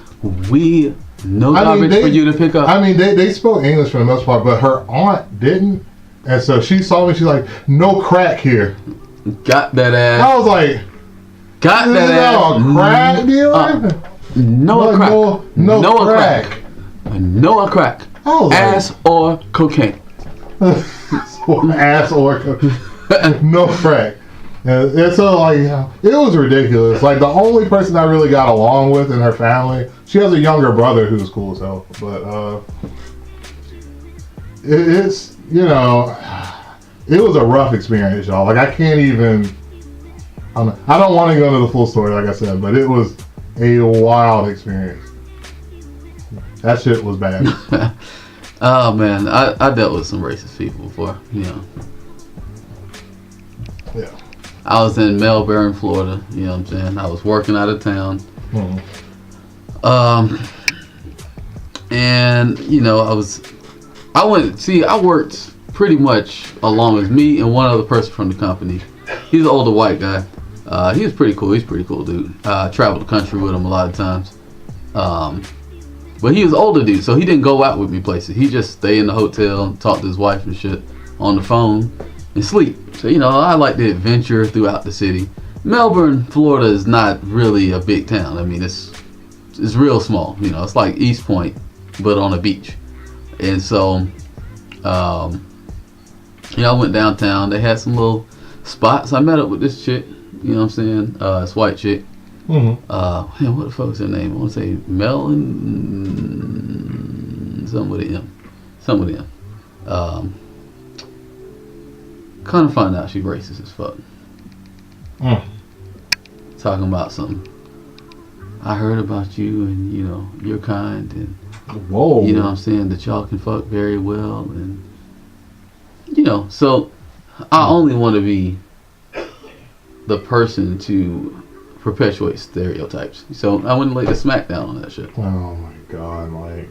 We no garbage for you to pick up. I mean, they spoke English for the most part, but her aunt didn't. And so she saw me, she's like, no crack here. Got that ass. I was like, got that ass. No crack dealer? No crack. No crack. No crack. Ass or cocaine. Ass or cocaine. No crack. And so like it was ridiculous. Like the only person I really got along with in her family, she has a younger brother who's cool as hell. But it's it was a rough experience, y'all. Like I can't even. I don't want to go into the full story, like I said, but it was a wild experience. That shit was bad. Oh man, I dealt with some racist people before. Yeah. I was in Melbourne, Florida. You know what I'm saying? I was working out of town. Mm-hmm. And I worked pretty much along with me and one other person from the company. He's an older white guy. He was pretty cool. He's a pretty cool dude. I traveled the country with him a lot of times. But he was an older dude, so he didn't go out with me places. He just stay in the hotel and talk to his wife and shit on the phone and sleep. So, I like to adventure throughout the city. Melbourne, Florida is not really a big town. I mean, it's real small. It's like East Point, but on a beach. And so, I went downtown. They had some little spots. I met up with this chick. You know what I'm saying? This white chick. Mm-hmm. What the fuck's her name? I want to say Mel and something with an M. Kind of find out she's racist as fuck. Mm. Talking about something. I heard about you and, you know, you're kind and, Whoa. you know what I'm saying, that y'all can fuck very well. And, you know, so I only want to be the person to perpetuate stereotypes. So I wouldn't lay the smack down on that shit. Oh my god, Mike.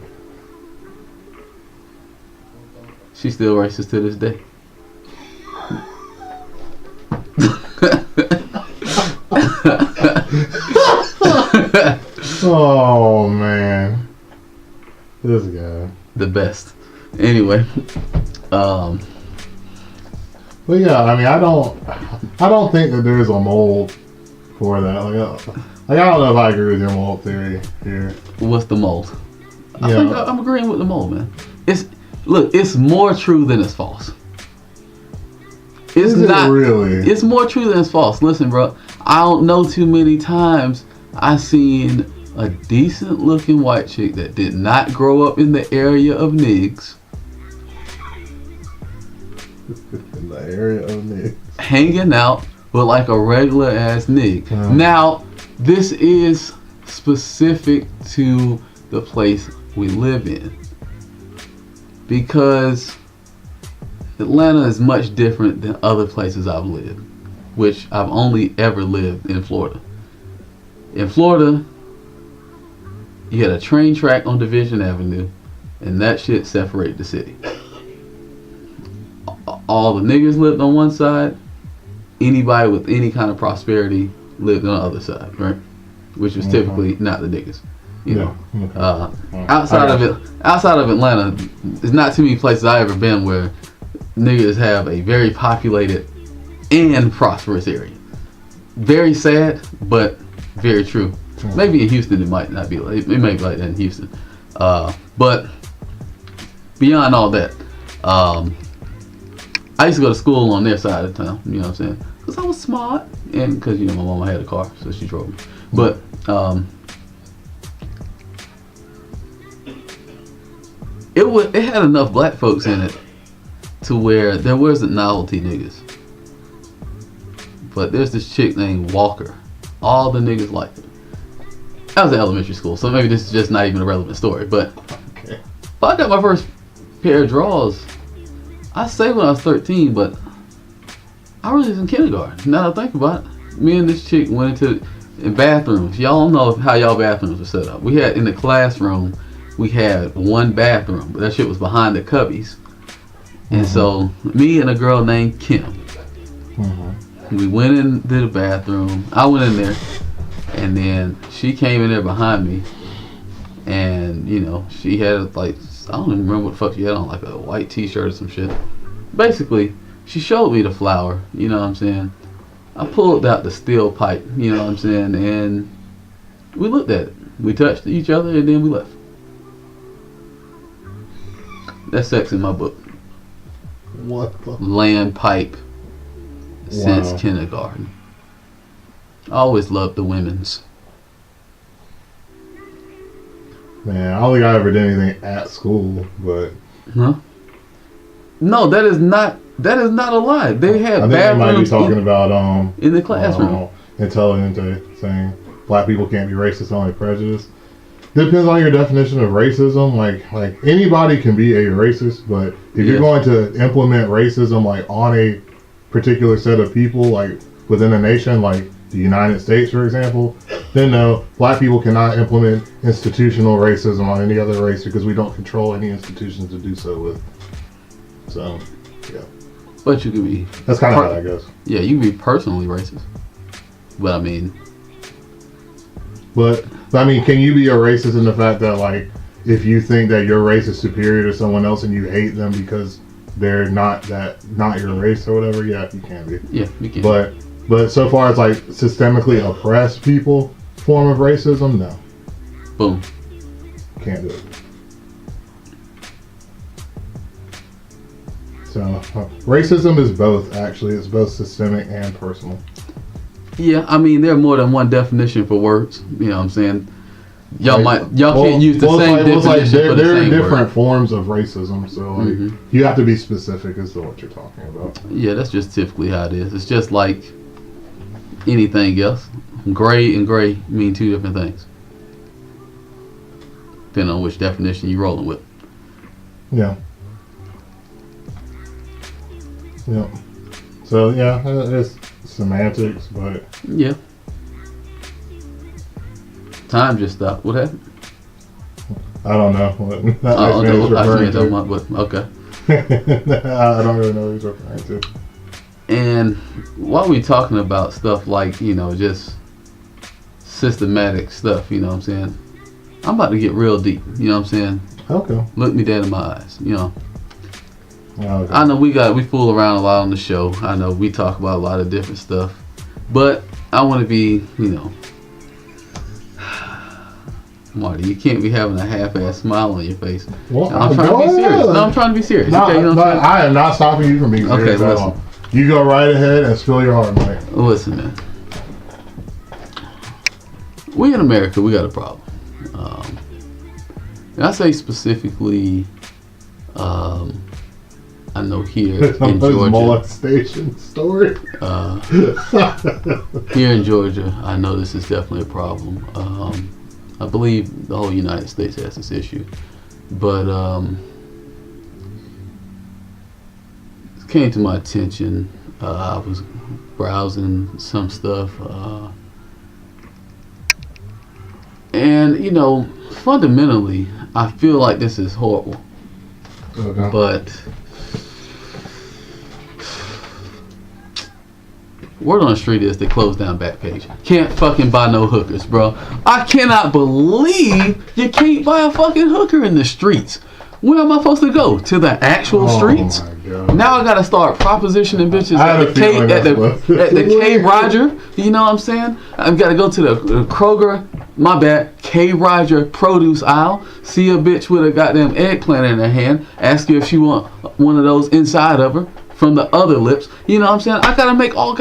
She's still racist to this day. Oh man, this guy. The best. Anyway, But yeah, I mean, I don't think that there's a mold for that. Like I don't know if I agree with your mold theory here. what's the mold? I Yeah. think I'm agreeing with the mold, man. It's more true than it's false. It's Is it not really? It's more true than it's false. Listen, bro, I don't know too many times I seen a decent looking white chick that did not grow up in the area of niggas In the area of Nick. hanging out with like a regular ass nig. Mm. Now, this is specific to the place we live in, because Atlanta is much different than other places I've lived, which I've only ever lived in Florida. In Florida, you had a train track on Division Avenue, and that shit separated the city. All the niggas lived on one side. Anybody with any kind of prosperity lived on the other side, right? Which was typically not the niggas. You know, Okay. outside of Atlanta, there's not too many places I've ever been where niggas have a very populated and prosperous area. Very sad, but very true. Maybe in Houston it might not be like, it may be like that in Houston. But beyond all that, I used to go to school on their side of town, you know what I'm saying? Because I was smart, and because, you know, my mama had a car, so she drove me. But it had enough black folks in it to where there wasn't novelty niggas. But there's this chick named Walker. All the niggas liked her. I was in elementary school, so maybe this is just not even a relevant story. But I got my first pair of drawers, I say when I was 13, but I really was in kindergarten. Now that I think about it, me and this chick went into bathrooms. Y'all know how y'all bathrooms were set up. We had, in the classroom, we had one bathroom, but that shit was behind the cubbies. And so me and a girl named Kim, we went into the bathroom. I went in there, and then she came in there behind me, and you know, she had like, I don't even remember what the fuck she had on, like a white t-shirt or some shit. Basically, she showed me the flower, you know what I'm saying? I pulled out the steel pipe, you know what I'm saying, and we looked at it. We touched each other, and then we left. That's sex in my book. What the? Land pipe since kindergarten. I always loved the women's. Man, I don't think I ever did anything at school, but Huh? No, that is not a lie. They had I think they might be bathrooms talking about in the classroom. Intelligente saying black people can't be racist, only prejudice. Depends on your definition of racism. Like anybody can be a racist, but if you're going to implement racism like on a particular set of people, like within a nation, like the United States, for example, then no, black people cannot implement institutional racism on any other race because we don't control any institutions to do so with. So, yeah. But you could be. That's kind of how that goes. Yeah, you can be personally racist. But I mean. But I mean, can you be a racist in the fact that, like, if you think that your race is superior to someone else and you hate them because they're not your race or whatever? Yeah, you can be. Yeah, you can. But so far as like systemically oppressed people form of racism, no. Boom. Can't do it. So racism is both, actually. It's both systemic and personal. Yeah, I mean, there are more than one definition for words. You know what I'm saying? Y'all can't use the same definition for the there are same different word. forms of racism, so like you have to be specific as to what you're talking about. Yeah, that's just typically how it is. It's just like anything else. Gray and gray mean two different things, depending on which definition you're rolling with. Yeah. Yeah. So yeah, it's semantics, but Yeah. Time just stopped. What happened? I don't know what that Oh, Iceman is referring to. okay. I don't really know what he's referring to. And while we talking about stuff like, just systematic stuff, you know what I'm saying? I'm about to get real deep, you know what I'm saying? Okay. Look me dead in my eyes, Okay. I know we fool around a lot on the show. I know we talk about a lot of different stuff. But I want to be, Marty, you can't be having a half-ass smile on your face. Well, I'm trying to be serious. No, I'm trying to be serious. No, Okay, I am not stopping you from being serious at all. You go right ahead and spill your heart, Mike. Listen, man. We in America, we got a problem. And I say specifically, I know here in Georgia. Molestation story. Here in Georgia, I know this is definitely a problem. I believe the whole United States has this issue, but it came to my attention. I was browsing some stuff, and fundamentally, I feel like this is horrible. Okay. But word on the street is they closed down Backpage. Can't fucking buy no hookers, bro. I cannot believe you can't buy a fucking hooker in the streets. Where am I supposed to go? To the actual streets? My God. Now I gotta start propositioning bitches I had at a the feeling at the K Roger. You know what I'm saying? I've got to go to the Kroger. My bad. K Roger produce aisle. See a bitch with a goddamn eggplant in her hand. Ask her if she want one of those inside of her from the other lips. You know what I'm saying? I gotta make all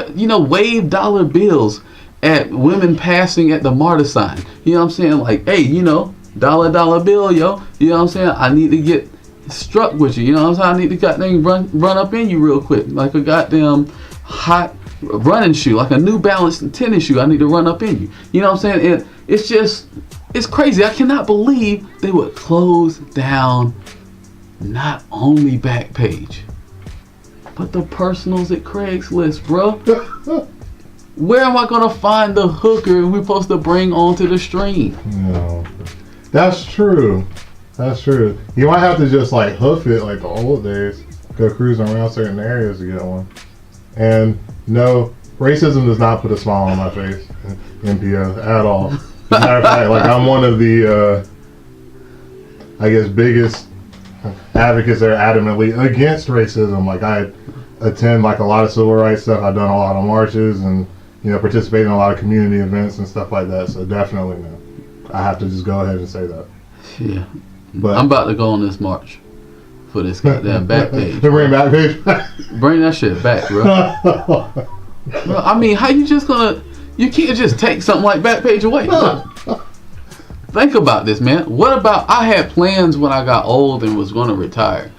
wave dollar bills at women passing at the martyr sign. You know what I'm saying? Like, hey, dollar bill, yo. You know what I'm saying? I need to get struck with you. You know what I'm saying? I need to goddamn run up in you real quick, like a goddamn hot running shoe, like a New Balance tennis shoe. I need to run up in you. You know what I'm saying? And it's crazy. I cannot believe they would close down not only Backpage, but the personals at Craigslist, bro. Where am I gonna find the hooker we're supposed to bring onto the stream? No. That's true. That's true. You might have to just like hoof it like the old days. Go cruising around certain areas to get one. And no, racism does not put a smile on my face, MPO, at all. As a matter of fact, like I'm one of the, biggest advocates that are adamantly against racism. Like I attend like a lot of civil rights stuff. I've done a lot of marches and participate in a lot of community events and stuff like that. So definitely no. I have to just go ahead and say that. Yeah. But I'm about to go on this march for this goddamn Backpage. Bring Backpage. Bring that shit back, bro. Bro, I mean, how you just gonna? You can't just take something like Backpage away. Think about this, man. What about? I had plans when I got old and was gonna retire.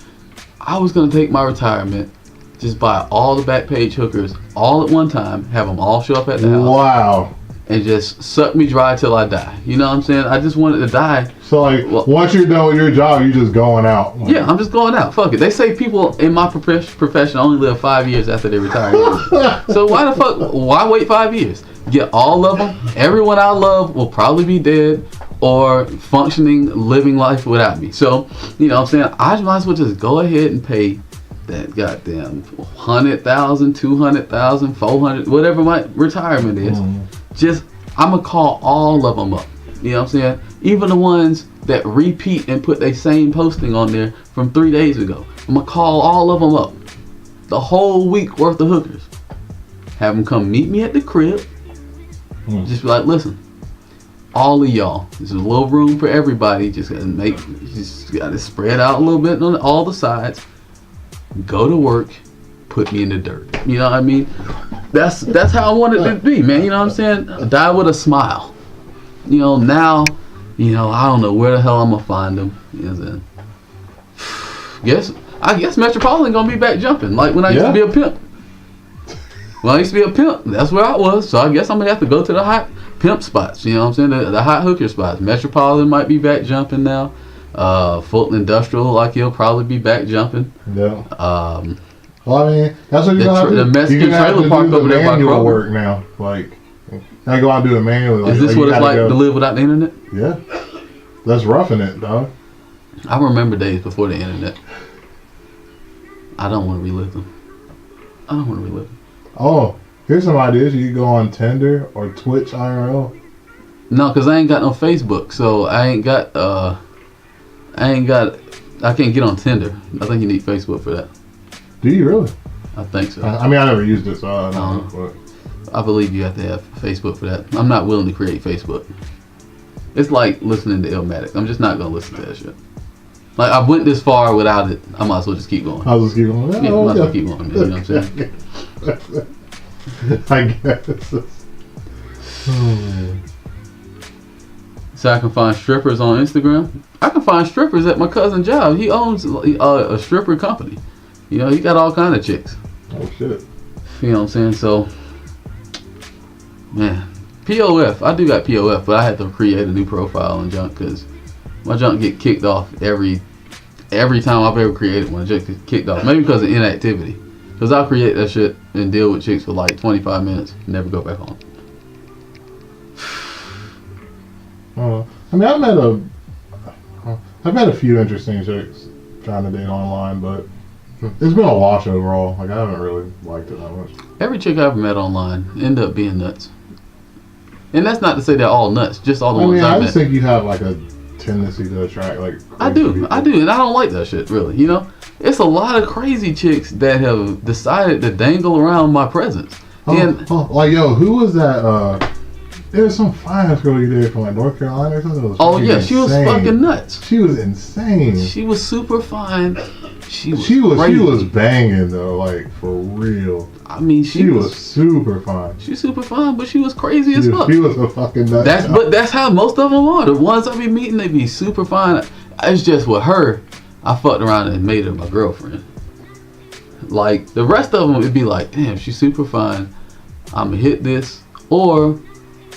I was gonna take my retirement, just buy all the Backpage hookers all at one time, have them all show up at the house. Wow. And just suck me dry till I die. You know what I'm saying? I just wanted to die. So once you're done with your job, you're just going out. Like, yeah, I'm just going out. Fuck it. They say people in my profession only live 5 years after they retire. So why the fuck? Why wait 5 years? Get all of them. Everyone I love will probably be dead or functioning, living life without me. So, you know what I'm saying? I might as well just go ahead and pay that goddamn 100,000, 200,000, 400, whatever my retirement is. Just, I'm going to call all of them up. You know what I'm saying? Even the ones that repeat and put their same posting on there from 3 days ago. I'm going to call all of them up. The whole week worth of hookers. Have them come meet me at the crib. Just be like, listen, all of y'all, there's a little room for everybody. Just got to spread out a little bit on all the sides. Go to work. Put me in the dirt. You know what I mean? That's how I wanted it to be, man. You know what I'm saying? Die with a smile. Now You know, I don't know where the hell I'm gonna find them. You know what I'm saying? I guess Metropolitan gonna be back jumping like when I used to be a pimp. When I used to be a pimp, that's where I was. So I guess I'm gonna have to go to the hot pimp spots. You know what I'm saying? The hot hooker spots. Metropolitan might be back jumping now. Fulton Industrial, like he'll probably be back jumping. Yeah. Well, I mean, that's what you're gonna have to do. The Mexican trailer park over there by Kroger. Work now, like. I go out and do it manually. Like, is this what it's like to live without the internet? Yeah. That's roughing it, dog. I remember days before the internet. I don't want to relive them. Oh, here's some ideas. You could go on Tinder or Twitch IRL. No, because I ain't got no Facebook. So I can't get on Tinder. I think you need Facebook for that. Do you really? I think so. I mean, I never used it, so I don't know. I believe you have to have Facebook for that. I'm not willing to create Facebook. It's like listening to Illmatic. I'm just not going to listen to that shit. Like, I went this far without it. I might as well just keep going. I'll just keep going. Yeah, might as well keep going, man. You know what I'm saying? I guess. So I can find strippers on Instagram. I can find strippers at my cousin's job. He owns a stripper company. You know, he got all kind of chicks. Oh, shit. You know what I'm saying? So, man, POF. I do got POF, but I had to create a new profile on junk because my junk get kicked off every time I've ever created one. Junk get kicked off. Maybe because of inactivity. Because I'll create that shit and deal with chicks for like 25 minutes, never go back on. I mean, I've met a few interesting chicks trying to date online, but it's been a wash overall. Like, I haven't really liked it that much. Every chick I ever met online ended up being nuts. And that's not to say they're all nuts, just all the ones I met. I just think you have like a tendency to attract like I do, and I don't like that shit, really. You know, it's a lot of crazy chicks that have decided to dangle around my presence. Like, yo, who was that? There was some fine ass girl you did from like North Carolina or something. She was fucking nuts. She was insane. She was super fine. She was banging though, like for real. I mean, she was super fine. She's super fine, but she was crazy as fuck. She was a fucking nut. But that's how most of them are. The ones I be meeting, they be super fine. It's just with her, I fucked around and made her my girlfriend. Like the rest of them, it'd be like, damn, she's super fine. I'm gonna hit this, or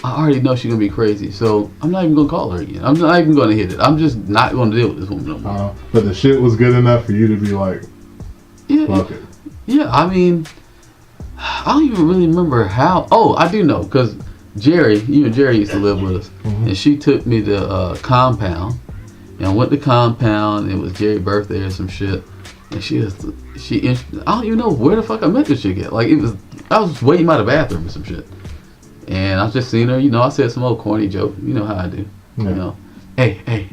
I already know she's gonna be crazy, so I'm not even gonna call her again. I'm not even gonna hit it. I'm just not gonna deal with this woman no more. But the shit was good enough for you to be like, fuck it. Yeah, I mean, I don't even really remember how. Oh, I do know, because Jerry used to live with us, and she took me to Compound, and I went to Compound. It was Jerry's birthday or some shit, and I don't even know where the fuck I met this chick at. Like I was waiting by the bathroom or some shit. And I just seen her, you know, I said some old corny joke. You know how I do. Yeah. You know. Hey.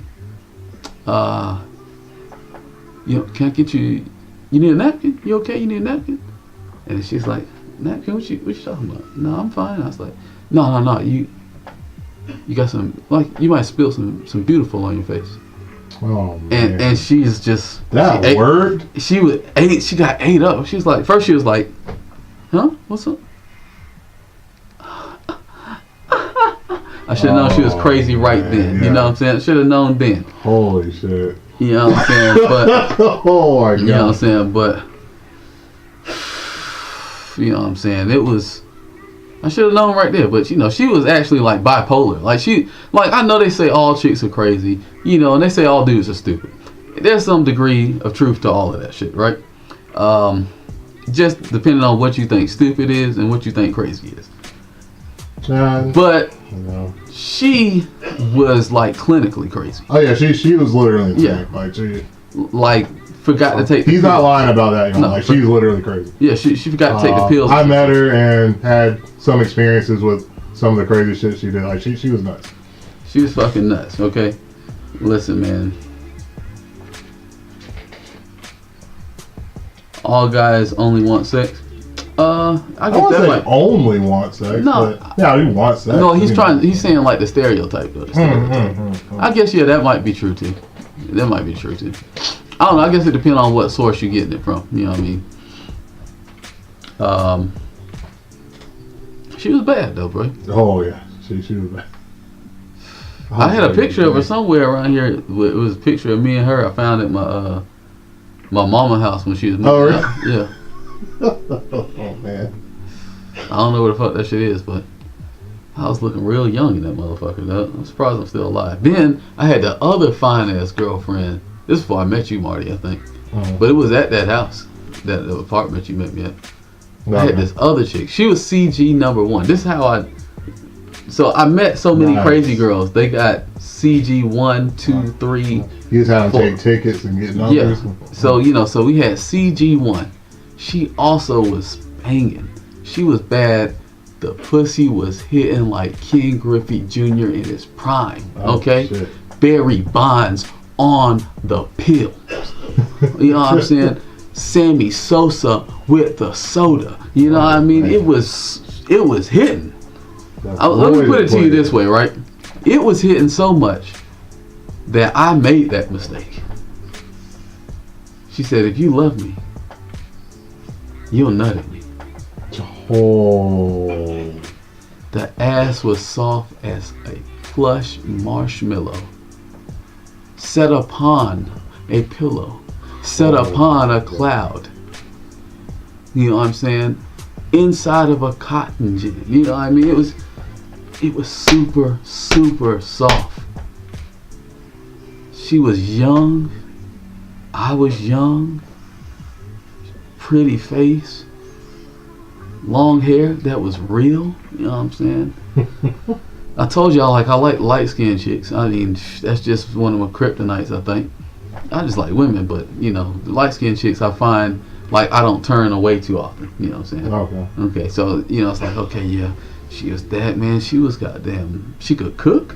You know, can I get you need a napkin? You okay? You need a napkin? And she's like, napkin? What you talking about? No, I'm fine. I was like, no. You got some, like, you might spill some beautiful on your face. Oh, man. And she's just that worked. She got ate up. She's like, first she was like, huh? What's up? I should have known she was crazy right then. Yeah. You know what I'm saying? Should have known then. Holy shit. You know what I'm saying? But oh my God. You know what I'm saying? But you know what I'm saying? It was, I should have known right there. But you know, she was actually like bipolar. Like I know they say all chicks are crazy, you know, and they say all dudes are stupid. There's some degree of truth to all of that shit, right? Just depending on what you think stupid is and what you think crazy is. But she was like clinically crazy. Oh yeah, she was literally insane. Yeah. Like forgot to take. He's not lying about that. You know? She's literally crazy. Yeah, she forgot to take the pills. I met her and had some experiences with some of the crazy shit she did. Like she was nuts. She was fucking nuts. Okay, listen, man. All guys only want sex. I guess that might only want sex. No, yeah, he wants sex. No, he's saying like the stereotype though. I guess that might be true too. That might be true too. I don't know. I guess it depends on what source you're getting it from. You know what I mean? She was bad though, bro. Oh yeah, she was bad. I had a picture of her somewhere around here. It was a picture of me and her. I found it at my mama house when she was moving out. Yeah. Oh man. I don't know where the fuck that shit is, but I was looking real young in that motherfucker. Though. I'm surprised I'm still alive. Then I had the other fine ass girlfriend. This is before I met you, Marty, I think. But it was at that house, that apartment you met me at. I had this other chick. She was CG number 1. This is how So I met so many crazy girls. They got CG 1, 2, 3. You was having to take tickets and get numbers. Yeah. So so we had CG 1. She also was banging. She was bad. The pussy was hitting like Ken Griffey Jr. in his prime. Okay, shit. Barry Bonds on the pill. You know what I'm saying? Sammy Sosa with the soda. You know what I mean? It was hitting. Let me put it to you this way, right? It was hitting so much that I made that mistake. She said, if you love me, you'll nut at me. Oh. The ass was soft as a plush marshmallow, set upon a pillow, set upon a cloud. You know what I'm saying? Inside of a cotton gin. You know what I mean? It was super, super soft. She was young. I was young. Pretty face. Long hair that was real. You know what I'm saying? I told y'all, like, I like light-skinned chicks. I mean, that's just one of my kryptonites, I think. I just like women, but, you know, light-skinned chicks I find, like, I don't turn away too often. You know what I'm saying? Okay, so, you know, it's like, okay, yeah. She was that, man. She was goddamn. She could cook.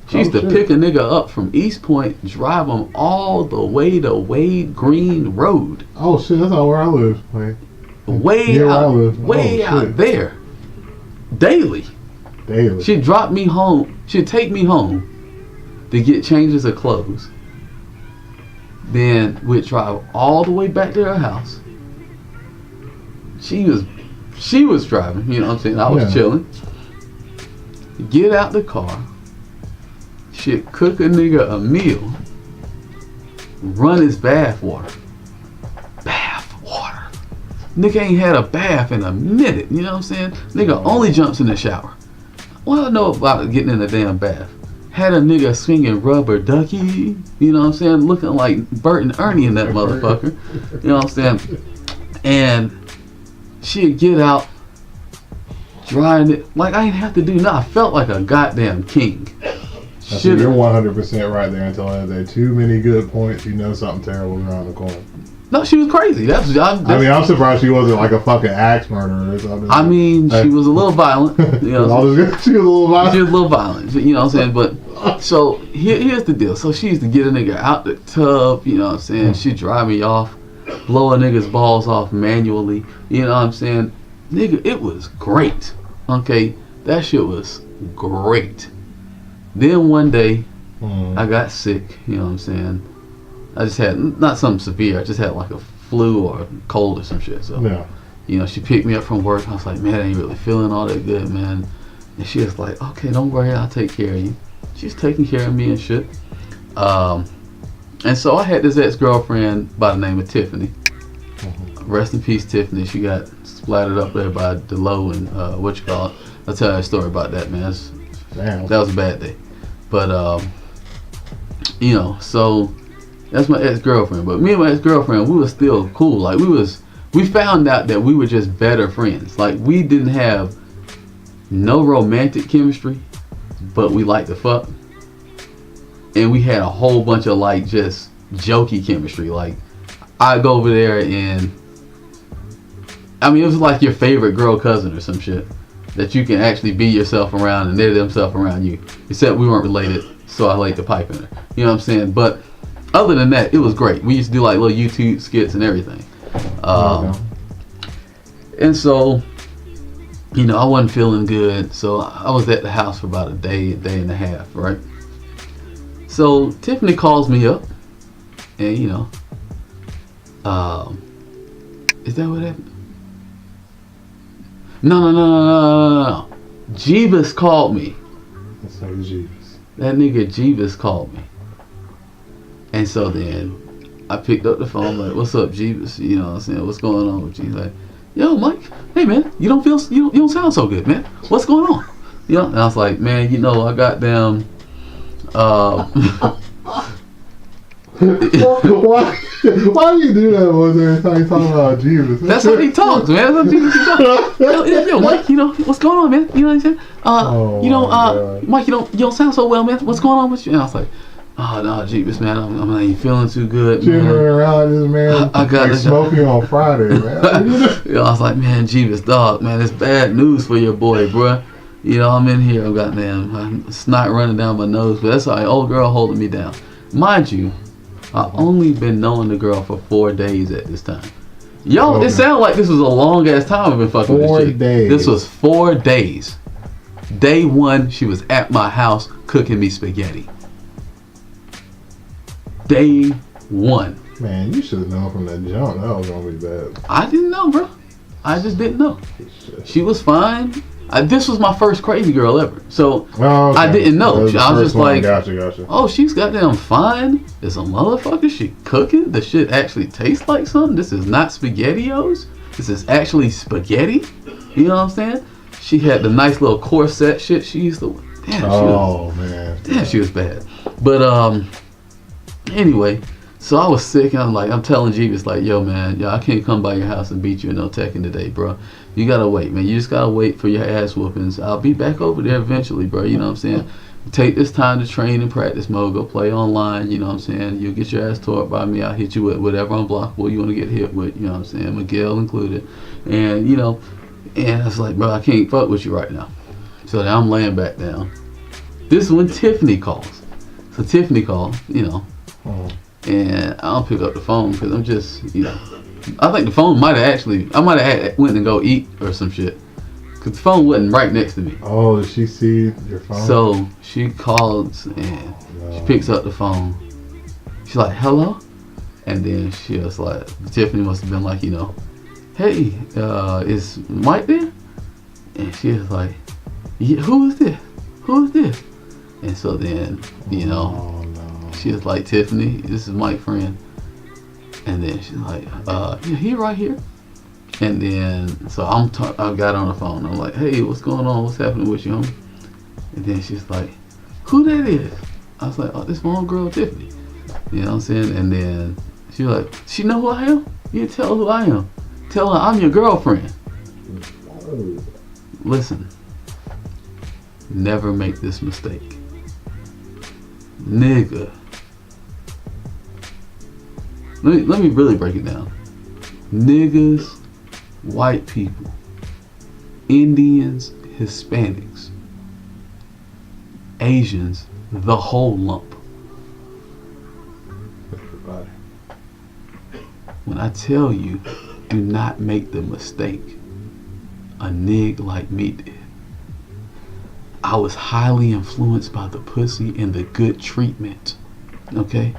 She used to pick a nigga up from East Point, drive him all the way to Wade Green Road. Oh shit, that's not where I live. Like, way out there. Daily. She'd drop me home. She'd take me home to get changes of clothes. Then we'd drive all the way back to her house. She was driving, you know what I'm saying? I was chilling. Get out the car. She'd cook a nigga a meal. Run his bath water. Nigga ain't had a bath in a minute, you know what I'm saying? Nigga only jumps in the shower. What I know about getting in a damn bath? Had a nigga swinging rubber ducky, you know what I'm saying? Looking like Bert and Ernie in that motherfucker, you know what I'm saying? And she'd get out, drying it, like I ain't have to do nothing. I felt like a goddamn king. You're 100% right there until there are too many good points. You know something terrible around the corner. No, she was crazy. I'm surprised she wasn't like a fucking axe murderer or something. I mean, she was a little violent. You know, she was a little violent. She was a little violent. You know what I'm saying? But so here's the deal. So she used to get a nigga out the tub. You know what I'm saying? She'd dry me off, blow a nigga's balls off manually. You know what I'm saying? Nigga, it was great. Okay, that shit was great. Then one day, I got sick. You know what I'm saying? I just had, not something severe, I just had like a flu or a cold or some shit. So, you know, she picked me up from work. I was like, man, I ain't really feeling all that good, man. And she was like, okay, don't worry, I'll take care of you. She's taking care of me and shit. And so I had this ex-girlfriend by the name of Tiffany. Rest in peace, Tiffany. She got splattered up there by Delo and I'll tell you a story about that, man. That was a bad day. But, you know, so that's my ex-girlfriend. But me and my ex-girlfriend, we were still cool. Like, we found out that we were just better friends. Like, we didn't have no romantic chemistry, but we liked to fuck. And we had a whole bunch of, like, just jokey chemistry. Like, I'd go over there and, I mean, it was like your favorite girl cousin or some shit. That you can actually be yourself around and they're themselves around you. Except we weren't related, so I laid the pipe in her. You know what I'm saying? But other than that, it was great. We used to do like little YouTube skits and everything. And so, you know, I wasn't feeling good. So I was at the house for about a day and a half, right? So Tiffany calls me up and, you know, is that what happened? No. Jeebus called me. Let's say Jeebus. that nigga Jeebus called me. And so then I picked up the phone, like, what's up, Jeebus? You know what I'm saying? What's going on with you? Like, yo, Mike, hey, man, you don't sound so good, man. What's going on? You know? And I was like, man, you know, I got them, why do you do that, was every time you talk about Jesus? That's how he talks, man. That's how Jesus talks. Yo, Mike, you know, what's going on, man? You know what I'm saying? Mike, you don't sound so well, man. What's going on with you? And I was like, oh, no, Jeebus, man, I'm not even feeling too good, man. Jimming around this man, I got like smoking on Friday, man. You know, I was like, man, Jeebus, dog, man, it's bad news for your boy, bruh. You know, I'm in here, I've got, man, snot running down my nose, but that's all right, old girl holding me down. Mind you, I only been knowing the girl for 4 days at this time. Yo, it sounded like this was a long ass time I've been fucking with this chick. 4 days. This was 4 days. Day 1, she was at my house cooking me spaghetti. Day 1. Man, you should have known from that jump that was gonna be bad. I didn't know, bro. I just didn't know. She was fine. This was my first crazy girl ever. So okay. I didn't know. I was just like, gotcha. oh, she's goddamn fine. It's a motherfucker. She cooking. The shit actually tastes like something. This is not SpaghettiOs. This is actually spaghetti. You know what I'm saying? She had the nice little corset shit she used to. Damn, she was bad. But anyway, so I was sick and I'm telling Jeebus like, yo man, I can't come by your house and beat you in no Tekken today, bro. You gotta wait, man. You just gotta wait for your ass whoopings. I'll be back over there eventually, bro. You know what I'm saying? Take this time to train and practice mode. Go play online. You know what I'm saying? You'll get your ass tore up by me. I'll hit you with whatever unblockable you want to get hit with. You know what I'm saying? Miguel included. And you know, and I was like, bro, I can't fuck with you right now. So then I'm laying back down. This is when Tiffany calls. So Tiffany called, you know, and I don't pick up the phone because I'm just, you know. I think the phone might have I might have went and go eat or some shit. Because the phone wasn't right next to me. Oh, did she see your phone? So she calls and she picks up the phone. She's like, hello? And then she was like, Tiffany must have been like, you know, hey, is Mike there? And she was like, yeah, who is this? Who is this? And so then, you know, she was like, Tiffany, this is Mike's friend. And then she's like, yeah, he right here. And then, so I got on the phone. I'm like, hey, what's going on? What's happening with you, homie? And then she's like, who that is? I was like, oh, this my girl, Tiffany. You know what I'm saying? And then she was like, she know who I am? You tell her who I am. Tell her I'm your girlfriend. Listen, never make this mistake. Nigga. Let me really break it down. Niggas, white people, Indians, Hispanics, Asians, the whole lump. Everybody. When I tell you, do not make the mistake a nig like me did. I was highly influenced by the pussy and the good treatment. Okay?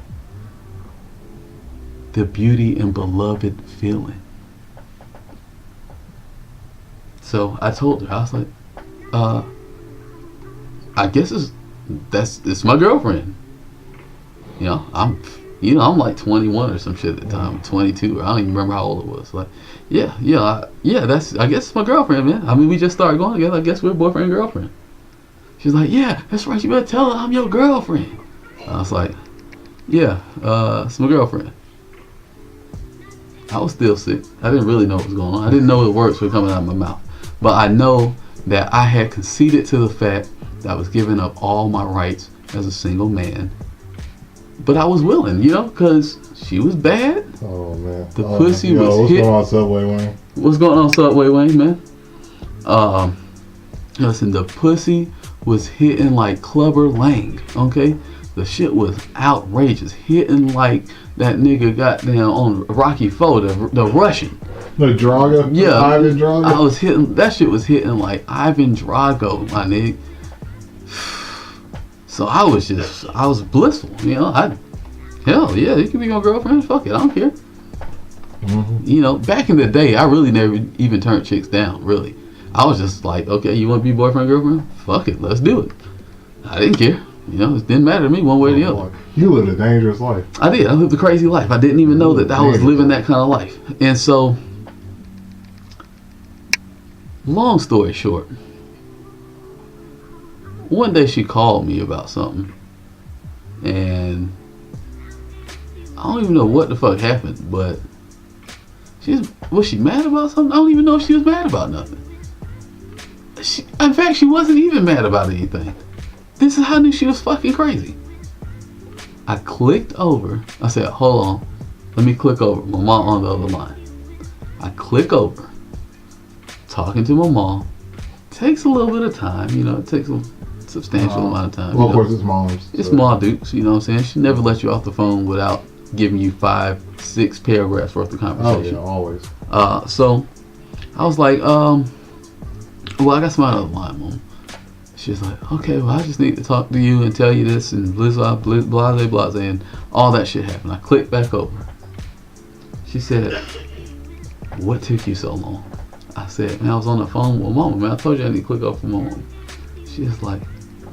The beauty and beloved feeling. So I told her, I was like, I guess it's my girlfriend. You know, I'm like 21 or some shit at the time, 22, or I don't even remember how old it was. Like, I guess it's my girlfriend, man. I mean, we just started going together. I guess we're boyfriend and girlfriend. She's like, yeah, that's right. You better tell her I'm your girlfriend. I was like, yeah, it's my girlfriend. I was still sick. I didn't really know what was going on. I didn't know the words were coming out of my mouth. But I know that I had conceded to the fact that I was giving up all my rights as a single man. But I was willing, you know, because she was bad. Oh, man. The pussy was hit. What's going on, Subway Wayne? What's going on, Subway Wayne, man? Listen, the pussy was hitting like Clubber Lang, okay? The shit was outrageous. Hitting like that nigga got down on Rocky IV, the Russian. The Drago? Yeah. Ivan Drago? I was hitting, that shit was hitting like Ivan Drago, my nigga. So I was blissful, you know. Hell yeah, you can be my girlfriend. Fuck it, I don't care. Mm-hmm. You know, back in the day, I really never even turned chicks down, really. I was just like, okay, you want to be boyfriend, girlfriend? Fuck it, let's do it. I didn't care. You know, it didn't matter to me one way or the other. You lived a dangerous life. I did. I lived a crazy life. I didn't even know that I was living that kind of life. And so, long story short, one day she called me about something, and I don't even know what the fuck happened, but was she mad about something? I don't even know if she was mad about nothing. In fact, she wasn't even mad about anything. This is how I knew she was fucking crazy. I clicked over. I said, hold on. Let me click over. My mom on the other line. I click over. Talking to my mom. Takes a little bit of time. You know, it takes a substantial amount of time. Well, of course, it's moms. It's small dukes. You know what I'm saying? She never let you off the phone without giving you 5-6 paragraphs worth of conversation. Oh, yeah, always. So, I was like, well, I got somebody on the line, Mom. She was like, okay, well, I just need to talk to you and tell you this and blah, blah, and all that shit happened. I clicked back over. She said, what took you so long? I said, man, I was on the phone with Mama, man. I told you I need to click off for Mama. She was like,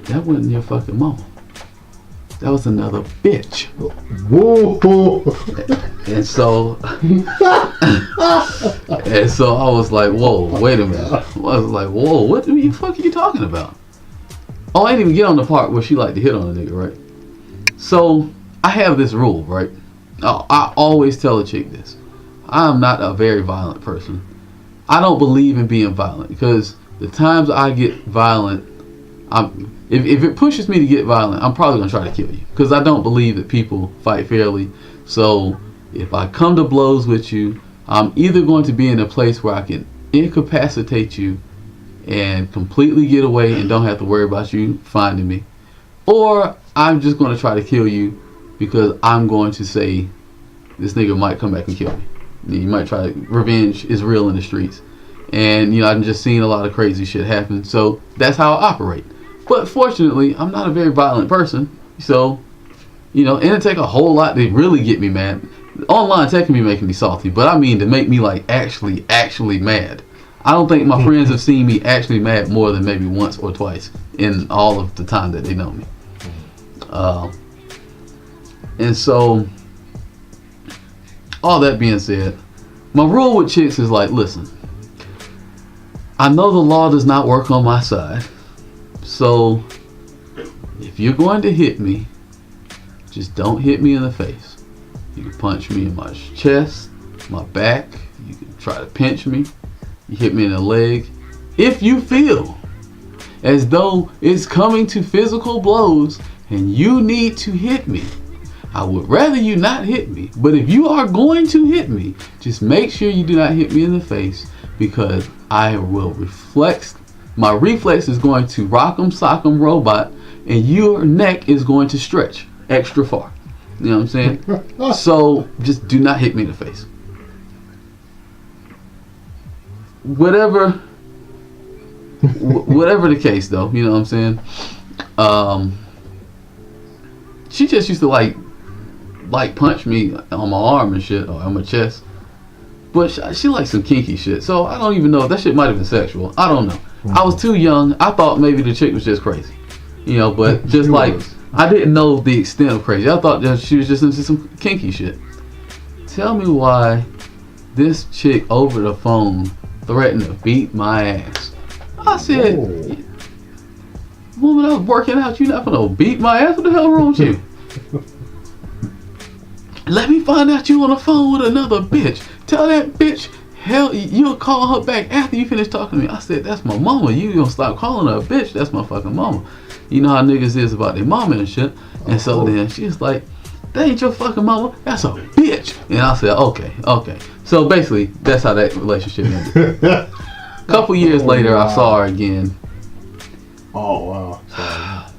that wasn't your fucking mama. That was another bitch. Whoa. And so, I was like, whoa, wait a minute. I was like, whoa, what the fuck are you talking about? Oh, I didn't even get on the part where she liked to hit on a nigga, right? So, I have this rule, right? I always tell a chick this. I am not a very violent person. I don't believe in being violent because the times I get violent, if it pushes me to get violent, I'm probably going to try to kill you because I don't believe that people fight fairly. So, if I come to blows with you, I'm either going to be in a place where I can incapacitate you and completely get away and don't have to worry about you finding me, or I'm just going to try to kill you because I'm going to say this nigga might come back and kill me. You might try to, revenge is real in the streets, and you know I've just seen a lot of crazy shit happen, so that's how I operate. But fortunately, I'm not a very violent person, so you know, and it take a whole lot to really get me mad. Online Tekken be making me salty, but I mean to make me like actually mad. I don't think my friends have seen me actually mad more than maybe once or twice in all of the time that they know me. And so, all that being said, my rule with chicks is like, listen, I know the law does not work on my side, so if you're going to hit me, just don't hit me in the face. You can punch me in my chest, my back, you can try to pinch me, you hit me in the leg. If you feel as though it's coming to physical blows and you need to hit me, I would rather you not hit me. But if you are going to hit me, just make sure you do not hit me in the face, because I will reflex. My reflex is going to rock'em sock'em robot, and your neck is going to stretch extra far. You know what I'm saying? So just do not hit me in the face. Whatever the case, though, you know what I'm saying? She just used to like punch me on my arm and shit, or on my chest. But she likes some kinky shit, so I don't even know if that shit might have been sexual. I don't know. I was too young. I thought maybe the chick was just crazy, you know. But just like I didn't know the extent of crazy. I thought that she was just into some kinky shit. Tell me why this chick over the phone threatened to beat my ass. I said, woman, I was working out. You not gonna beat my ass? What the hell wrong with you? Let me find out you on the phone with another bitch. Tell that bitch, hell, you'll call her back after you finish talking to me. I said, that's my mama. You gonna stop calling her a bitch? That's my fucking mama. You know how niggas is about their mama and shit. And so then she's like, that ain't your fucking mama. That's a bitch. And I said, okay. So basically, that's how that relationship ended. A couple years later, I saw her again. Oh, wow. Sorry.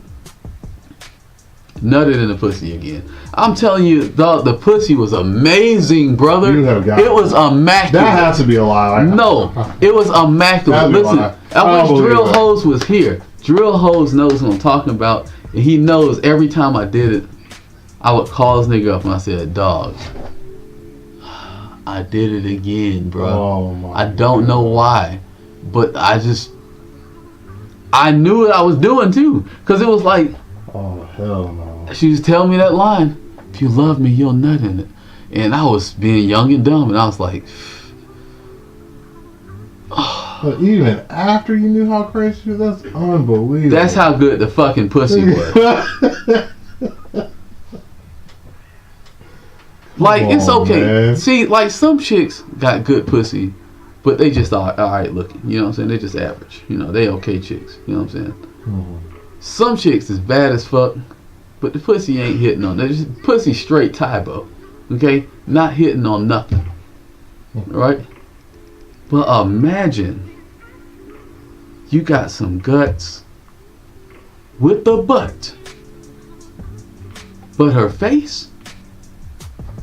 Nutted in the pussy again. I'm telling you, the pussy was amazing, brother. It was immaculate. That has to be a lie. No, it was immaculate. Listen, I wish Drill Hose was here. Drill Hose knows what I'm talking about, and he knows every time I did it, I would call this nigga up and I said, dog, I did it again, bro. Oh I don't know why, but I knew what I was doing too, because it was like, Oh, hell no. She was telling me that line, if you love me, you'll nut in it. And I was being young and dumb, and I was like, But even after you knew how crazy she was, that's unbelievable. that's how good the fucking pussy was. Like, Come it's on, okay. man. See, like, some chicks got good pussy, but they just are alright looking. You know what I'm saying? They just average. You know, they okay chicks. You know what I'm saying? Mhm. Some chicks is bad as fuck, but the pussy ain't hitting on. Just pussy straight Tybo. Okay? Not hitting on nothing. Right? But imagine you got some guts with the butt, but her face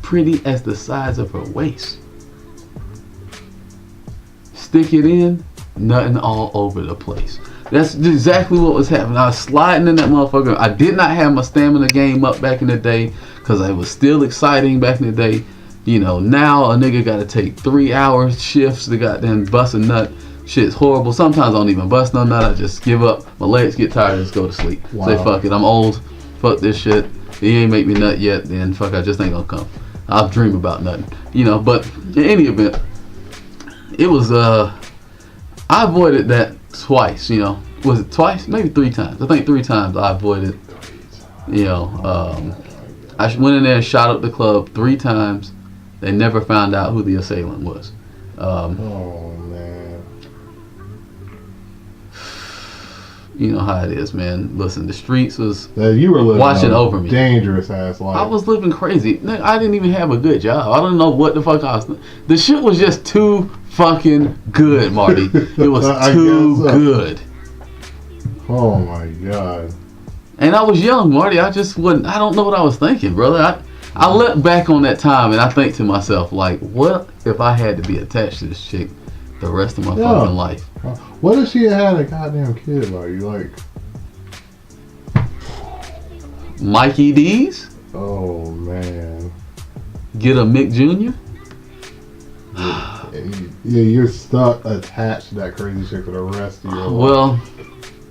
pretty as the size of her waist. Stick it in, nothing all over the place. That's exactly what was happening. I was sliding in that motherfucker. I did not have my stamina game up back in the day because it was still exciting back in the day. You know, now a nigga got to take 3 hour shifts to goddamn bust a nut. Shit's horrible. Sometimes I don't even bust no nut. I just give up. My legs get tired and just go to sleep. Wow. Say fuck it. I'm old. Fuck this shit. If you ain't make me nut yet, then fuck, I just ain't gonna come. I'll dream about nothing. You know, but in any event, it was I avoided that twice, you know. Was it twice? Maybe 3 times. I think 3 times I avoided, you know, I went in there and shot up the club 3 times. They never found out who the assailant was. Oh, man. You know how it is, man. Listen, the streets was You were living watching a over me. dangerous ass life. I was living crazy. I didn't even have a good job. I don't know what the fuck I was. The shit was just too fucking good, Marty. It was too good. Oh my god. And I was young, Marty. I just wasn't. I don't know what I was thinking, brother. I look back on that time and I think to myself, like, what if I had to be attached to this chick the rest of my fucking life? What if she had a goddamn kid like you? Like, Mikey D's? oh man. Get a Mick Jr.? Yeah, you're stuck attached to that crazy chick for the rest of your life. Well,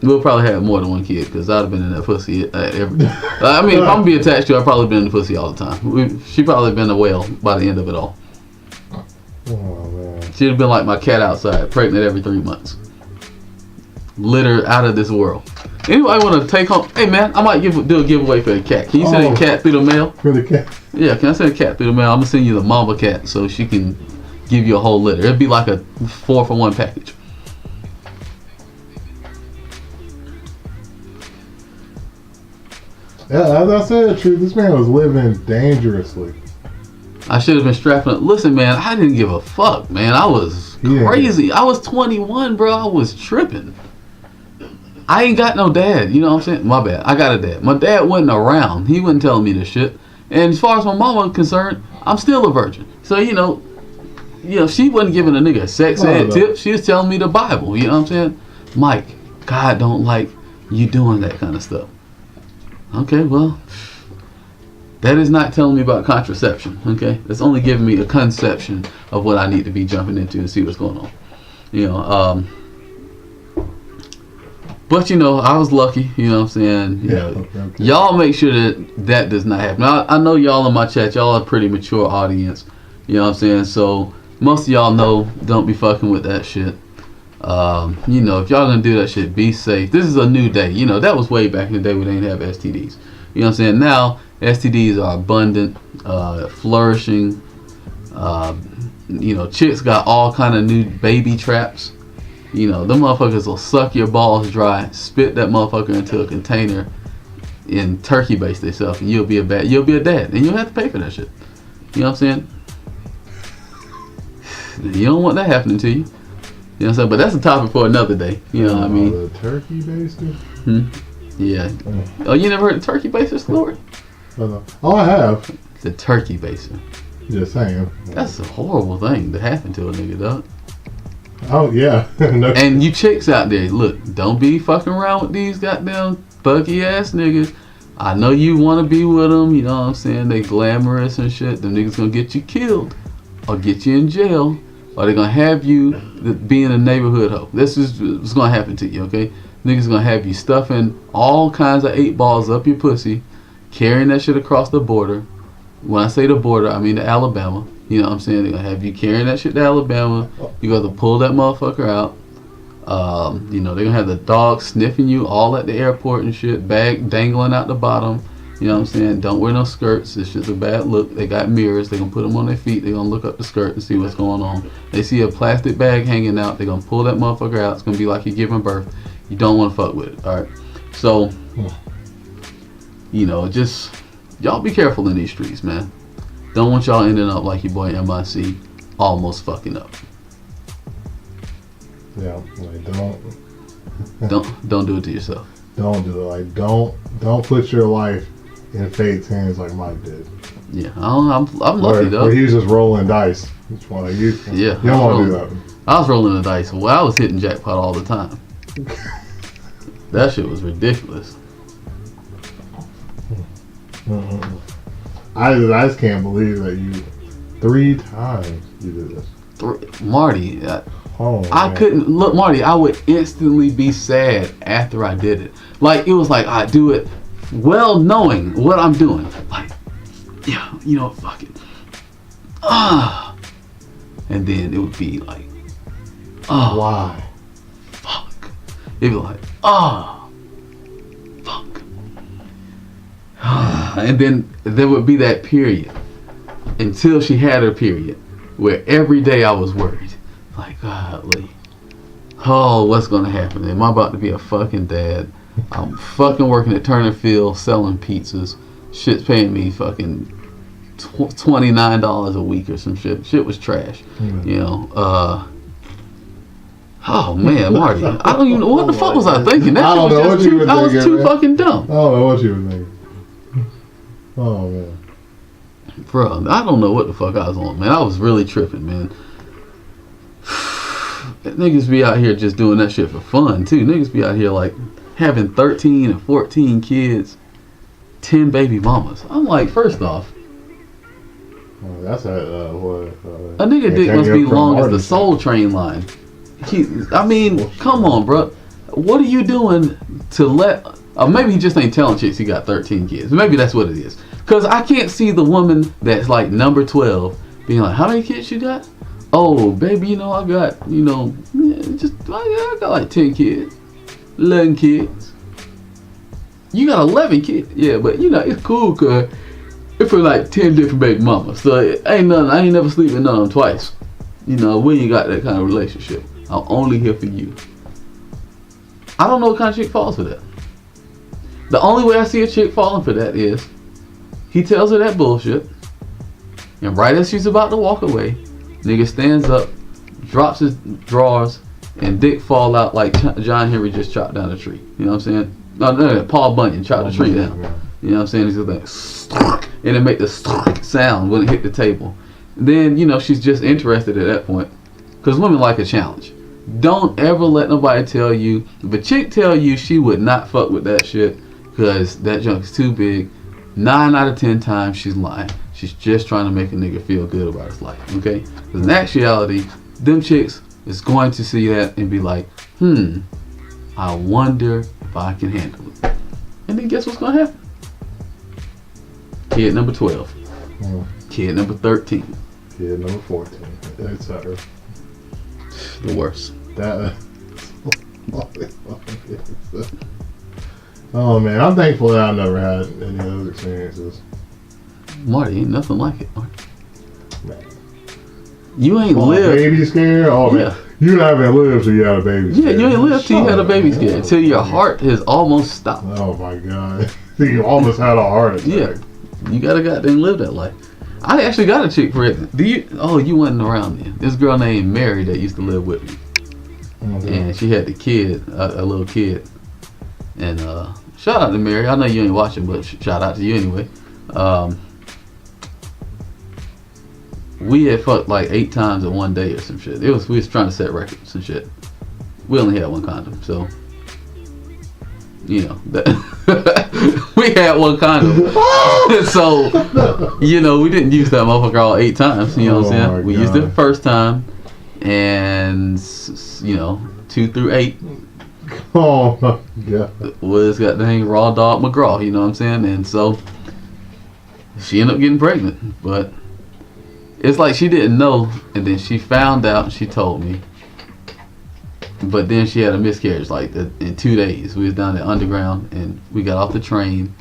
we'll probably have more than one kid because I'd have been in that pussy every. I mean, if I'm gonna be attached to her, I've probably been in the pussy all the time. She probably been a whale by the end of it all. Oh man. She'd have been like my cat outside, pregnant every 3 months. Litter out of this world. Anybody want to take home? Hey man, I might do a giveaway for the cat. Can you send a cat through the mail? For the cat. Yeah, can I send a cat through the mail? I'm gonna send you the mama cat so she can give you a whole litter. It'd be like a 4-for-1 package. Yeah, as I said, truth, this man was living dangerously. I should have been strapping up. Listen, man, I didn't give a fuck, man. I was crazy. I was 21, bro. I was tripping. I ain't got no dad. You know what I'm saying? My bad. I got a dad. My dad wasn't around. He wasn't telling me this shit. And as far as my mama was concerned, I'm still a virgin. So, you know, she wasn't giving a nigga a sex ed tip. She was telling me the Bible. You know what I'm saying? Mike, God don't like you doing that kind of stuff. Okay, well, that is not telling me about contraception, okay? It's only giving me a conception of what I need to be jumping into and see what's going on. You know, but you know, I was lucky, you know what I'm saying? You know, Okay. y'all make sure that does not happen. I know y'all in my chat, y'all are a pretty mature audience, you know what I'm saying? So most of y'all know, don't be fucking with that shit. You know, if y'all gonna do that shit, be safe. This is a new day. You know, that was way back in the day when they didn't have STDs. You know what I'm saying? Now, STDs are abundant, flourishing. You know, chicks got all kind of new baby traps. You know, them motherfuckers will suck your balls dry, spit that motherfucker into a container, and turkey baste themselves, and you'll be a dad, and you'll have to pay for that shit. You know what I'm saying? You don't want that happening to you. You know what I'm saying? But that's a topic for another day. You know what I mean? The turkey baster? Yeah. Oh, you never heard of turkey baster story? Oh, I have. The turkey baster. Just saying. That's a horrible thing to happen to a nigga, dog. Oh, yeah. No. And you chicks out there, look, don't be fucking around with these goddamn thuggy ass niggas. I know you want to be with them, you know what I'm saying? They glamorous and shit. Them niggas gonna get you killed or get you in jail. Or they're gonna have you be in a neighborhood hoe. This is what's gonna happen to you, okay? Niggas gonna have you stuffing all kinds of 8 balls up your pussy, carrying that shit across the border. When I say the border, I mean to Alabama. You know what I'm saying? They're gonna have you carrying that shit to Alabama. You got to pull that motherfucker out. You know, they're gonna have the dog sniffing you all at the airport and shit, bag dangling out the bottom. You know what I'm saying? Don't wear no skirts. It's just a bad look. They got mirrors. They're gonna put them on their feet. They're gonna look up the skirt and see what's going on. They see a plastic bag hanging out. They're gonna pull that motherfucker out. It's gonna be like you're giving birth. You don't want to fuck with it. All right. So, you know, just y'all be careful in these streets, man. Don't want y'all ending up like your boy MIC, almost fucking up. Yeah, like Don't do it to yourself. Don't do it. Like don't put your life in fate's hands like Mike did. Yeah, I'm lucky though. Where he was just rolling dice. Which one are you? Yeah, you don't want to do that. I was rolling the dice. Well, I was hitting jackpot all the time. That shit was ridiculous. I just can't believe that you 3 times you did this. Marty, I couldn't look, Marty. I would instantly be sad after I did it. Like it was like I do it, well knowing what I'm doing. Like, yeah, you know, fuck it. And then it would be like, why? Fuck. It'd be like, fuck. And then there would be that period until she had her period, where every day I was worried. Like, golly. Oh, what's gonna happen? Am I about to be a fucking dad? I'm fucking working at Turner Field selling pizzas. Shit's paying me fucking $29 a week or some shit. Shit was trash. You know, oh man, Marty. I don't even know what the fuck was I thinking. That shit was just too, I was too fucking dumb. I don't know what you were thinking. Oh man. Bro, I don't know what the fuck I was on, man. I was really tripping, man. Niggas be out here just doing that shit for fun, too. Niggas be out here, like, having 13 and 14 kids, 10 baby mamas. I'm like, first off, that's a nigga dick must be long as the Soul Train line. I mean, come on, bro. What are you doing to let... maybe he just ain't telling chicks he got 13 kids. Maybe that's what it is. Because I can't see the woman that's like number 12 being like, how many kids you got? Oh, baby, you know, I got, you know, I got like 10 kids, 11 kids. You got 11 kids? Yeah, but, you know, it's cool because it's for like 10 different baby mamas. So it ain't nothing, I ain't never sleep with none of them twice. You know, we ain't got that kind of relationship. I'm only here for you. I don't know what kind of chick falls for that. The only way I see a chick falling for that is he tells her that bullshit, and right as she's about to walk away, nigga stands up, drops his drawers, and dick fall out like John Henry just chopped down a tree. You know what I'm saying? No, Paul Bunyan chopped the tree down. You know what I'm saying? He's just like, and it make the sound when it hit the table. And then, you know, she's just interested at that point, because women like a challenge. Don't ever let nobody tell you, if a chick tell you she would not fuck with that shit because that junk's too big, 9 out of 10 times she's lying. She's just trying to make a nigga feel good about his life, okay? Because in actuality, them chicks is going to see that and be like, I wonder if I can handle it. And then guess what's going to happen? Kid number 12. Kid number 13. Kid number 14. That's her. The worst. Oh man, I'm thankful that I've never had any of those experiences. Marty, ain't nothing like it, Marty. Man. You ain't lived. Baby scare? Oh man. You haven't lived till you had a baby scare. Yeah, you ain't lived till you had a baby scare. Until your heart has almost stopped. Oh my god. You almost had a heart attack. Yeah. You gotta goddamn live that life. I actually got a chick pregnant. You wasn't around then. This girl named Mary that used to live with me. And she had the kid, a little kid. And shout out to Mary. I know you ain't watching, but shout out to you anyway. We had fucked like 8 times in one day or some shit. We was trying to set records and shit. We only had 1 condom, so you know that we had 1 condom. So you know we didn't use that motherfucker all 8 times. You know what I'm saying? We used it the first time, and you know 2 through 8. Oh my god. Was goddamn raw dog McGraw, you know what I'm saying? And so she ended up getting pregnant. But it's like she didn't know, and then she found out and she told me. But then she had a miscarriage like in 2 days. We was down at Underground and we got off the train.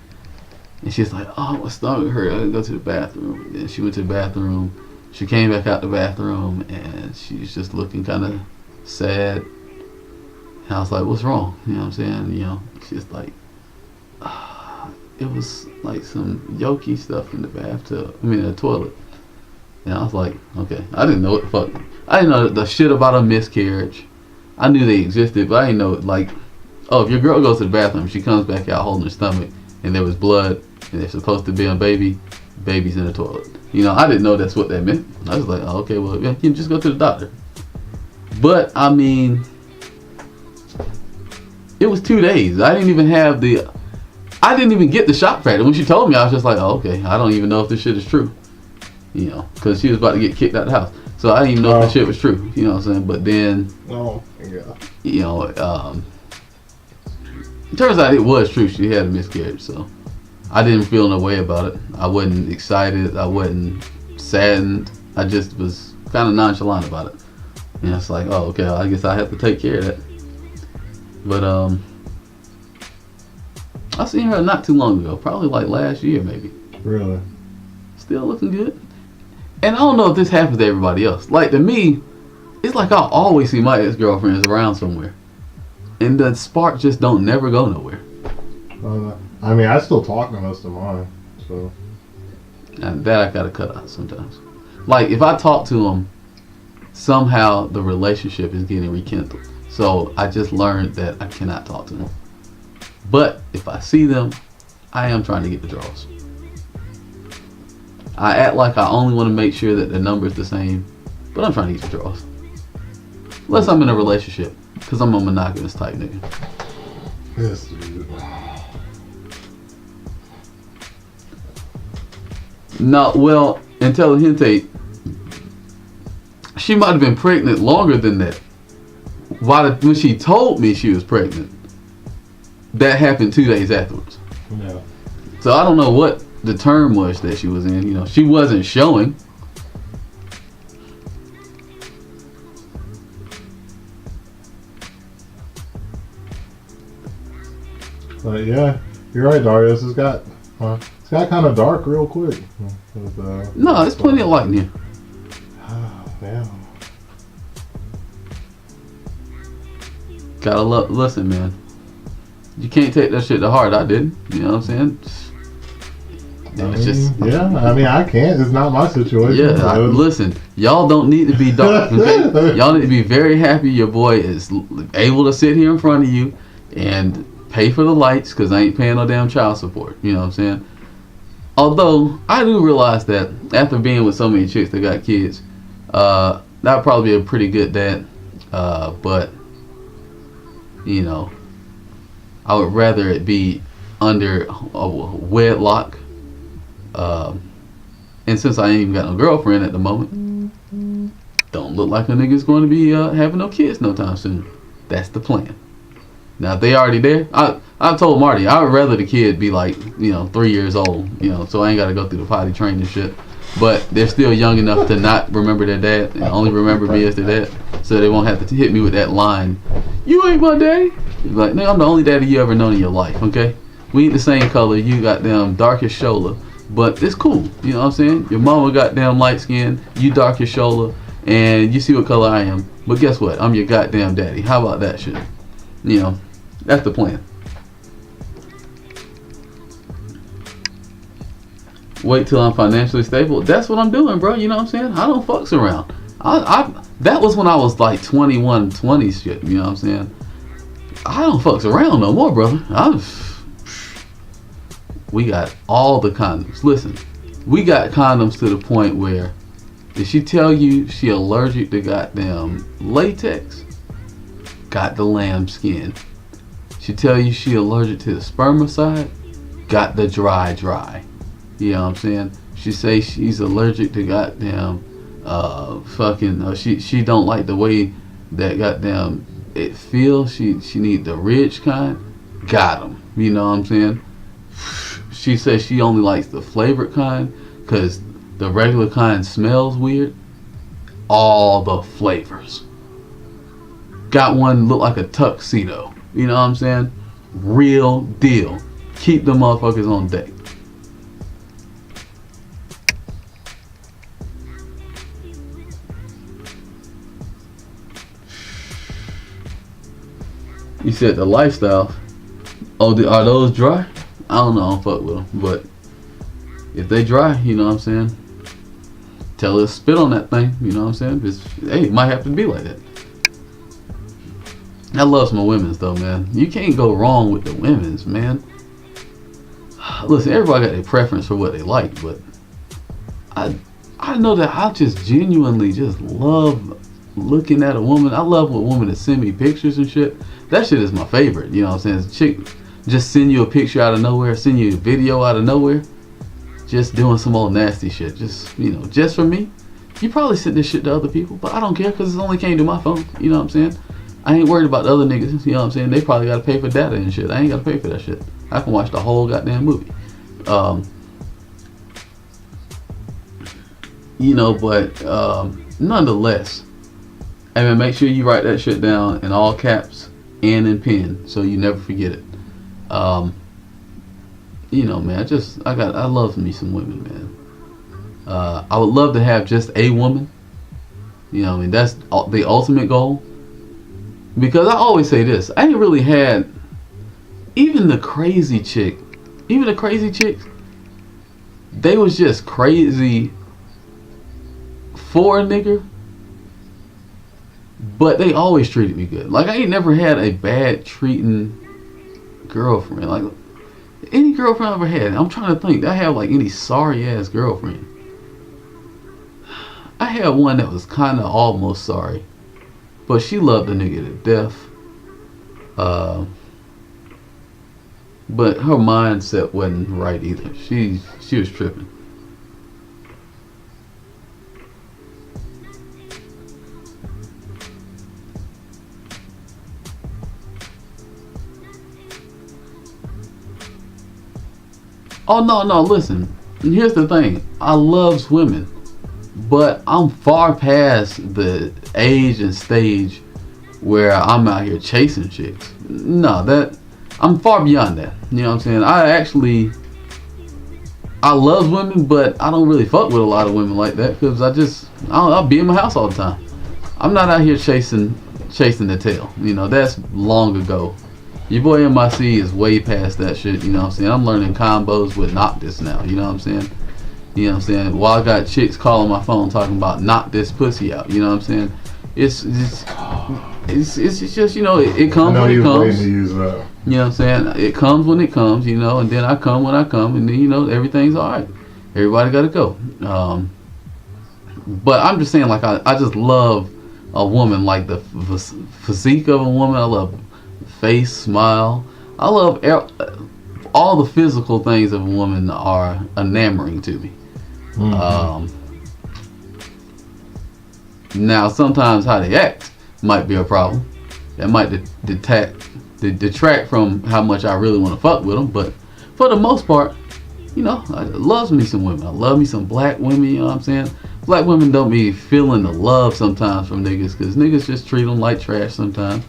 And she's like, oh, my stomach hurt. I gotta go to the bathroom. And she went to the bathroom. She came back out the bathroom and she's just looking kind of sad. And I was like, what's wrong? You know what I'm saying? You know, she's like, it was like some yolky stuff in the bathtub. I mean, the toilet. And I was like, okay. I didn't know what the fuck. I didn't know the shit about a miscarriage. I knew they existed, but I didn't know, like, oh, if your girl goes to the bathroom, she comes back out holding her stomach, and there was blood, and there's supposed to be a baby's in the toilet. You know, I didn't know that's what that meant. I was like, oh, okay, well, yeah, you can just go to the doctor. But, I mean, it was 2 days. I didn't even get the shock factor. When she told me, I was just like, oh, okay, I don't even know if this shit is true. You know, because she was about to get kicked out of the house. So I didn't even know if the shit was true. You know what I'm saying? But then, you know, it turns out it was true. She had a miscarriage. So I didn't feel no way about it. I wasn't excited. I wasn't saddened. I just was kind of nonchalant about it. And it's like, oh, okay, I guess I have to take care of that. But I seen her not too long ago. Probably like last year, maybe. Really? Still looking good. And I don't know if this happens to everybody else. Like, to me, it's like I always see my ex-girlfriends around somewhere. And the spark just don't never go nowhere. I mean, I still talk to most of mine, so. And that I gotta cut out sometimes. Like, if I talk to them, somehow the relationship is getting rekindled. So I just learned that I cannot talk to them. But if I see them, I am trying to get the draws. I act like I only want to make sure that the number is the same, but I'm trying to get the draws. Unless I'm in a relationship, because I'm a monogamous type nigga. Yes, dude. No, well, Intelligente, she might have been pregnant longer than that. When she told me she was pregnant, that happened 2 days afterwards. Yeah. So I don't know what the term was that she was in. You know, she wasn't showing. But yeah, you're right, Darius. It's got kind of dark real quick. No, there's plenty of light in here. Yeah. Gotta listen, man. You can't take that shit to heart. I didn't. You know what I'm saying? I mean, I can't. It's not my situation. Yeah, listen. Y'all don't need to be dark. Okay? Y'all need to be very happy your boy is able to sit here in front of you and pay for the lights, because I ain't paying no damn child support. You know what I'm saying? Although I do realize that after being with so many chicks that got kids, that'd probably be a pretty good dad. But you know, I would rather it be under a wedlock. And since I ain't even got no girlfriend at the moment, don't look like a nigga's going to be having no kids no time soon. That's the plan. Now, if they already there, I told Marty I would rather the kid be like, 3 years old, so I ain't got to go through the potty training shit. But they're still young enough to not remember their dad and only remember me as their dad, so they won't have to hit me with that line, "You ain't my daddy." Like, no, I'm the only daddy you ever known in your life. Okay, we ain't the same color. You got damn dark as Shola. But it's cool, you know what I'm saying? Your mama got damn light skin, you dark as Shola, and you see what color I am. But guess what? I'm your goddamn daddy. How about that shit? That's the plan. Wait till I'm financially stable. That's what I'm doing, bro. You know what I'm saying? I don't fucks around. That was when I was like 21, 20 shit. You know what I'm saying? I don't fucks around no more, brother. We got all the condoms. Listen, we got condoms to the point where, did she tell you she allergic to goddamn latex? Got the lamb skin. She tell you she allergic to the spermicide? Got the dry. You know what I'm saying? She say she's allergic to goddamn she don't like the way that goddamn it feels she need the rich kind. Got 'em. You know what I'm saying? She says she only likes the flavored kind because the regular kind smells weird. All the flavors. Got one look like a tuxedo. You know what I'm saying? Real deal. Keep the motherfuckers on deck. You said the lifestyle. Oh, are those dry? I don't know. I don't fuck with them. But if they dry, you know what I'm saying? Tell her to spit on that thing. You know what I'm saying? Hey, it might have to be like that. I love my women's though, man. You can't go wrong with the women's, man. Listen, everybody got their preference for what they like, but I know that I just genuinely just love looking at a woman. I love a woman that send me pictures and shit. That shit is my favorite. You know what I'm saying? Chick just send you a picture out of nowhere, send you a video out of nowhere, just doing some old nasty shit. Just, you know, just for me. You probably sent this shit to other people, but I don't care because it only came to my phone. You know what I'm saying? I ain't worried about the other niggas. You know what I'm saying? They probably got to pay for data and shit. I ain't got to pay for that shit. I can watch the whole goddamn movie. You know, but nonetheless, I mean, make sure you write that shit down in all caps and in pen so you never forget it. You know, man, I love me some women, man. I would love to have just a woman. You know, I mean, that's the ultimate goal. Because I always say this, I ain't really had even the crazy chicks, they was just crazy for a nigga, but they always treated me good. Like, I ain't never had a bad treating girlfriend. Like, any girlfriend I ever had, I'm trying to think, did I have like any sorry ass girlfriend? I had one that was kind of almost sorry, but she loved the nigga to death. But her mindset wasn't right either. She was tripping. Oh no, listen. Here's the thing. I loves women, but I'm far past the age and stage where I'm out here chasing chicks. No, I'm far beyond that. You know what I'm saying? I love women, but I don't really fuck with a lot of women like that because I'll be in my house all the time. I'm not out here chasing the tail. You know, that's long ago. Your boy MIC is way past that shit. You know what I'm saying? I'm learning combos with knock this now. You know what I'm saying? You know what I'm saying? While I got chicks calling my phone talking about knock this pussy out. You know what I'm saying? It's just, you know, it comes when it comes. You know what I'm saying? It comes when it comes, you know, and then I come when I come, and then, you know, everything's alright. Everybody got to go. But I'm just saying, like, I just love a woman, like the physique of a woman. I love face, smile. I love all the physical things of a woman are enamoring to me. Mm-hmm. Now, sometimes how they act might be a problem. That might detract from how much I really want to fuck with them. But for the most part, you know, I love me some women. I love me some black women, you know what I'm saying? Black women don't be feeling the love sometimes from niggas because niggas just treat them like trash sometimes.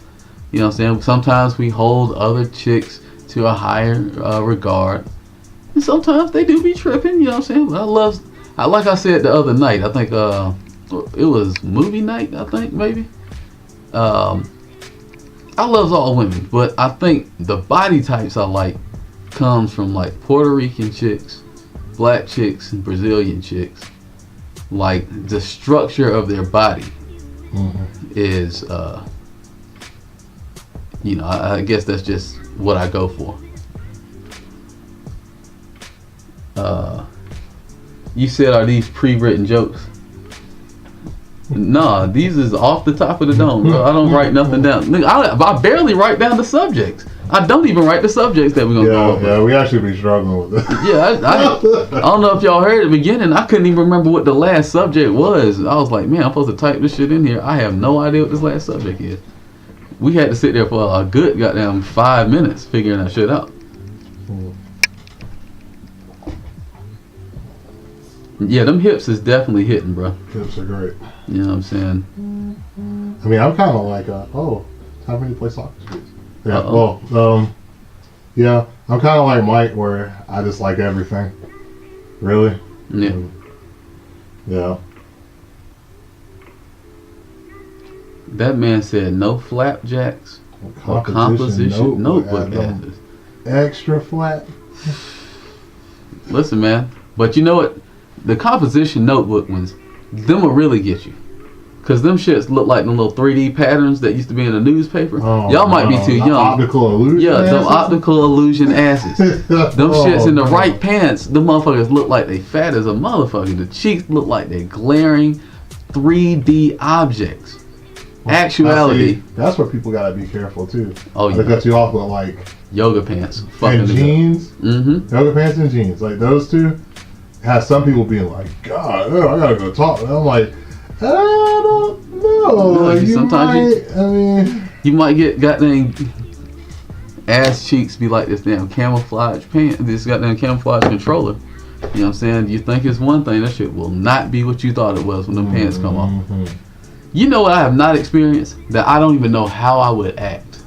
You know what I'm saying? Sometimes we hold other chicks to a higher regard. And sometimes they do be tripping, you know what I'm saying? But like I said the other night, I think it was movie night, I think, maybe. I love all women, but I think the body types I like comes from like Puerto Rican chicks, black chicks, and Brazilian chicks. Like the structure of their body is, you know, I guess that's just what I go for. You said, are these pre-written jokes? Nah, these is off the top of the dome, bro. I don't write nothing down. Nigga, I barely write down the subjects. I don't even write the subjects that we're gonna go over. Yeah, we actually be struggling with it. Yeah, I don't know if y'all heard at the beginning. I couldn't even remember what the last subject was. I was like, man, I'm supposed to type this shit in here. I have no idea what this last subject is. We had to sit there for a good goddamn 5 minutes figuring that shit out. Yeah, them hips is definitely hitting, bro. Hips are great. You know what I'm saying? I mean, I'm kind of like, time for me to play soccer. Yeah, Uh-oh. Yeah, I'm kind of like Mike, where I just like everything. Really? Yeah. Yeah. That man said no flapjacks or composition notebook adders. Extra flat. Listen, man. But you know what? The composition notebook ones, them will really get you. Because them shits look like the little 3D patterns that used to be in the newspaper. Y'all might be too young. Optical illusion. Yeah, them optical illusion asses. Them shits in the right pants, the motherfuckers look like they fat as a motherfucker. The cheeks look like they glaring 3D objects. Actuality. See, that's where people gotta be careful too. Oh yeah. They cut you off with like yoga pants. And jeans. Mm-hmm. Yoga pants and jeans. Like those two has some people being like, God, I gotta go talk. And I'm like, I don't know. Like, you might get goddamn ass cheeks be like this damn camouflage pant, this goddamn camouflage controller. You know what I'm saying? You think it's one thing, that shit will not be what you thought it was when them pants come off. You know what I have not experienced? That I don't even know how I would act.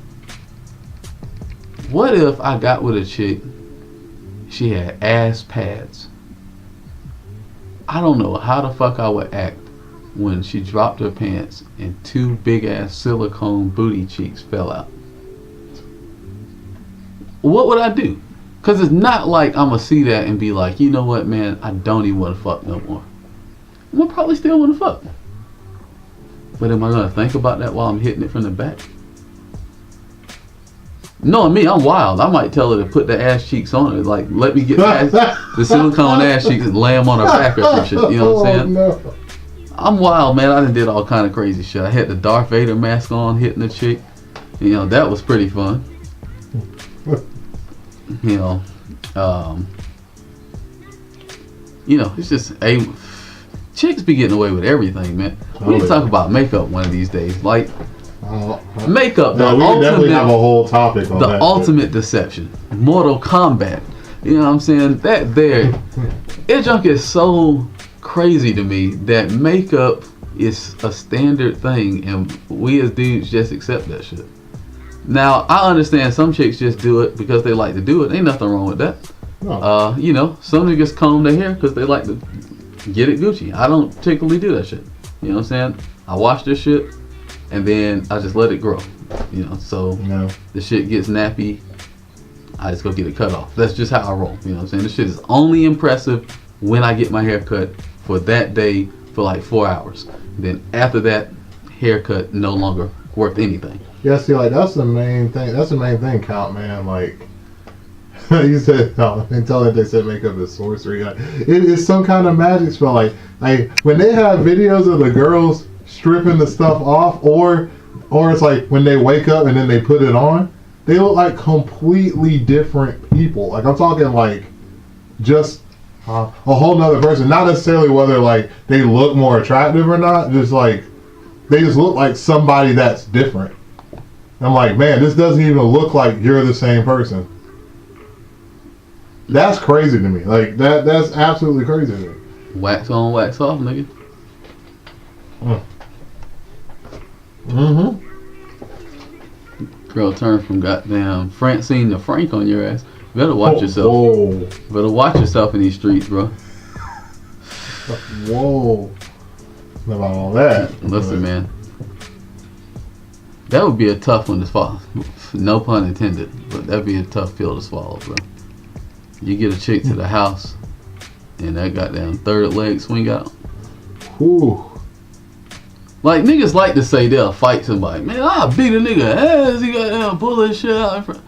What if I got with a chick, she had ass pads? I don't know how the fuck I would act when she dropped her pants and two big ass silicone booty cheeks fell out. What would I do? Because it's not like I'm going to see that and be like, you know what, man, I don't even want to fuck no more. I'm going to probably still want to fuck. But am I going to think about that while I'm hitting it from the back? Knowing me, I'm wild. I might tell her to put the ass cheeks on her. Like, let me get the silicone ass cheeks and lay them on her back or some shit. You know what I'm saying? No. I'm wild, man. I done did all kind of crazy shit. I had the Darth Vader mask on, hitting the chick. You know, that was pretty fun. You know, it's just chicks be getting away with everything, man. We need to talk about makeup one of these days. Like, makeup. No, we can definitely have a whole topic on the that. ultimate deception. Mortal Kombat. You know what I'm saying? That there, it junk is so crazy to me that makeup is a standard thing and we as dudes just accept that shit. Now, I understand some chicks just do it because they like to do it. Ain't nothing wrong with that. No. You know, some niggas comb their hair because they like to get it Gucci. I don't particularly do that shit. You know what I'm saying? I wash this shit and then I just let it grow. You know, so the shit gets nappy, I just go get it cut off. That's just how I roll. You know what I'm saying? This shit is only impressive when I get my hair cut for that day for like 4 hours. Then after that, haircut no longer worth anything. Yeah, see, like that's the main thing. That's the main thing, Count, man. Like you said, until they said makeup is sorcery. Like, it is some kind of magic spell. Like when they have videos of the girls stripping the stuff off, or it's like when they wake up and then they put it on, they look like completely different people. Like I'm talking like just a whole nother person. Not necessarily whether like they look more attractive or not. Just like they just look like somebody that's different. I'm like, man, this doesn't even look like you're the same person. That's crazy to me. Like that's absolutely crazy to me. Wax on, wax off, nigga. Girl turned from goddamn Francine to Frank on your ass. Better watch yourself. Whoa. Better watch yourself in these streets, bro. Whoa. About all that. Listen, man. That would be a tough one to swallow. No pun intended, but that'd be a tough pill to swallow, bro. You get a chick to the house, and that goddamn third leg swing out. Whew. Like, niggas like to say they'll fight somebody. Man, I'll beat a nigga ass. He got pull that shit out in front.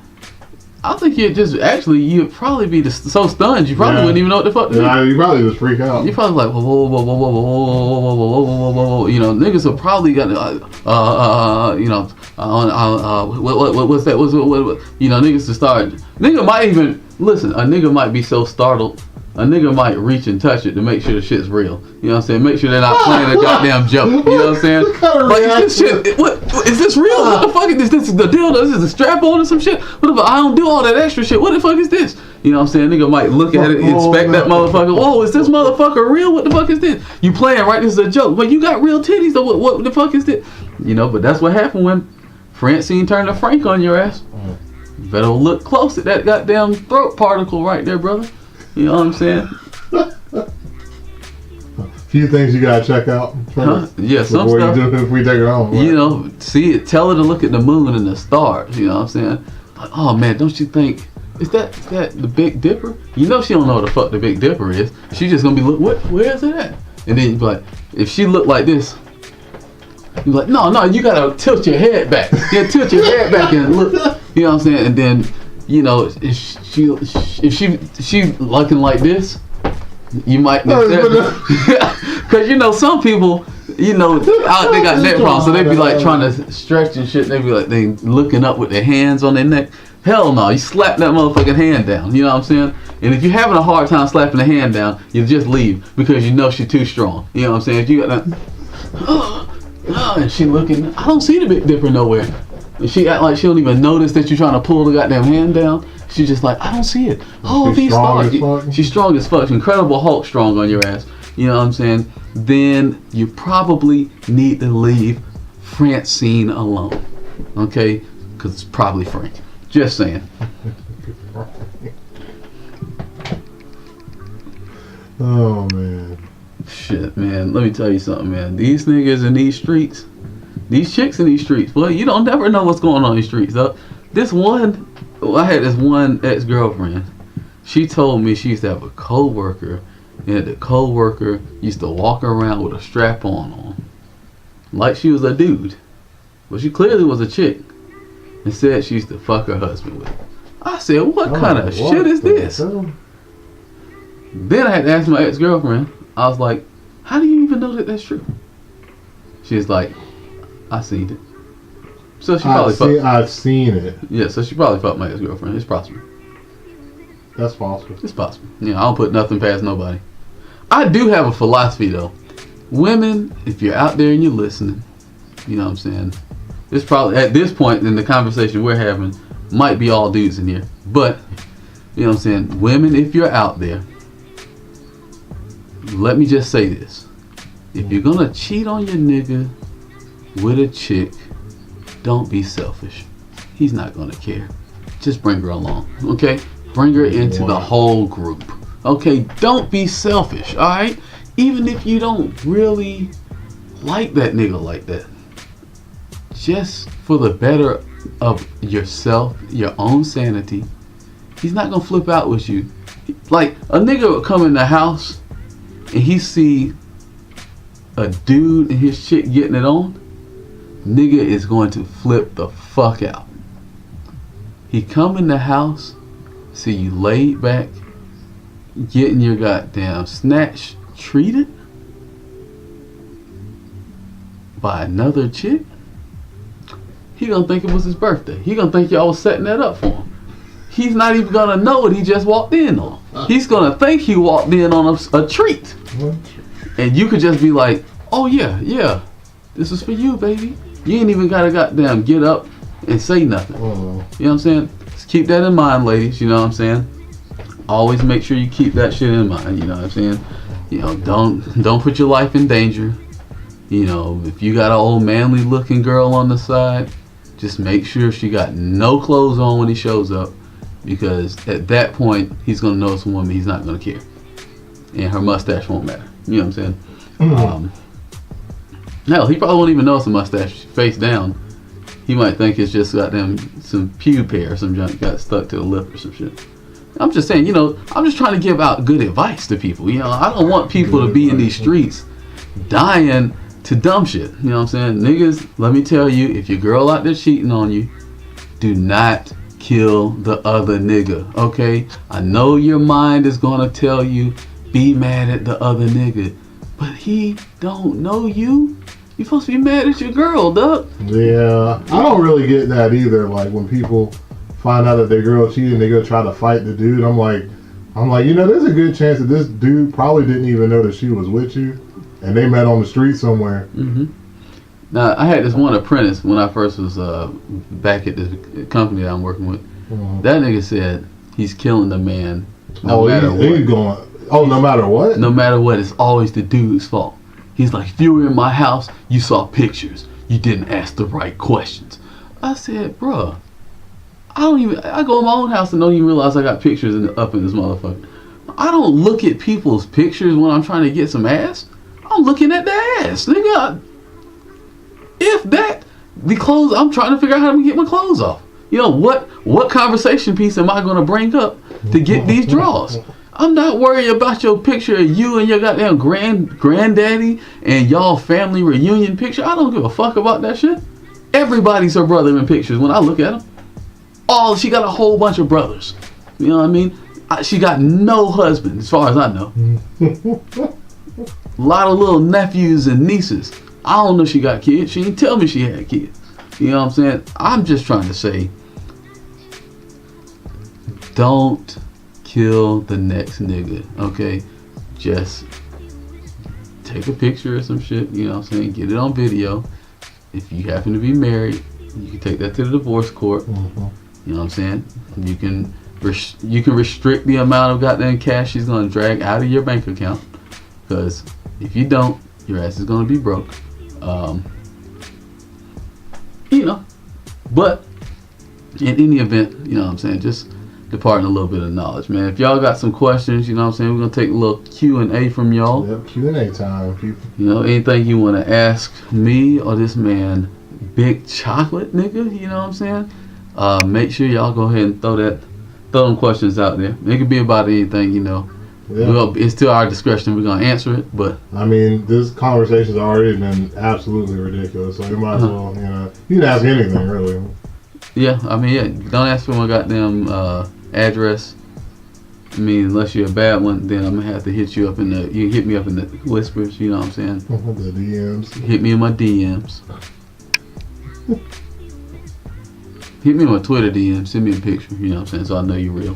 I think you'd probably be so stunned you probably wouldn't even know what the fuck to do. Yeah, you probably just freak out. You probably like, whoa. You know, niggas have probably got, what's that? What? You know, niggas to start. Nigga might even, listen, a nigga might be so startled a nigga might reach and touch it to make sure the shit's real. You know what I'm saying? Make sure they're not playing a goddamn joke. You know what I'm saying? Like, is this shit, what, is this real? What the fuck is this? The dildo? This is a strap on or some shit? What the fuck? I don't do all that extra shit. What the fuck is this? You know what I'm saying? Nigga might look at it, inspect that motherfucker. Whoa, is this motherfucker real? What the fuck is this? You playing, right? This is a joke. But you got real titties, so what the fuck is this? You know, but that's what happened when Francine turned to Frank on your ass. You better look close at that goddamn throat particle right there, brother. You know what I'm saying? Few things you gotta check out first. Yeah, some before stuff. You do it if we take her home. Right? You know, see it. Tell her to look at the moon and the stars. You know what I'm saying? Like, oh man, don't you think? Is that the Big Dipper? You know she don't know what the fuck the Big Dipper is. She just gonna be look. Where is it at? And then you be like, if she look like this, you be like, no, you gotta tilt your head back. Yeah, tilt your head back and look. You know what I'm saying? And then, you know, if she looking like this, you might because you know some people, you know, they got neck problems, so they be like trying to stretch and shit. They be like they looking up with their hands on their neck. Hell no, you slap that motherfucking hand down. You know what I'm saying? And if you're having a hard time slapping the hand down, you just leave because you know she's too strong. You know what I'm saying? If you got that, and she looking, I don't see the Big Dipper nowhere. And she act like she don't even notice that you're trying to pull the goddamn hand down. She's just like, I don't see it. Oh, these stars. She's strong as fuck. Incredible Hulk strong on your ass. You know what I'm saying? Then you probably need to leave Francine alone. Okay? Because it's probably Frank. Just saying. Oh, man. Shit, man. Let me tell you something, man. These niggas in these streets, these chicks in these streets, boy, you don't never know what's going on in these streets. I had this one ex-girlfriend. She told me she used to have a co-worker, and the co-worker used to walk around with a strap-on on. Like she was a dude. But she clearly was a chick. And said she used to fuck her husband with. I said, what kind of shit is this? Then I had to ask my ex-girlfriend. I was like, how do you even know that that's true? She's like, I seen it. So she probably I've seen it. Yeah, so she probably fucked my ex-girlfriend. It's possible. That's possible. It's possible. Yeah, I don't put nothing past nobody. I do have a philosophy though. Women, if you're out there and you're listening, you know what I'm saying? It's probably, at this point in the conversation we're having, might be all dudes in here. But, you know what I'm saying? Women, if you're out there, let me just say this. If you're going to cheat on your nigga with a chick, don't be selfish. He's not going to care. Just bring her along, okay? Bring her into the whole group. Okay, don't be selfish, alright? Even if you don't really like that nigga like that. Just for the better of yourself, your own sanity, he's not gonna flip out with you. Like a nigga would come in the house and he see a dude and his chick getting it on, nigga is going to flip the fuck out. He come in the house, see you laid back, getting your goddamn snatch treated by another chick. He gonna think it was his birthday. He gonna think y'all was setting that up for him. He's not even gonna know what he just walked in on. He's gonna think he walked in on a treat. And you could just be like, oh yeah, this is for you, baby. You ain't even gotta goddamn get up and say nothing. You know what I'm saying? Just keep that in mind, ladies. You know what I'm saying? Always make sure you keep that shit in mind. You know what I'm saying? You know, don't put your life in danger. You know, if you got an old manly looking girl on the side, just make sure she got no clothes on when he shows up, because at that point he's gonna know it's a woman. He's not gonna care, and her mustache won't matter. You know what I'm saying? Hell, he probably won't even know it's a mustache face down. He might think it's just got them some pube hair or some junk got stuck to the lip or some shit. I'm just saying, you know, I'm just trying to give out good advice to people. You know, I don't want people to be in these streets dying to dumb shit. You know what I'm saying? Niggas, let me tell you, if your girl out there cheating on you, do not kill the other nigga, okay? I know your mind is gonna tell you, be mad at the other nigga, but he don't know you. You supposed to be mad at your girl, dog. Yeah, I don't really get that either. Like when people find out that their girl cheated and they go try to fight the dude, I'm like, I'm like, there's a good chance that this dude probably didn't even know that she was with you, and they met on the street somewhere. Mm-hmm. Now, I had this one apprentice when I first was back at the company that I'm working with. Mm-hmm. That nigga said he's killing the man no matter what. He's going, no matter what? No matter what, it's always the dude's fault. He's like, if you were in my house, you saw pictures. You didn't ask the right questions. I said, bruh, I go in my own house and don't even realize I got pictures up in this motherfucker. I don't look at people's pictures when I'm trying to get some ass. I'm looking at the ass, nigga. If that, the clothes, I'm trying to figure out how to get my clothes off. What conversation piece am I going to bring up to get these draws? I'm not worried about your picture of you and your goddamn granddaddy and y'all family reunion picture. I don't give a fuck about that shit. Everybody's her brother in pictures when I look at them. She got a whole bunch of brothers. You know what I mean? She got no husband, as far as I know. A lot of little nephews and nieces. I don't know she got kids. She didn't tell me she had kids. You know what I'm saying? I'm just trying to say, don't kill the next nigga, okay? Just take a picture or some shit, you know what I'm saying? Get it on video. If you happen to be married, you can take that to the divorce court. Mm-hmm. You know what I'm saying? You can restrict the amount of goddamn cash she's gonna drag out of your bank account, because if you don't, your ass is gonna be broke. But in any event, you know what I'm saying, just departing a little bit of knowledge, man. If y'all got some questions, you know what I'm saying, we're gonna take a little Q&A from y'all. Yep, Q&A time, people. Anything you want to ask me or this man, Big Chocolate nigga, you know what I'm saying, make sure y'all go ahead and throw them questions out there. It could be about anything, Yeah. Well, it's to our discretion. We're gonna answer it, but I mean, this conversation's already been absolutely ridiculous. So you might as well, you can ask anything, really. Yeah, I mean, yeah. Don't ask for my goddamn address. I mean, unless you're a bad one, then I'm gonna have to hit you up you can hit me up in the whispers. You know what I'm saying? The DMs. Hit me in my DMs. Hit me in my Twitter DMs. Send me a picture. You know what I'm saying? So I know you're real.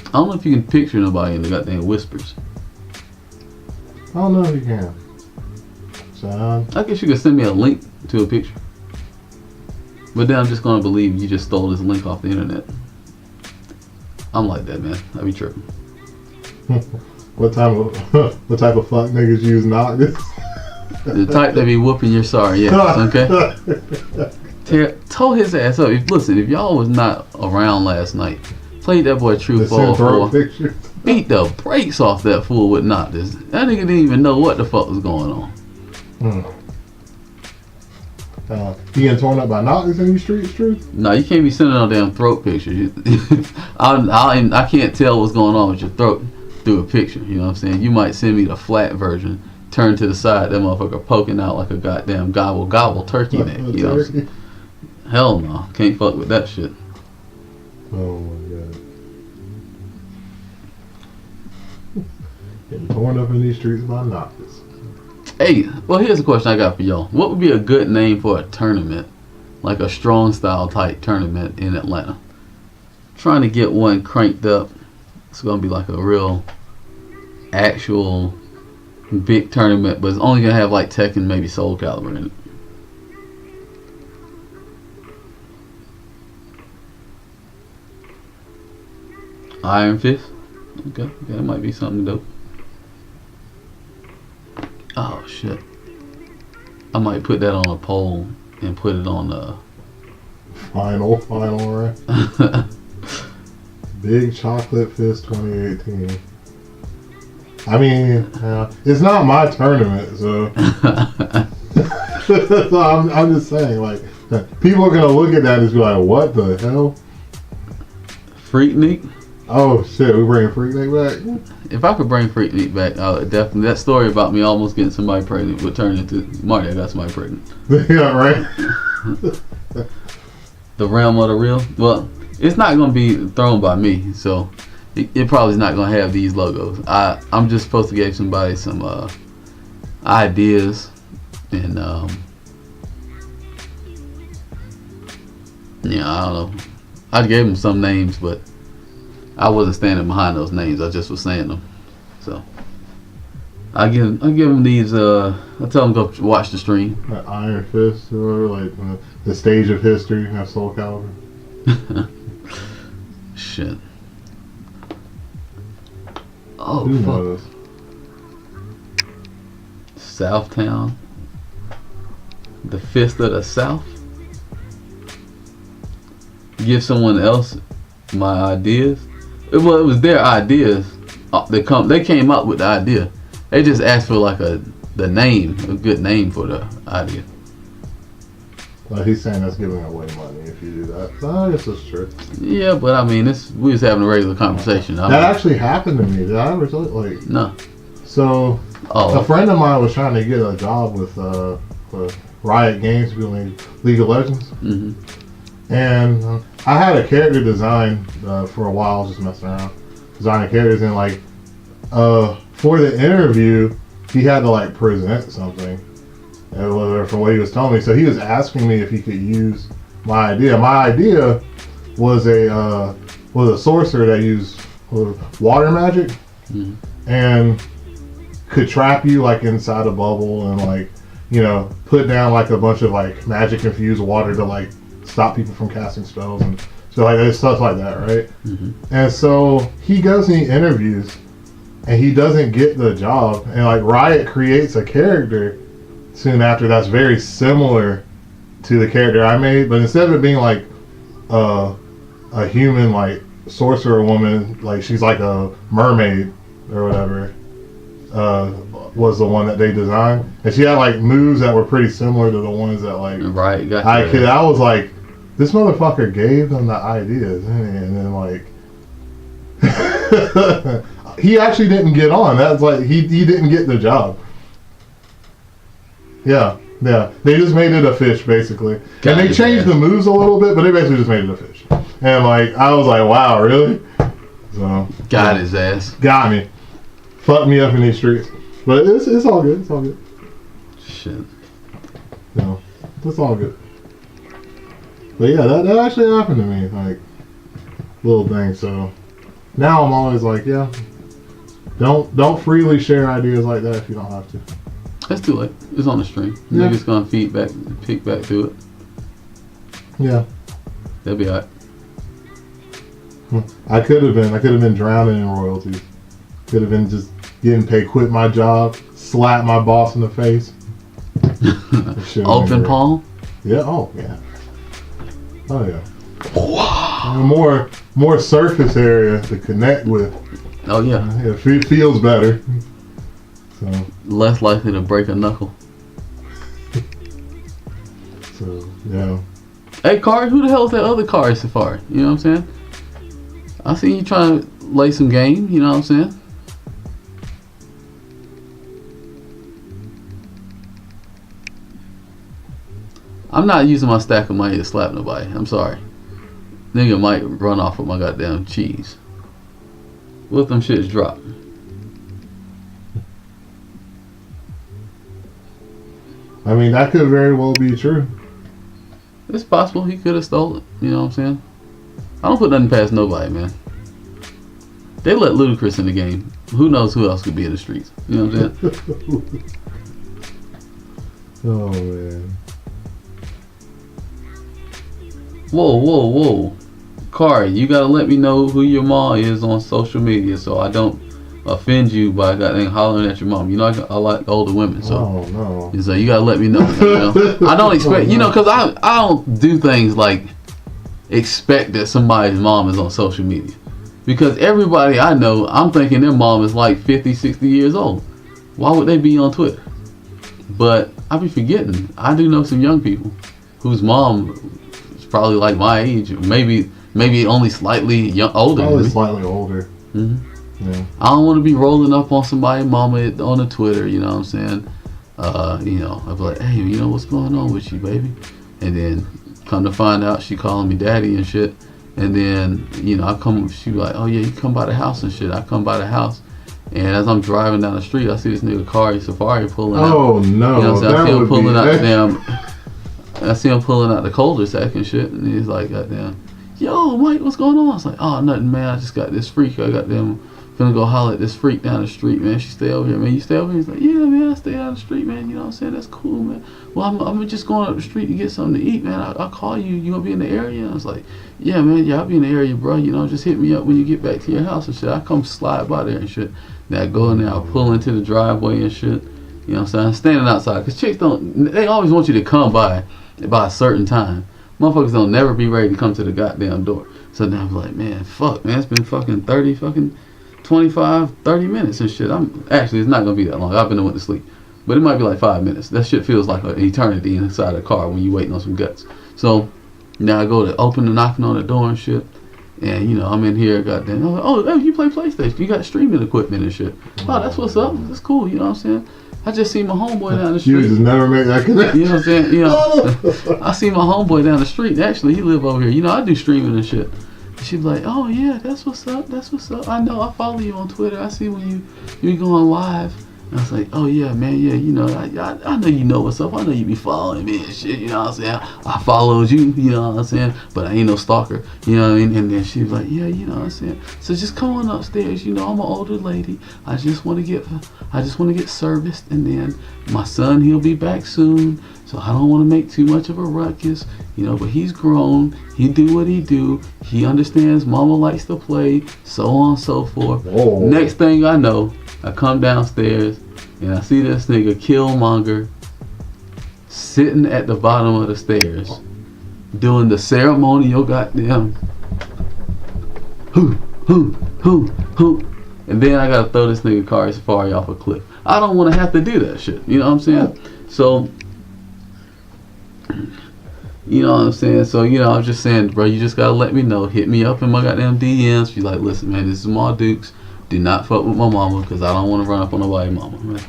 I don't know if you can picture nobody in the goddamn whispers. I don't know if you can. So I guess you could send me a link to a picture. But then I'm just gonna believe you just stole this link off the internet. I'm like that, man. I be tripping. What type of fuck niggas use niggas? The type that be whooping your sorry ass, okay? Told his ass up. Listen, if y'all was not around last night, played that boy True Fall 4. Beat the brakes off that fool with Noctis. That nigga didn't even know what the fuck was going on. You getting torn up by Noctis in these streets, Truth? No, you can't be sending no damn throat pictures. I can't tell what's going on with your throat through a picture. You know what I'm saying? You might send me the flat version, turn to the side, that motherfucker poking out like a goddamn gobble turkey neck. You know what I'm saying? Hell no, can't fuck with that shit. Oh my god. Getting torn up in these streets by Noctis. Hey, well, here's a question I got for y'all. What would be a good name for a tournament? Like a strong style type tournament in Atlanta. Trying to get one cranked up. It's going to be like a real actual big tournament, but it's only going to have like Tekken, maybe Soul Calibur in it. Iron Fist? Okay, that might be something dope. Oh shit. I might put that on a poll and put it on final right? Big Chocolate Fist 2018. I mean, it's not my tournament, so so I'm just saying, like, people are gonna look at that and be like, what the hell? Freaknik? Oh shit, we bringing Freaknik back? If I could bring Freaknik back, I would definitely. That story about me almost getting somebody pregnant would turn into Marty. I got somebody pregnant. Yeah, right. The realm of the real. Well, it's not gonna be thrown by me, so it probably is not gonna have these logos. I'm just supposed to give somebody some ideas, and yeah, I don't know. I gave them some names, but I wasn't standing behind those names. I just was saying them. So I give them these. I tell them go watch the stream. That Iron Fist or like the stage of history. That Soul Calibur. Shit. Oh Who fuck. knows? Southtown. The Fist of the South. Give someone else my ideas. It was their ideas. They came up with the idea. They just asked for like the name, a good name for the idea. Well, he's saying that's giving away money if you do that. So I guess that's true. Yeah, but I mean, we was having a regular conversation. That actually happened to me. Did I ever tell you? Like, no. So a friend of mine was trying to get a job with Riot Games doing League of Legends. Mm-hmm. And I had a character design for a while, just messing around, designing characters, and like for the interview, he had to like present something, for what he was telling me. So he was asking me if he could use my idea. My idea was a sorcerer that used water magic, Mm-hmm. and could trap you like inside a bubble and like put down like a bunch of like magic infused water to like stop people from casting spells and so like there's stuff like that, right? Mm-hmm. And so he goes and he interviews and he doesn't get the job, and like Riot creates a character soon after that's very similar to the character I made, but instead of it being like a human like sorcerer woman, like she's like a mermaid or whatever, was the one that they designed, and she had like moves that were pretty similar to the ones that like Right, got I was like, this motherfucker gave them the ideas, and then like he actually didn't get on. That's like he didn't get the job. Yeah. They just made it a fish basically, and they changed the moves a little bit, but they basically just made it a fish. And like I was like, wow, really? So got his ass. Got me. Fucked me up in these streets. But it's all good. It's all good. Shit. No, it's all good. But yeah, that actually happened to me. Like little things. So now I'm always like, yeah, don't freely share ideas like that if you don't have to. That's too late. It's on the stream. Yeah. Niggas gonna pick back to it. Yeah. They'll be alright. I could have been drowning in royalties. Could have been just getting paid, quit my job, slap my boss in the face. Open palm? Yeah, oh yeah. Oh yeah. Wow. More surface area to connect with. Oh yeah. It feels better. So less likely to break a knuckle. So yeah. Hey Kari, who the hell is that other Kari Safari? You know what I'm saying? I see you trying to lay some game, you know what I'm saying? I'm not using my stack of money to slap nobody. I'm sorry. Nigga might run off with my goddamn cheese. What them shits drop? I mean, that could very well be true. It's possible he could have stole it. You know what I'm saying? I don't put nothing past nobody, man. They let Ludacris in the game. Who knows who else could be in the streets? You know what I'm saying? Oh man. Whoa. Kari, you gotta let me know who your mom is on social media so I don't offend you by goddamn hollering at your mom. You know, I like older women, so. Oh no. So you gotta let me know. You know? I don't expect, you know, because I don't do things like expect that somebody's mom is on social media. Because everybody I know, I'm thinking their mom is like 50, 60 years old. Why would they be on Twitter? But I be forgetting, I do know some young people whose mom is probably like my age, maybe only slightly older. Probably slightly older. Mm-hmm. Yeah. I don't want to be rolling up on somebody's mama on the Twitter, you know what I'm saying? You know, I'll be like, hey, you know, what's going on with you, baby? And then come to find out she calling me daddy and shit. And then, you know, she be like, oh yeah, you come by the house and shit. I come by the house. And as I'm driving down the street, I see this nigga Kari Safari pulling out. Oh no. You know what I'm saying? I see him pulling out the cul-de-sac and shit. And he's like, goddamn, yo, Mike, what's going on? I was like, oh, nothing, man. I just got this freak. I got them. Finna go holler at this freak down the street, man. She stay over here, man. You stay over here? He's like, yeah, man, I stay down the street, man. You know what I'm saying? That's cool, man. Well, I'm just going up the street to get something to eat, man. I'll call you. You gonna be in the area? I was like, yeah, man. Yeah, I'll be in the area, bro. You know, just hit me up when you get back to your house and shit. I come slide by there and shit. Then I go in there, I pull into the driveway and shit. You know what I'm saying? I'm standing outside. Because chicks they always want you to come by a certain time. Motherfuckers don't never be ready to come to the goddamn door. So then I'm like, man, fuck, man. It's been fucking 25, 30 minutes and shit. Actually, it's not going to be that long. I've been went to sleep. But it might be like 5 minutes. That shit feels like an eternity inside the car when you waiting on some guts. So now I go to open the knocking on the door and shit. And, you know, I'm in here, goddamn. I'm like, oh, you play PlayStation. You got streaming equipment and shit. Oh, that's what's up. That's cool. You know what I'm saying? I just see my homeboy down the street. You just never make that connection. You know what I'm saying? You know, I see my homeboy down the street. Actually, he live over here. You know, I do streaming and shit. She's like, oh yeah, that's what's up. That's what's up. I know. I follow you on Twitter. I see when you going live. And I was like, oh yeah, man, yeah, you know, I know you know what's up. I know you be following me and shit. You know what I'm saying? I followed you. You know what I'm saying? But I ain't no stalker. You know what I mean? And then she was like, yeah, you know what I'm saying? So just come on upstairs. You know, I'm an older lady. I just want to get serviced, and then my son, he'll be back soon. So I don't want to make too much of a ruckus, you know, but he's grown. He do what he do. He understands mama likes to play, so on and so forth. Whoa. Next thing I know, I come downstairs and I see this nigga Killmonger sitting at the bottom of the stairs doing the ceremonial goddamn hoo. And then I gotta throw this nigga Kari Safari off a cliff. I don't want to have to do that shit. You know what I'm saying? So, you know what I'm saying? So, you know, I'm just saying, bro, you just gotta let me know. Hit me up in my goddamn DMs. Be like, listen, man, this is my Dukes. Do not fuck with my mama, because I don't want to run up on nobody's mama, man.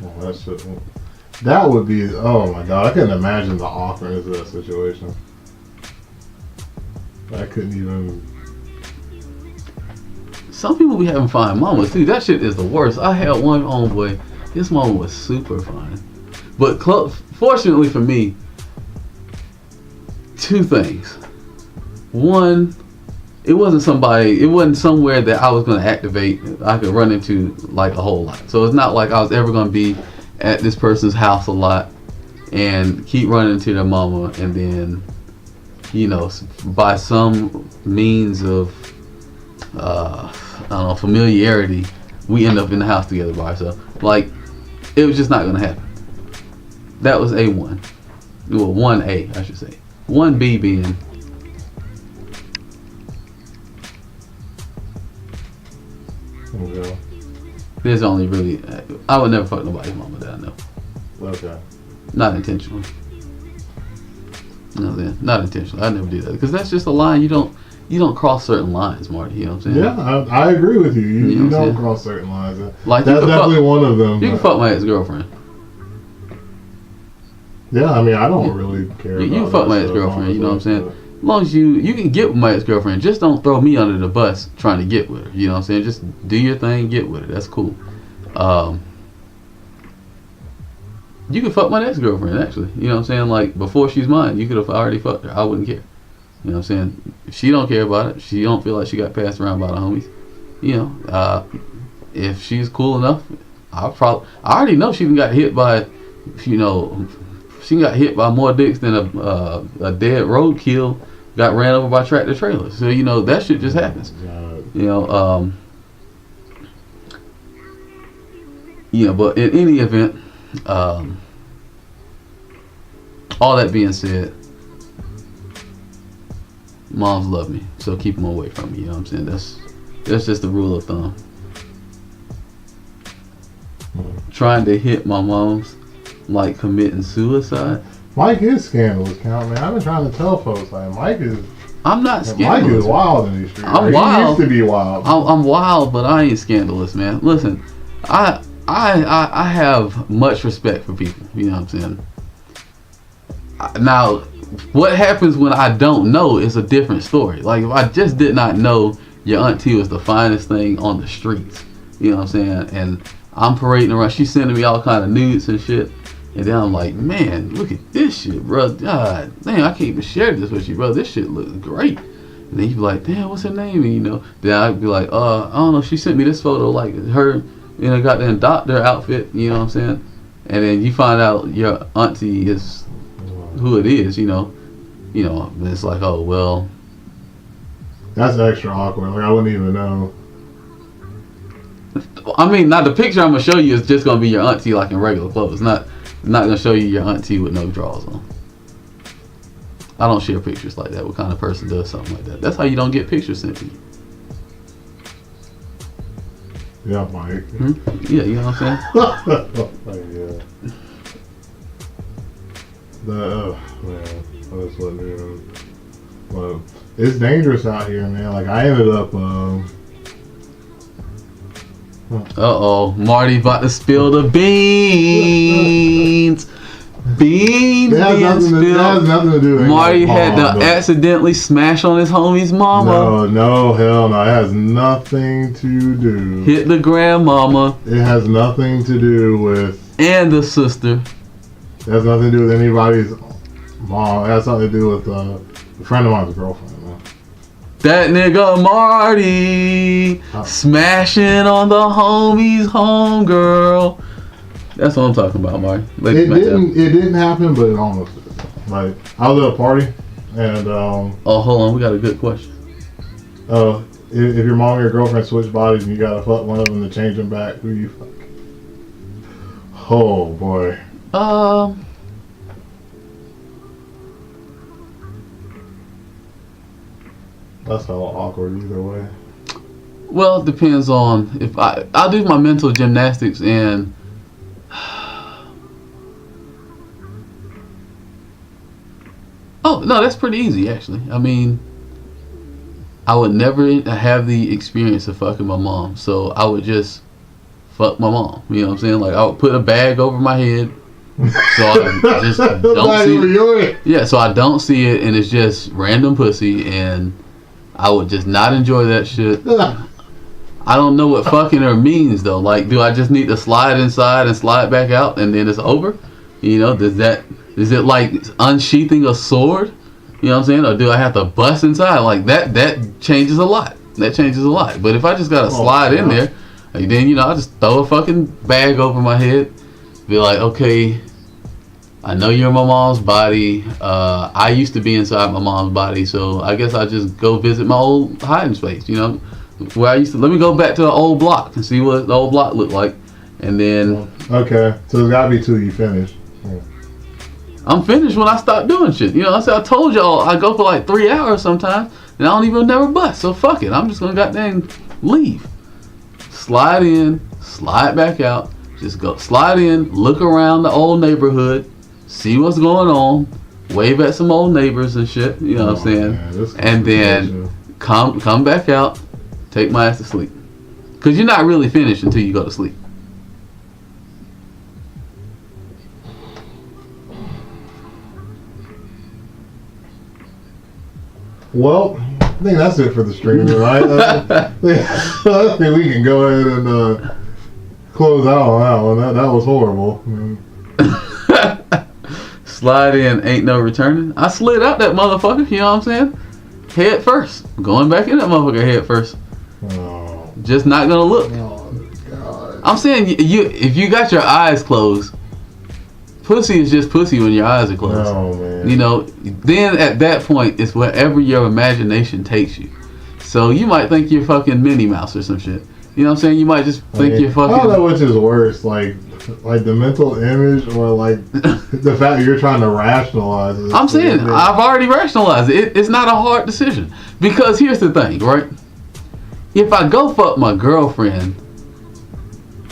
Oh, that would be, oh my god, I couldn't imagine the awkwardness of that situation. I couldn't even. Some people be having fine mamas, too. That shit is the worst. I had one homeboy. His mama was super fine. But fortunately for me, two things. One, it wasn't somewhere that I was going to activate. I could run into like a whole lot. So it's not like I was ever going to be at this person's house a lot and keep running into their mama, and then, you know, by some means of I don't know, familiarity, we end up in the house together by ourselves. Like, it was just not going to happen. That was A1. Well, 1A, I should say. 1B being, Okay. there's only really, I would never fuck nobody's mama that I know. Okay. Not intentionally. You know what I'm saying? Not intentionally. I never do that. Because that's just a line you don't cross certain lines, Marty. You know what I'm saying? Yeah, I agree with you. You know don't cross certain lines. Like, that's definitely one of them. You can fuck my ex-girlfriend. Yeah, I mean, I don't really care. You can fuck my ex-girlfriend, you know what I'm saying? As long as you can get with my ex-girlfriend, just don't throw me under the bus trying to get with her. You know what I'm saying? Just do your thing, get with her. That's cool. You can fuck my ex-girlfriend, actually. You know what I'm saying? Like, before she's mine, you could have already fucked her. I wouldn't care. You know what I'm saying? If she don't care about it, she don't feel like she got passed around by the homies, you know, if she's cool enough, I already know she got hit by, you know, she got hit by more dicks than a dead roadkill got ran over by tractor trailers. So, you know, that shit just happens. You know, but in any event, all that being said, moms love me, so keep them away from me. You know what I'm saying? That's just the rule of thumb. Trying to hit my mom's like committing suicide. Mike is scandalous, count, man. I've been trying to tell folks, like, Mike is. I'm not scandalous. Mike is wild in these streets. I'm wild. He used to be wild. I'm wild, but I ain't scandalous, man. Listen, I have much respect for people. You know what I'm saying? Now, what happens when I don't know is a different story. Like, if I just did not know your auntie was the finest thing on the streets, you know what I'm saying? And I'm parading around, she's sending me all kind of nudes and shit, And then I'm like, man, look at this shit, bro. God damn, I can't even share this with you, bro. This shit looks great. And then you be like, damn, what's her name? And, you know, then I'd be like, I don't know. She sent me this photo, like her in a goddamn doctor outfit. You know what I'm saying? And then you find out your auntie is who it is. You know, and it's like, oh well. That's extra awkward. Like I wouldn't even know. I mean, now the picture I'm gonna show you is just gonna be your auntie like in regular clothes, not gonna show you your auntie with no drawers on. I don't share pictures like that. What kind of person does something like that? That's how you don't get pictures sent to you. Yeah, Mike. Yeah, you know what I'm saying? Man, that's what well, it's dangerous out here, man. Like I ended up. Marty about to spill the beans. Beans being spilled. That has nothing to do with Marty had to accidentally smash on his homie's mama. No, hell no. It has nothing to do. Hit the grandmama. It has nothing to do with. And the sister. It has nothing to do with anybody's mom. It has something to do with a friend of mine's girlfriend, man. That nigga Marty smashing on the homie's homegirl. That's what I'm talking about, Marty. It didn't happen, but it almost did. Like I was at a party, and hold on, we got a good question. If your mom and your girlfriend switch bodies and you gotta fuck one of them to change them back, who you fuck? Oh boy. That's all awkward either way. Well, it depends on if I'll do my mental gymnastics and oh no, that's pretty easy actually. I mean, I would never have the experience of fucking my mom, so I would just fuck my mom. You know what I'm saying? Like I would put a bag over my head, so I just don't see it. Yeah, so I don't see it, and it's just random pussy, and I would just not enjoy that shit. I don't know what fucking her means though. Like, do I just need to slide inside and slide back out, and then it's over? You know, is it like unsheathing a sword? You know what I'm saying? Or do I have to bust inside? Like that changes a lot. That changes a lot. But if I just gotta slide in there, like, then you know I just throw a fucking bag over my head, be like, okay, I know you're in my mom's body. I used to be inside my mom's body, so I guess I just go visit my old hiding space. You know, where I used to. Let me go back to the old block and see what the old block looked like, and then. Okay, so there's gotta be two you finish. Yeah. I'm finished when I stop doing shit. You know, I told y'all I go for like 3 hours sometimes, and I don't even never bust. So fuck it, I'm just gonna goddamn leave. Slide in, slide back out. Just go slide in, look around the old neighborhood. See what's going on, wave at some old neighbors and shit, you know what I'm saying? Man, and then come back out, take my ass to sleep. Cause you're not really finished until you go to sleep. Well, I think that's it for the stream, right? I think we can go ahead and close out on that one. That was horrible. Slide in, ain't no returning. I slid out that motherfucker, you know what I'm saying? Head first. Going back in that motherfucker head first. Oh. Just not gonna look. Oh, God. I'm saying, if you got your eyes closed, pussy is just pussy when your eyes are closed. Oh, man. You know, then at that point, it's wherever your imagination takes you. So you might think you're fucking Minnie Mouse or some shit. You know what I'm saying? You might just think you're fucking... I don't know which is worse, like the mental image or like the fact that you're trying to rationalize it. I'm saying, I've already rationalized it. It's not a hard decision. Because here's the thing, right? If I go fuck my girlfriend,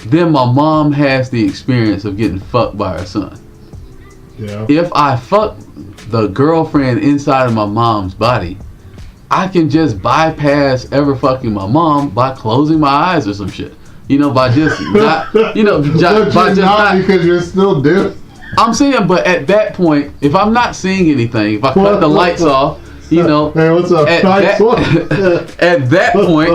then my mom has the experience of getting fucked by her son. Yeah. If I fuck the girlfriend inside of my mom's body, I can just bypass ever fucking my mom by closing my eyes or some shit. You know, by just not, you know, by just not, because you're still doing. I'm saying, but at that point, if I'm not seeing anything, if I cut the lights off, You know, hey, what's up? at Nice that, one. at that point,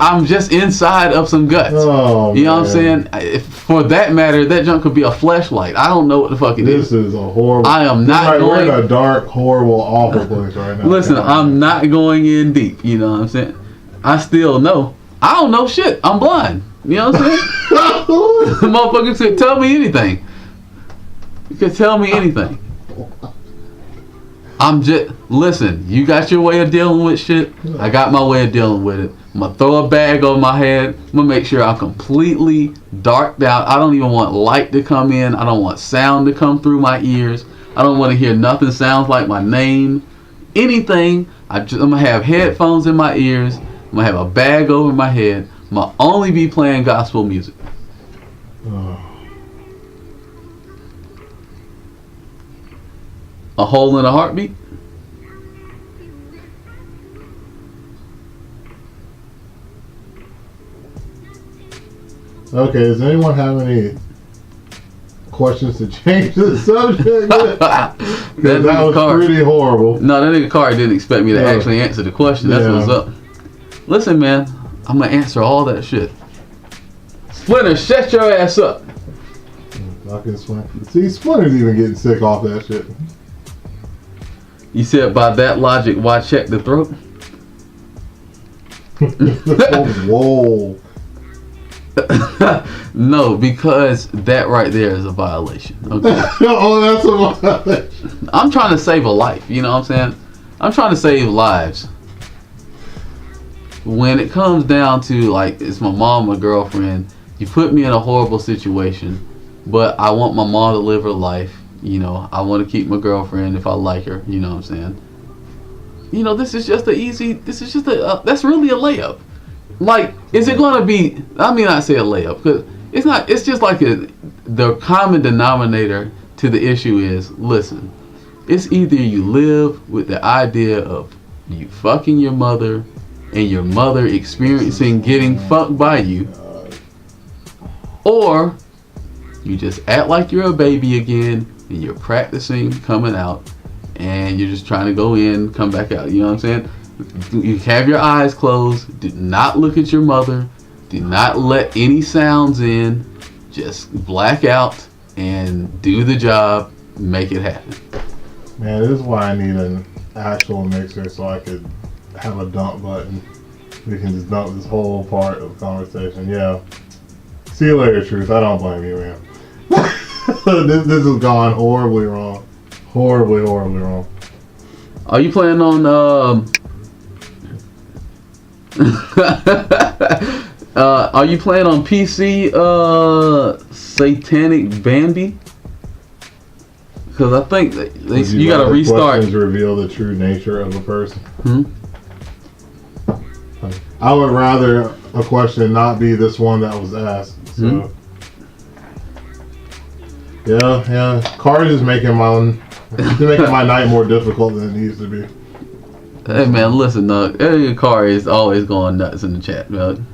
I'm just inside of some guts. Oh, you know what I'm saying? For that matter, that junk could be a fleshlight. I don't know what the fuck it is. This is a horrible. I am not We're in a dark, horrible, awful place right now. Listen, I'm not going in deep. You know what I'm saying? I still know. I don't know shit. I'm blind. You know what I'm saying? The motherfucker said, tell me anything. You can tell me anything. Listen, you got your way of dealing with shit. I got my way of dealing with it. I'm going to throw a bag over my head. I'm going to make sure I'm completely darked out. I don't even want light to come in. I don't want sound to come through my ears. I don't want to hear nothing sounds like my name. Anything. I'm going to have headphones in my ears. I'm going to have a bag over my head. I'm going to only be playing gospel music. A hole in a heartbeat? Okay, does anyone have any questions to change the subject? that was card. pretty horrible. No, that nigga Card didn't expect me to actually answer the question. That's what's up. Listen, man, I'm going to answer all that shit. Splinter, shut your ass up. Fucking Splinter. See, Splinter's even getting sick off that shit. You said by that logic, why check the throat? Whoa. No, because that right there is a violation. Okay. Oh, that's a violation. I'm trying to save a life. You know what I'm saying? I'm trying to save lives. When it comes down to, like, it's my mom, my girlfriend, you put me in a horrible situation, but I want my mom to live her life. You know, I want to keep my girlfriend if I like her. You know what I'm saying? You know, this is just that's really a layup. Like, is it going to be, I mean, I say a layup, because it's not, it's just like the common denominator to the issue is, listen, it's either you live with the idea of you fucking your mother and your mother experiencing getting fucked by you, or you just act like you're a baby again and you're practicing coming out and you're just trying to go in, come back out. You know what I'm saying? You have your eyes closed. Do not look at your mother. Do not let any sounds in. Just black out and do the job. Make it happen. Man, this is why I need an actual mixer so I could have a dump button. We can just dump this whole part of the conversation. Yeah. See you later, Truth. I don't blame you, man. This has gone horribly wrong. Horribly wrong. Are you planning on are you playing on PC Satanic Bambi? Because I think you got to restart. Questions reveal the true nature of a person. I would rather a question not be this one that was asked. So. Yeah. Card is making my night more difficult than it needs to be. Hey man, listen, every car is always going nuts in the chat, man.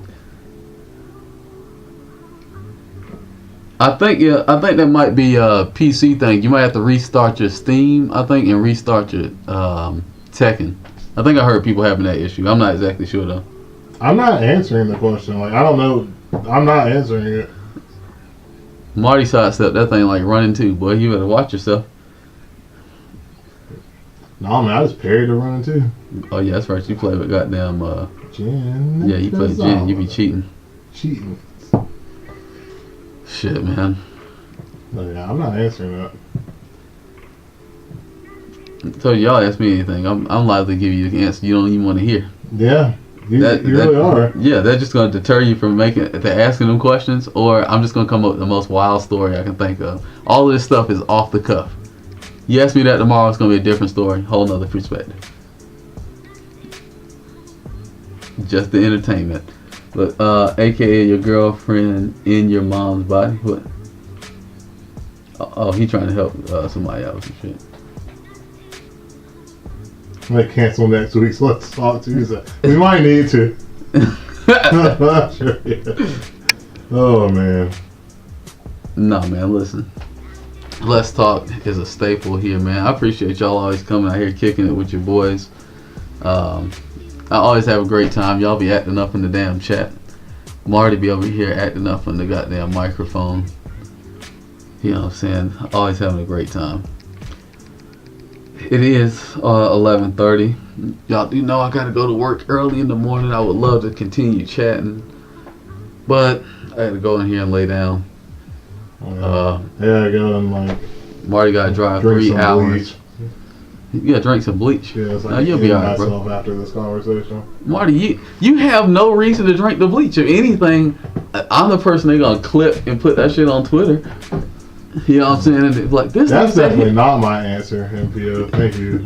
I think that might be a PC thing. You might have to restart your Steam, I think, and restart your Tekken. I think I heard people having that issue. I'm not exactly sure though. I'm not answering the question. Like, I don't know. I'm not answering it. Marty sidestepped that thing like running too. Boy, you better watch yourself. No, man, I just parried the running too. Oh yeah, that's right. You play with goddamn Jen. Yeah, you play Jen. You be cheating. Cheating. Shit, man. No, yeah, I'm not answering that. So y'all ask me anything, I'm liable to give you the answer you don't even want to hear. Yeah, you really are. Yeah, they're just going to deter you from asking them questions, or I'm just going to come up with the most wild story I can think of. All of this stuff is off the cuff. You ask me that tomorrow, it's going to be a different story, whole nother perspective. Just the entertainment. But AKA your girlfriend in your mom's body. What? Oh, he trying to help somebody out with some shit. I might cancel next week's Let's Talk Tuesday. We might need to. Sure, yeah. Oh man. No man, listen. Let's Talk is a staple here, man. I appreciate y'all always coming out here kicking it with your boys. I always have a great time. Y'all be acting up in the damn chat. Marty be over here acting up on the goddamn microphone. You know what I'm saying? Always having a great time. It is 11:30. Y'all do know I gotta go to work early in the morning. I would love to continue chatting, but I had to go in here and lay down. Yeah, I go and like. Marty gotta drive 3 hours. Bleach. You gotta drink some bleach. Yeah, it's like now you'll be alright, bro. myself after this conversation. Marty, you have no reason to drink the bleach. If anything, I'm the person they gonna clip and put that shit on Twitter. You know what I'm saying? And it's like this. That's definitely not my answer, MPO. Thank you.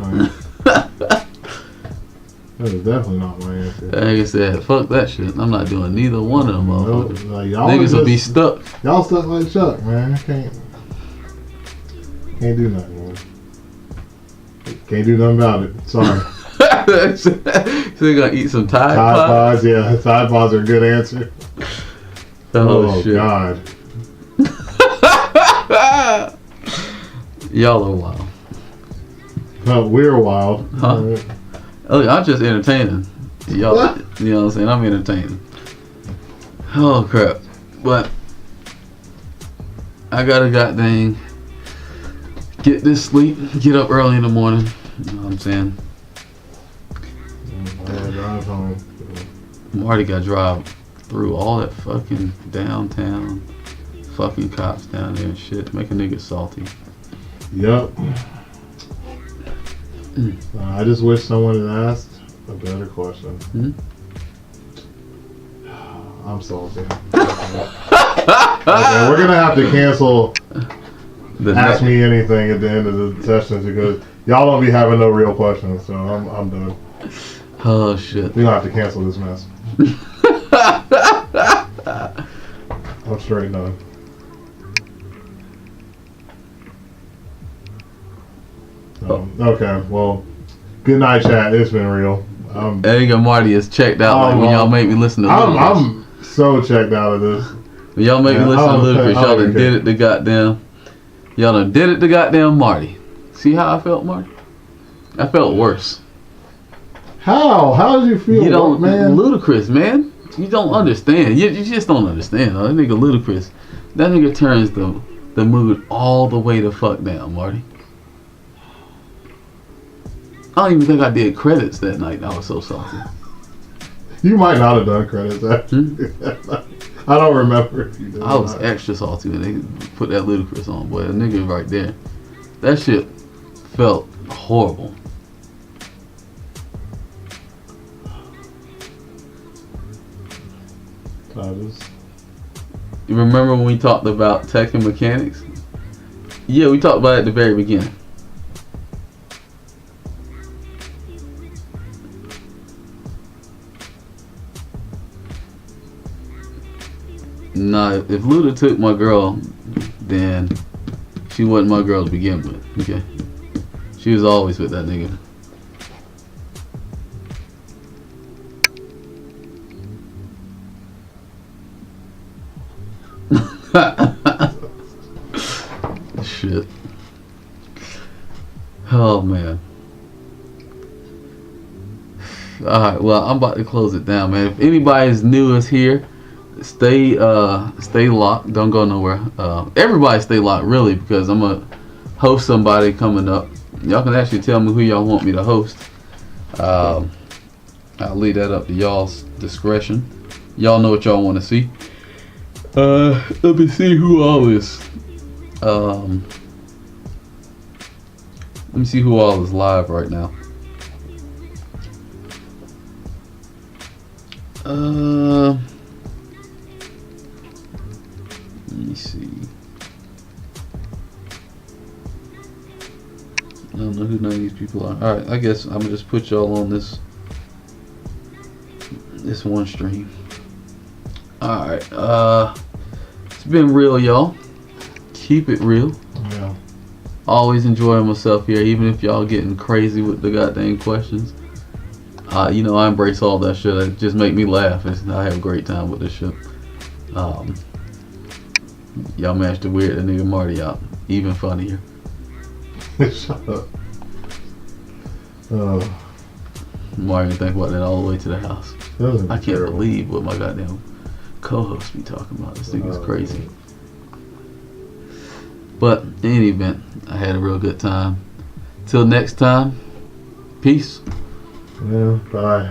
That is definitely not my answer. Like I said, fuck that shit. I'm not doing neither one of them motherfuckers. Like, y'all niggas will be stuck. Y'all stuck like Chuck, man. Can't do nothing, man. Can't do nothing about it. Sorry. So they're gonna eat some Tide Pods. Yeah, Tide Pods are a good answer. Oh shit. God. Y'all are wild. We're wild. Huh? Oh, I'm just entertaining. Y'all, you know what I'm saying? I'm entertaining. Oh crap. But I gotta goddamn get this sleep, get up early in the morning. You know what I'm saying? Drive home. Marty got to drive through all that fucking downtown, fucking cops down there and shit. Make a nigga salty. Yep. I just wish someone had asked a better question. I'm salty. Okay, we're gonna have to cancel Ask Me Anything at the end of the session because y'all don't be having no real questions, so I'm done. Oh shit. We don't have to cancel this mess. I'm straight done. Okay, well, good night, chat. It's been real. Edgar Marty is checked out like when y'all make me listen to Ludacris. I'm so checked out of this. When y'all make me listen to Ludacris, y'all done did it to goddamn. Y'all done did it to goddamn Marty. See how I felt, Marty? I felt worse. How? How did you feel, you don't, man? Ludacris, man. You don't understand. You just don't understand. That nigga Ludacris. That nigga turns the mood all the way the fuck down, Marty. I don't even think I did credits that night. I was so salty. You might not have done credits. I don't remember if you did. I was extra salty when they put that Ludacris on, boy. That nigga right there. That shit felt horrible. You remember when we talked about Tekken mechanics? Yeah, we talked about it at the very beginning. Nah, if Luda took my girl, then she wasn't my girl to begin with. Okay, she was always with that nigga. Shit. Oh man. Alright, well I'm about to close it down, man. If anybody's new is here, stay locked. Don't go nowhere. Everybody stay locked really, because I'm gonna host somebody coming up. Y'all can actually tell me who y'all want me to host. I'll leave that up to y'all's discretion. Y'all know what y'all want to see. Let me see who all is. Let me see who all is live right now. Let me see. I don't know who none of these people are. Alright, I guess I'm gonna just put y'all on this one stream. Alright, it's been real, y'all. Keep it real. Yeah. Always enjoying myself here, even if y'all getting crazy with the goddamn questions. You know, I embrace all that shit. It just make me laugh. I have a great time with this shit. Y'all managed to weird the nigga Marty out. Even funnier. Shut up. Oh, Marty didn't think about that all the way to the house. that was I can't terrible. believe what my goddamn co-host be talking about. This nigga's crazy. But in any event, I had a real good time. Till next time, peace. Yeah, bye.